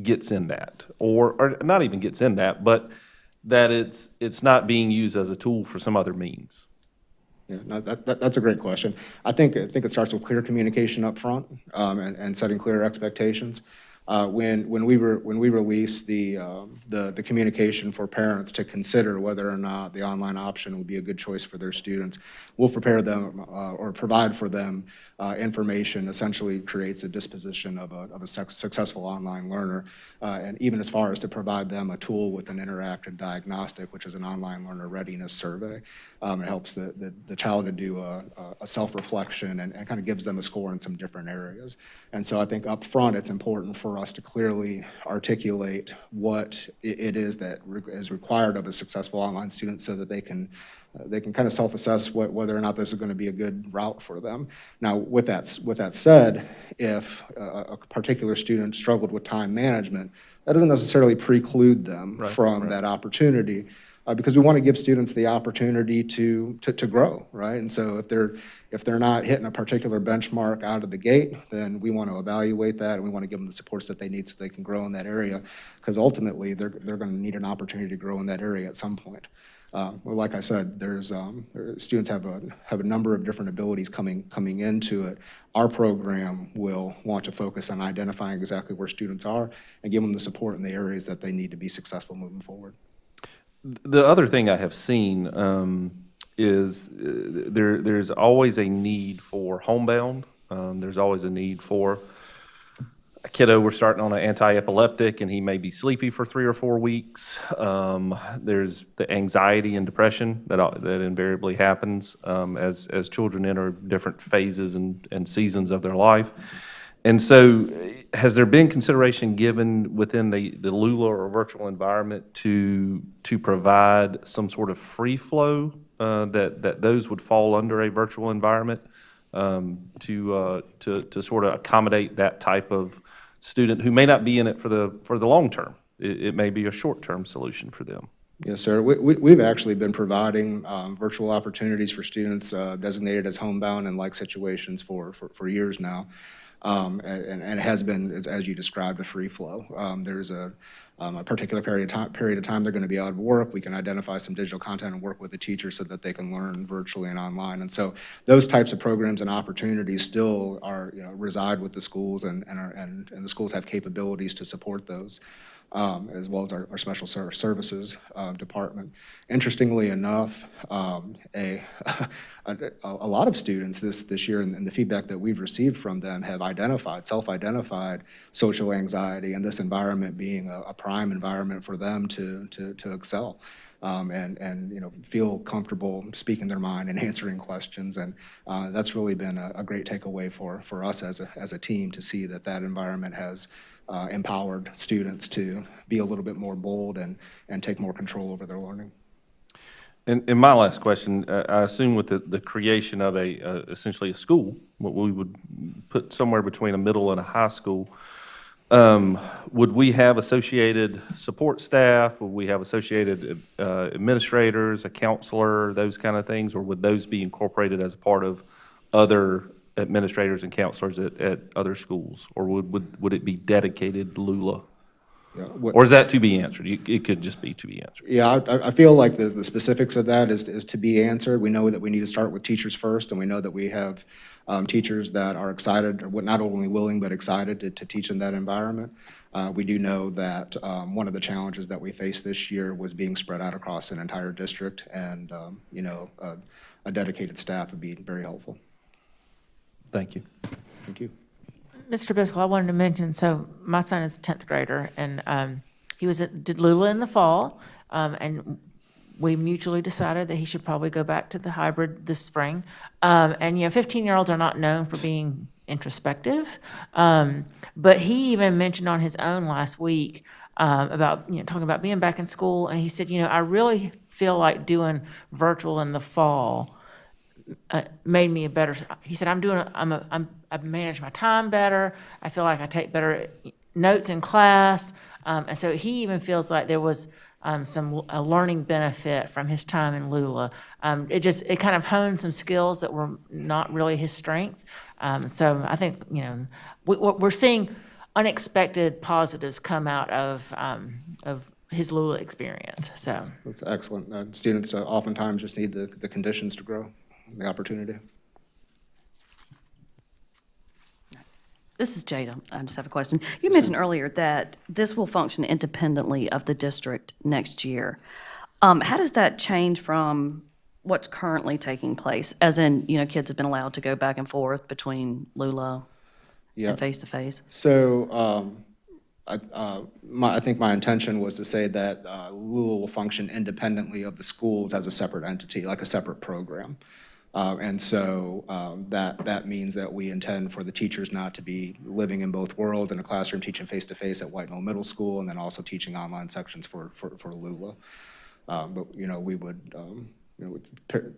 gets in that, or not even gets in that, but that it's not being used as a tool for some other means? Yeah, no, that's a great question. I think it starts with clear communication up front, and setting clear expectations. when we release the communication for parents to consider whether or not the online option would be a good choice for their students, we'll prepare them or provide for them information, essentially creates a disposition of a successful online learner, and even as far as to provide them a tool with an interactive diagnostic, which is an online learner readiness survey. It helps the child to do a self-reflection and kind of gives them a score in some different areas. And so I think up front, it's important for us to clearly articulate what it is that is required of a successful online student so that they can kind of self-assess whether or not this is going to be a good route for them. Now, with that said, if a particular student struggled with time management, that doesn't necessarily preclude them from that opportunity, because we want to give students the opportunity to grow, right? And so if they're not hitting a particular benchmark out of the gate, then we want to evaluate that, and we want to give them the supports that they need so they can grow in that area, because ultimately they're going to need an opportunity to grow in that area at some point. Well, like I said, students have a number of different abilities coming into it. Our program will want to focus on identifying exactly where students are and give them the support in the areas that they need to be successful moving forward. The other thing I have seen is there's always a need for homebound. There's always a need for a kiddo, we're starting on an anti-epileptic and he may be sleepy for 3 or 4 weeks. There's the anxiety and depression that invariably happens as children enter different phases and seasons of their life. And so has there been consideration given within the LULA or virtual environment to provide some sort of free flow that those would fall under a virtual environment to sort of accommodate that type of student who may not be in it for the long term? It may be a short-term solution for them. Yes, sir. We've actually been providing virtual opportunities for students designated as homebound and like situations for years now. And it has been, as you described, a free flow. There's a particular period of time they're going to be out of work. We can identify some digital content and work with the teacher so that they can learn virtually and online. And so those types of programs and opportunities still are, reside with the schools, and the schools have capabilities to support those. As well as our special services department. Interestingly enough, a lot of students this year, and the feedback that we've received from them, have self-identified social anxiety, and this environment being a prime environment for them to excel. And feel comfortable speaking their mind and answering questions, and that's really been a great takeaway for us as a team, to see that environment has empowered students to be a little bit more bold and take more control over their learning. And my last question, I assume with the creation of essentially a school, what we would put somewhere between a middle and a high school, would we have associated support staff? Would we have associated administrators, a counselor, those kind of things? Or would those be incorporated as a part of other administrators and counselors at other schools? Or would it be dedicated LULA? Yeah, or is that to be answered? It could just be to be answered. Yeah, I feel like the specifics of that is to be answered. We know that we need to start with teachers first, and we know that we have teachers that are excited, or not only willing, but excited to teach in that environment. We do know that one of the challenges that we faced this year was being spread out across an entire district, and a dedicated staff would be very helpful. Thank you. Thank you. Mr. Biscoe, I wanted to mention, so my son is a 10th grader, and he did LULA in the fall, and we mutually decided that he should probably go back to the hybrid this spring. And 15-year-olds are not known for being introspective, but he even mentioned on his own last week about talking about being back in school, and he said, I really feel like doing virtual in the fall made me a better. He said, I've managed my time better. I feel like I take better notes in class, and so he even feels like there was a learning benefit from his time in LULA. It kind of honed some skills that were not really his strength. So I think we're seeing unexpected positives come out of his LULA experience. So that's excellent. Students oftentimes just need the conditions to grow, the opportunity. This is Jada. I just have a question. You mentioned earlier that this will function independently of the district next year. How does that change from what's currently taking place? As in, kids have been allowed to go back and forth between LULA and face-to-face? So I think my intention was to say that LULA will function independently of the schools as a separate entity, like a separate program. And so that means that we intend for the teachers not to be living in both worlds, in a classroom teaching face-to-face at White Knoll Middle School, and then also teaching online sections for LULA. But, we would,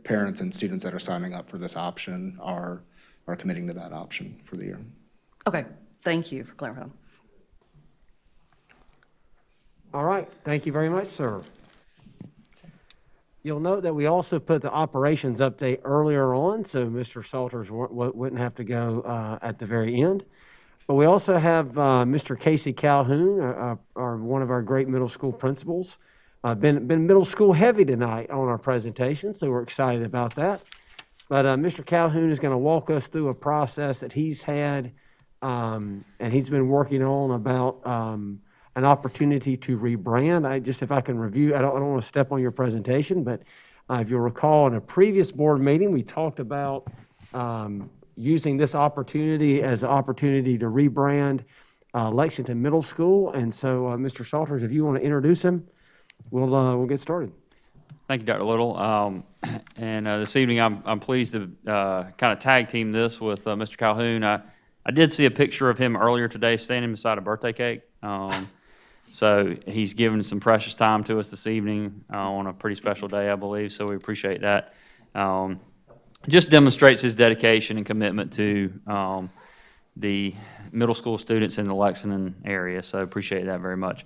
parents and students that are signing up for this option are committing to that option for the year. Okay, thank you for clarifying. All right, thank you very much, sir. You'll note that we also put the operations update earlier on, so Mr. Salters wouldn't have to go at the very end. But we also have Mr. Casey Calhoun, one of our great middle school principals. Been middle school heavy tonight on our presentation, so we're excited about that. But Mr. Calhoun is going to walk us through a process that he's had and he's been working on about an opportunity to rebrand. If I can review, I don't want to step on your presentation, but if you'll recall in a previous board meeting, we talked about using this opportunity as an opportunity to rebrand Lexington Middle School. And so, Mr. Salters, if you want to introduce him, we'll get started. Thank you, Dr. Little. And this evening, I'm pleased to kind of tag team this with Mr. Calhoun. I did see a picture of him earlier today standing beside a birthday cake. So he's given some precious time to us this evening on a pretty special day, I believe, so we appreciate that. Just demonstrates his dedication and commitment to the middle school students in the Lexington area, so appreciate that very much.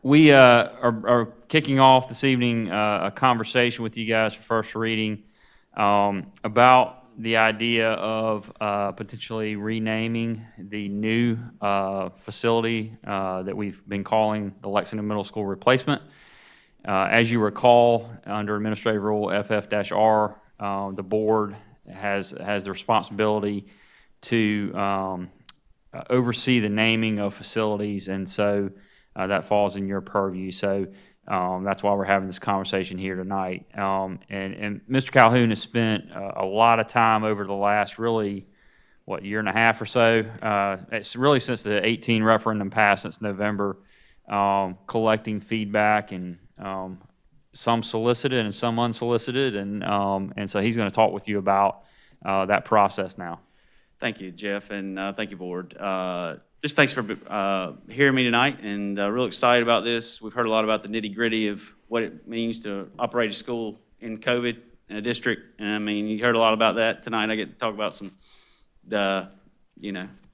We are kicking off this evening a conversation with you guys for first reading about the idea of potentially renaming the new facility that we've been calling the Lexington Middle School Replacement. As you recall, under Administrative Rule FF-R, the board has the responsibility to oversee the naming of facilities, and so that falls in your purview. So that's why we're having this conversation here tonight. And Mr. Calhoun has spent a lot of time over the last year and a half or so. It's really since the 18 referendum passed, since November, collecting feedback, and some solicited and some unsolicited. And so he's going to talk with you about that process now. Thank you, Jeff, and thank you, board. Just thanks for hearing me tonight, and real excited about this. We've heard a lot about the nitty-gritty of what it means to operate a school in COVID in a district. And I mean, you heard a lot about that tonight. I get to talk about the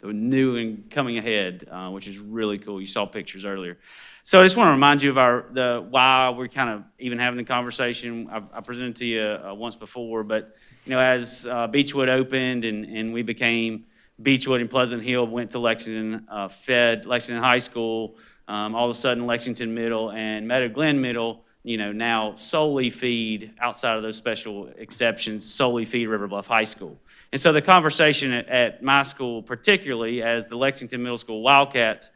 new and coming ahead, which is really cool. You saw pictures earlier. So I just want to remind you of why we're kind of even having the conversation. I presented to you once before, but as Beechwood opened and we became Beechwood and Pleasant Hill, went to Lexington, fed Lexington High School. All of a sudden, Lexington Middle and Meadow Glen Middle, now solely feed, outside of those special exceptions, solely feed River Bluff High School. And so the conversation at my school, particularly as the Lexington Middle School Wildcats,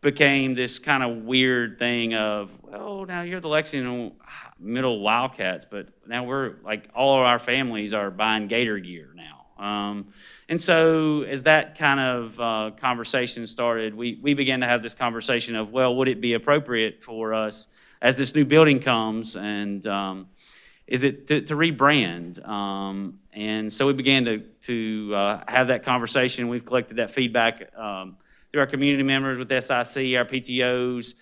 became this kind of weird thing of, oh, now you're the Lexington Middle Wildcats, but now we're like, all of our families are buying Gator gear now. And so as that kind of conversation started, we began to have this conversation of, well, would it be appropriate for us as this new building comes, and is it to rebrand? And so we began to have that conversation. We've collected that feedback through our community members with SIC, our PTOs.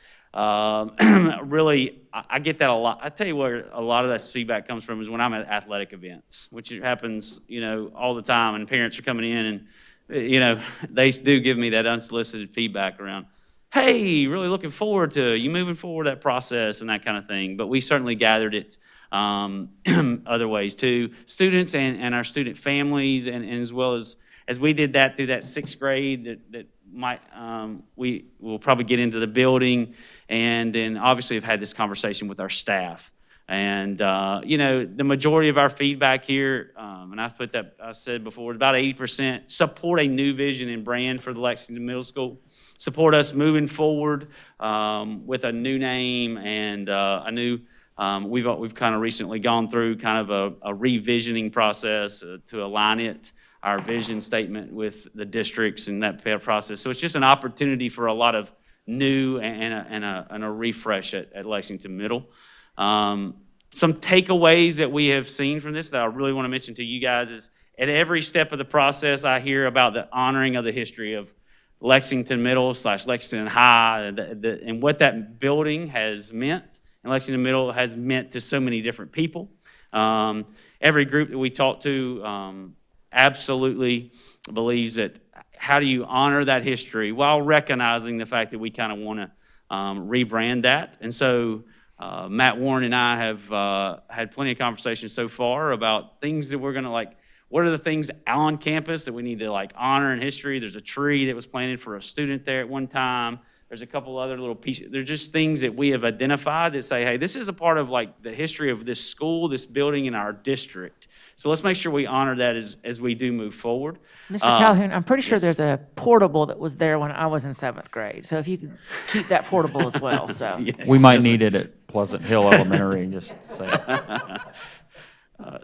Really, I get that a lot. I tell you where a lot of that feedback comes from is when I'm at athletic events, which happens, all the time, and parents are coming in and, they do give me that unsolicited feedback around, hey, really looking forward to you moving forward that process and that kind of thing. But we certainly gathered it other ways too. Students and our student families, and as well as we did that through that sixth grade that might we will probably get into the building, and then obviously have had this conversation with our staff. And the majority of our feedback here And I said before, about 80% support a new vision and brand for the Lexington Middle School. Support us moving forward with a new name and a new, we've kind of recently gone through kind of a revisioning process to align our vision statement with the districts and that process. So it's just an opportunity for a lot of new and a refresh at Lexington Middle. Some takeaways that we have seen from this that I really want to mention to you guys is at every step of the process, I hear about the honoring of the history of Lexington Middle / Lexington High and what that building has meant. And Lexington Middle has meant to so many different people. Every group that we talk to absolutely believes that how do you honor that history while recognizing the fact that we kind of want to rebrand that. And so Matt Warren and I have had plenty of conversations so far about things that we're going to what are the things on campus that we need to honor in history? There's a tree that was planted for a student there at one time. There's a couple other little pieces. They're just things that we have identified that say, hey, this is a part of the history of this school, this building in our district. So let's make sure we honor that as we do move forward. Mr. Calhoun, I'm pretty sure yes. there's a portable that was there when I was in 7th grade. So if you could keep that portable as well, so. Yeah. We might need it at Pleasant Hill Elementary, just say.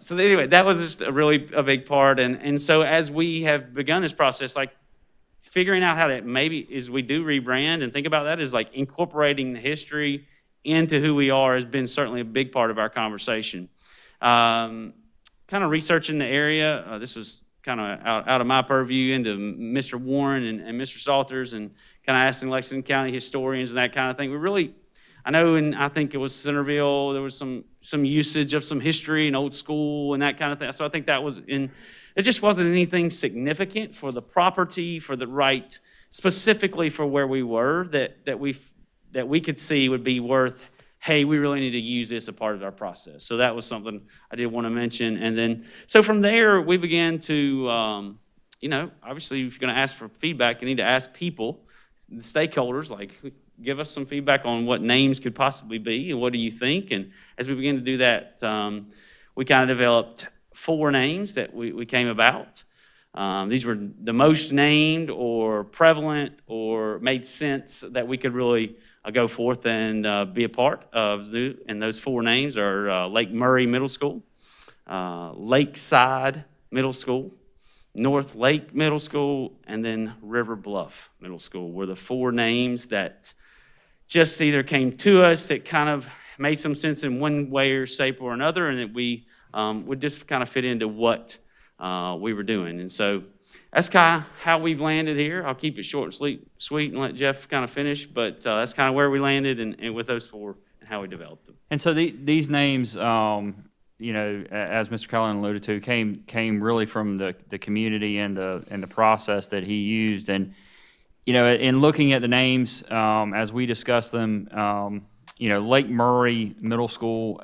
So anyway, that was just a big part. And so as we have begun this process, figuring out how to maybe as we do rebrand and think about that is incorporating the history into who we are has been certainly a big part of our conversation. Kind of researching the area, this was kind of out of my purview into Mr. Warren and Mr. Salters and kind of asking Lexington County historians and that kind of thing. We really, I know, and I think it was Centerville, there was some usage of some history and old school and that kind of thing. So I think that was it just wasn't anything significant for the property, for the right, specifically for where we were that we could see would be worth, hey, we really need to use this as a part of our process. So that was something I did want to mention. And then, so from there, we began to, obviously, if you're going to ask for feedback, you need to ask people, the stakeholders, give us some feedback on what names could possibly be and what do you think? And as we began to do that, we kind of developed 4 names that we came about. These were the most named or prevalent or made sense that we could really go forth and be a part of. And those 4 names are Lake Murray Middle School, Lakeside Middle School, North Lake Middle School, and then River Bluff Middle School were the 4 names that just either came to us that kind of made some sense in one way or shape or another, and that we would just kind of fit into what we were doing. And so that's kind of how we've landed here. I'll keep it short and sweet and let Jeff kind of finish, but that's kind of where we landed and with those 4 and how we developed them. And so these names, as Mr. Cullen alluded to, came really from the community and the process that he used. And, in looking at the names, as we discussed them, Lake Murray Middle School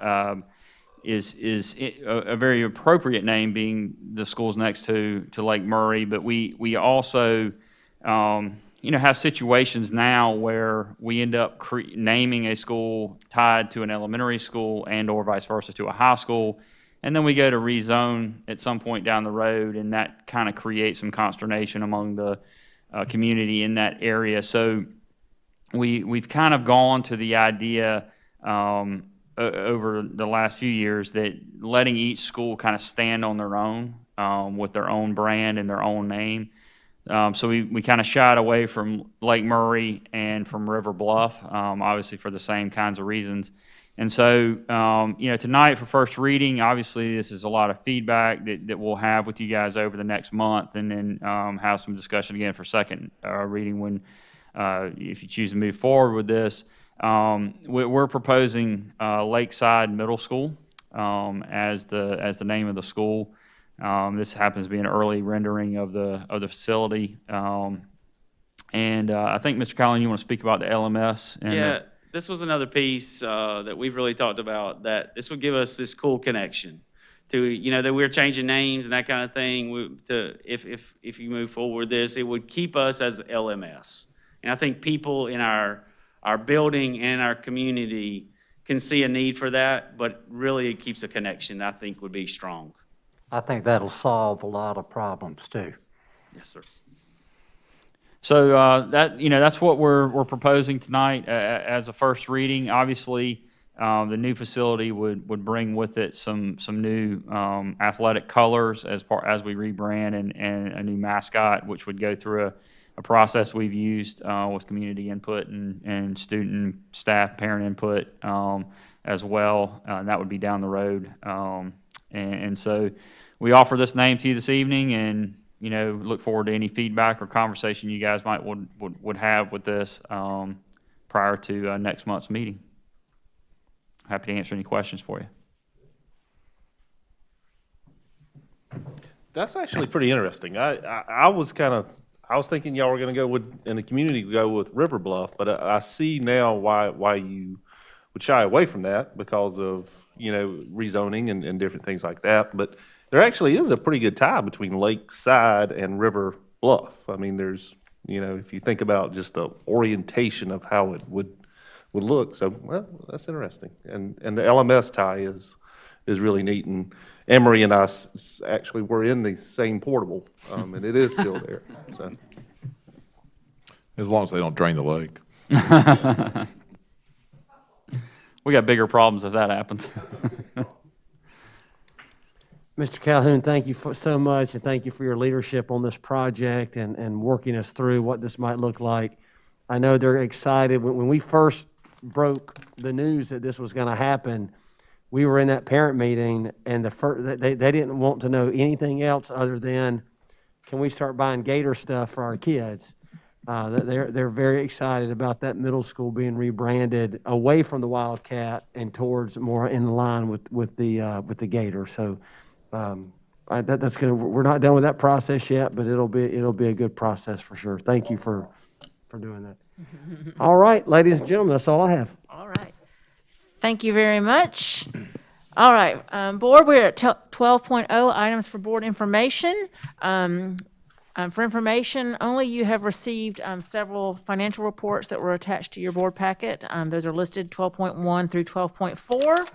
is a very appropriate name, being the school's next to Lake Murray. But we also, have situations now where we end up naming a school tied to an elementary school and or vice versa to a high school. And then we go to rezone at some point down the road, and that kind of creates some consternation among the community in that area. So we've kind of gone to the idea over the last few years that letting each school kind of stand on their own with their own brand and their own name. So we kind of shied away from Lake Murray and from River Bluff, obviously for the same kinds of reasons. And so, tonight for first reading, obviously this is a lot of feedback that we'll have with you guys over the next month, and then have some discussion again for second reading when, if you choose to move forward with this. We're proposing Lakeside Middle School as the name of the school. This happens to be an early rendering of the facility. And I think, Mr. Collin, you want to speak about the LMS? And this was another piece that we've really talked about, that this would give us this cool connection to, that we're changing names and that kind of thing. If you move forward with this, it would keep us as LMS. And I think people in our building and our community can see a need for that, but really it keeps a connection I think would be strong. I think that'll solve a lot of problems too. Yes, sir. So that's what we're proposing tonight as a first reading. Obviously, the new facility would bring with it some new athletic colors as we rebrand and a new mascot, which would go through a process we've used with community input and student, staff, parent input as well. And that would be down the road. And so we offer this name to you this evening, and look forward to any feedback or conversation you guys would have with this prior to next month's meeting. Happy to answer any questions for you. That's actually pretty interesting. I was thinking y'all were going to go with, and the community would go with River Bluff, but I see now why you would shy away from that because of rezoning and different things like that. But there actually is a pretty good tie between Lakeside and River Bluff. I mean, there's if you think about just the orientation of how it would look. So, well, that's interesting. And the LMS tie is really neat. And Emery and I actually were in the same portable, and it is still there. So, as long as they don't drain the lake. We got bigger problems if that happens. Mr. Calhoun, thank you so much, and thank you for your leadership on this project and working us through what this might look like. I know they're excited. When we first broke the news that this was going to happen, we were in that parent meeting, and they didn't want to know anything else other than, can we start buying Gator stuff for our kids? They're very excited about that middle school being rebranded away from the Wildcat and towards more in line with the Gator. So that's gonna. We're not done with that process yet, but it'll be a good process for sure. Thank you for doing that. All right, ladies and gentlemen, that's all I have. All right. Thank you very much. All right, board, we're at 12.0, items for board information. For information only, you have received several financial reports that were attached to your board packet. Those are listed 12.1 through 12.4.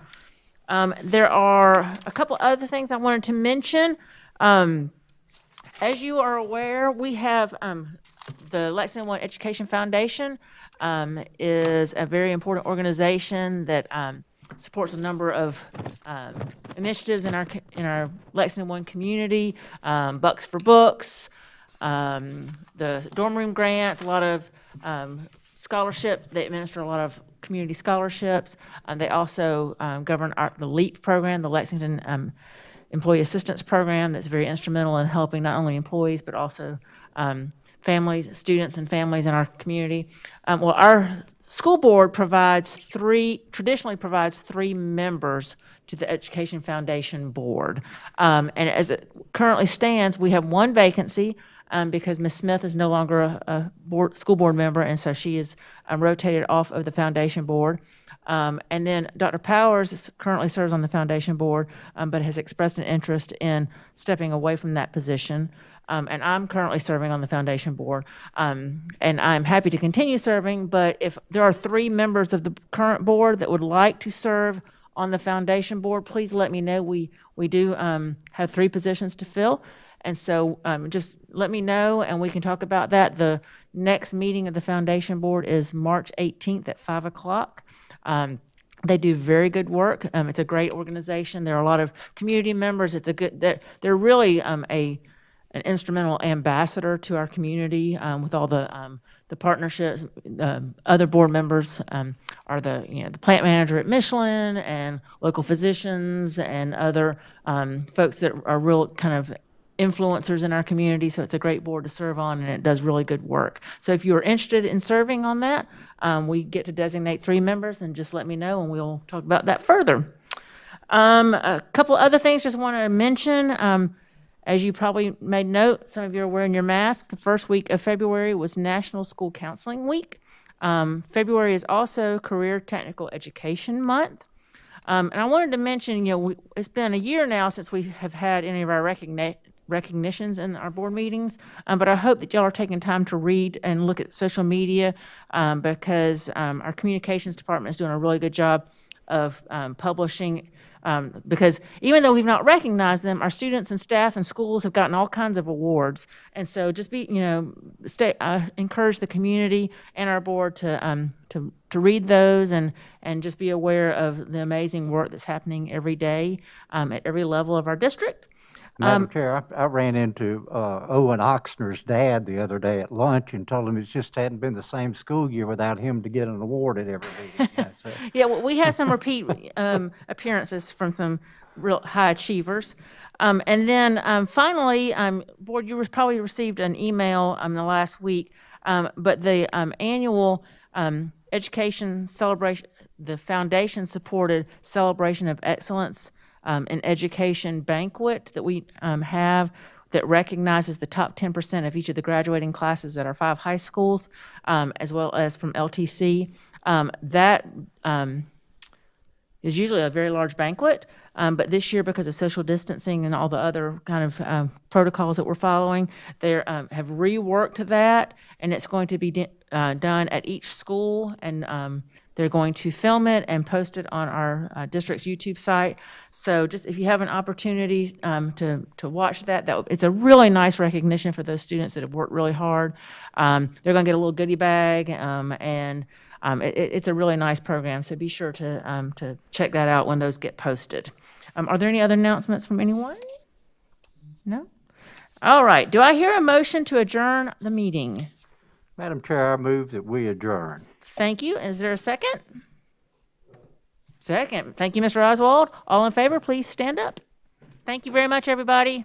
There are a couple other things I wanted to mention. As you are aware, we have the Lexington One Education Foundation is a very important organization that supports a number of initiatives in our Lexington One community, Bucks for Books, the dorm room grants, a lot of scholarship. They administer a lot of community scholarships. They also govern the LEAP program, the Lexington Employee Assistance Program, that's very instrumental in helping not only employees but also families, students and families in our community. Well, our school board traditionally provides three members to the Education Foundation Board. And as it currently stands, we have one vacancy because Ms. Smith is no longer a school board member, and so she is rotated off of the foundation board. And then Dr. Powers currently serves on the foundation board, but has expressed an interest in stepping away from that position. And I'm currently serving on the foundation board. And I'm happy to continue serving, but if there are three members of the current board that would like to serve on the foundation board, please let me know. We do have three positions to fill. And so just let me know and we can talk about that. The next meeting of the foundation board is March 18th at 5 o'clock. They do very good work. It's a great organization. There are a lot of community members. They're really an instrumental ambassador to our community with all the partnerships. Other board members are the plant manager at Michelin and local physicians and other folks that are real kind of influencers in our community. So it's a great board to serve on, and it does really good work. So if you are interested in serving on that, we get to designate three members, and just let me know and we'll talk about that further. A couple other things just want to mention. As you probably made note, some of you are wearing your mask. The first week of February was National School Counseling Week. February is also Career Technical Education Month. And I wanted to mention, it's been a year now since we have had any of our recognitions in our board meetings, but I hope that y'all are taking time to read and look at social media because our communications department is doing a really good job of publishing Because even though we've not recognized them, our students and staff and schools have gotten all kinds of awards. And so just encourage the community and our board to read those and just be aware of the amazing work that's happening every day at every level of our district. Madam Chair, I ran into Owen Oxner's dad the other day at lunch and told him it just hadn't been the same school year without him to get an award at every meeting. Yeah, well, we had some repeat appearances from some real high achievers. And then finally, Board, you probably received an email the last week, but the annual education celebration, the foundation-supported Celebration of Excellence in Education banquet that we have that recognizes the top 10% of each of the graduating classes at our 5 high schools, as well as from LTC. That is usually a very large banquet, but this year, because of social distancing and all the other kind of protocols that we're following, they have reworked that, and it's going to be done at each school, and they're going to film it and post it on our district's YouTube site. So just if you have an opportunity to watch that, it's a really nice recognition for those students that have worked really hard. They're going to get a little goodie bag, and it's a really nice program. So be sure to check that out when those get posted. Are there any other announcements from anyone? No? All right. Do I hear a motion to adjourn the meeting? Madam Chair, I move that we adjourn. Thank you. Is there a second? Second. Thank you, Mr. Oswald. All in favor, please stand up. Thank you very much, everybody.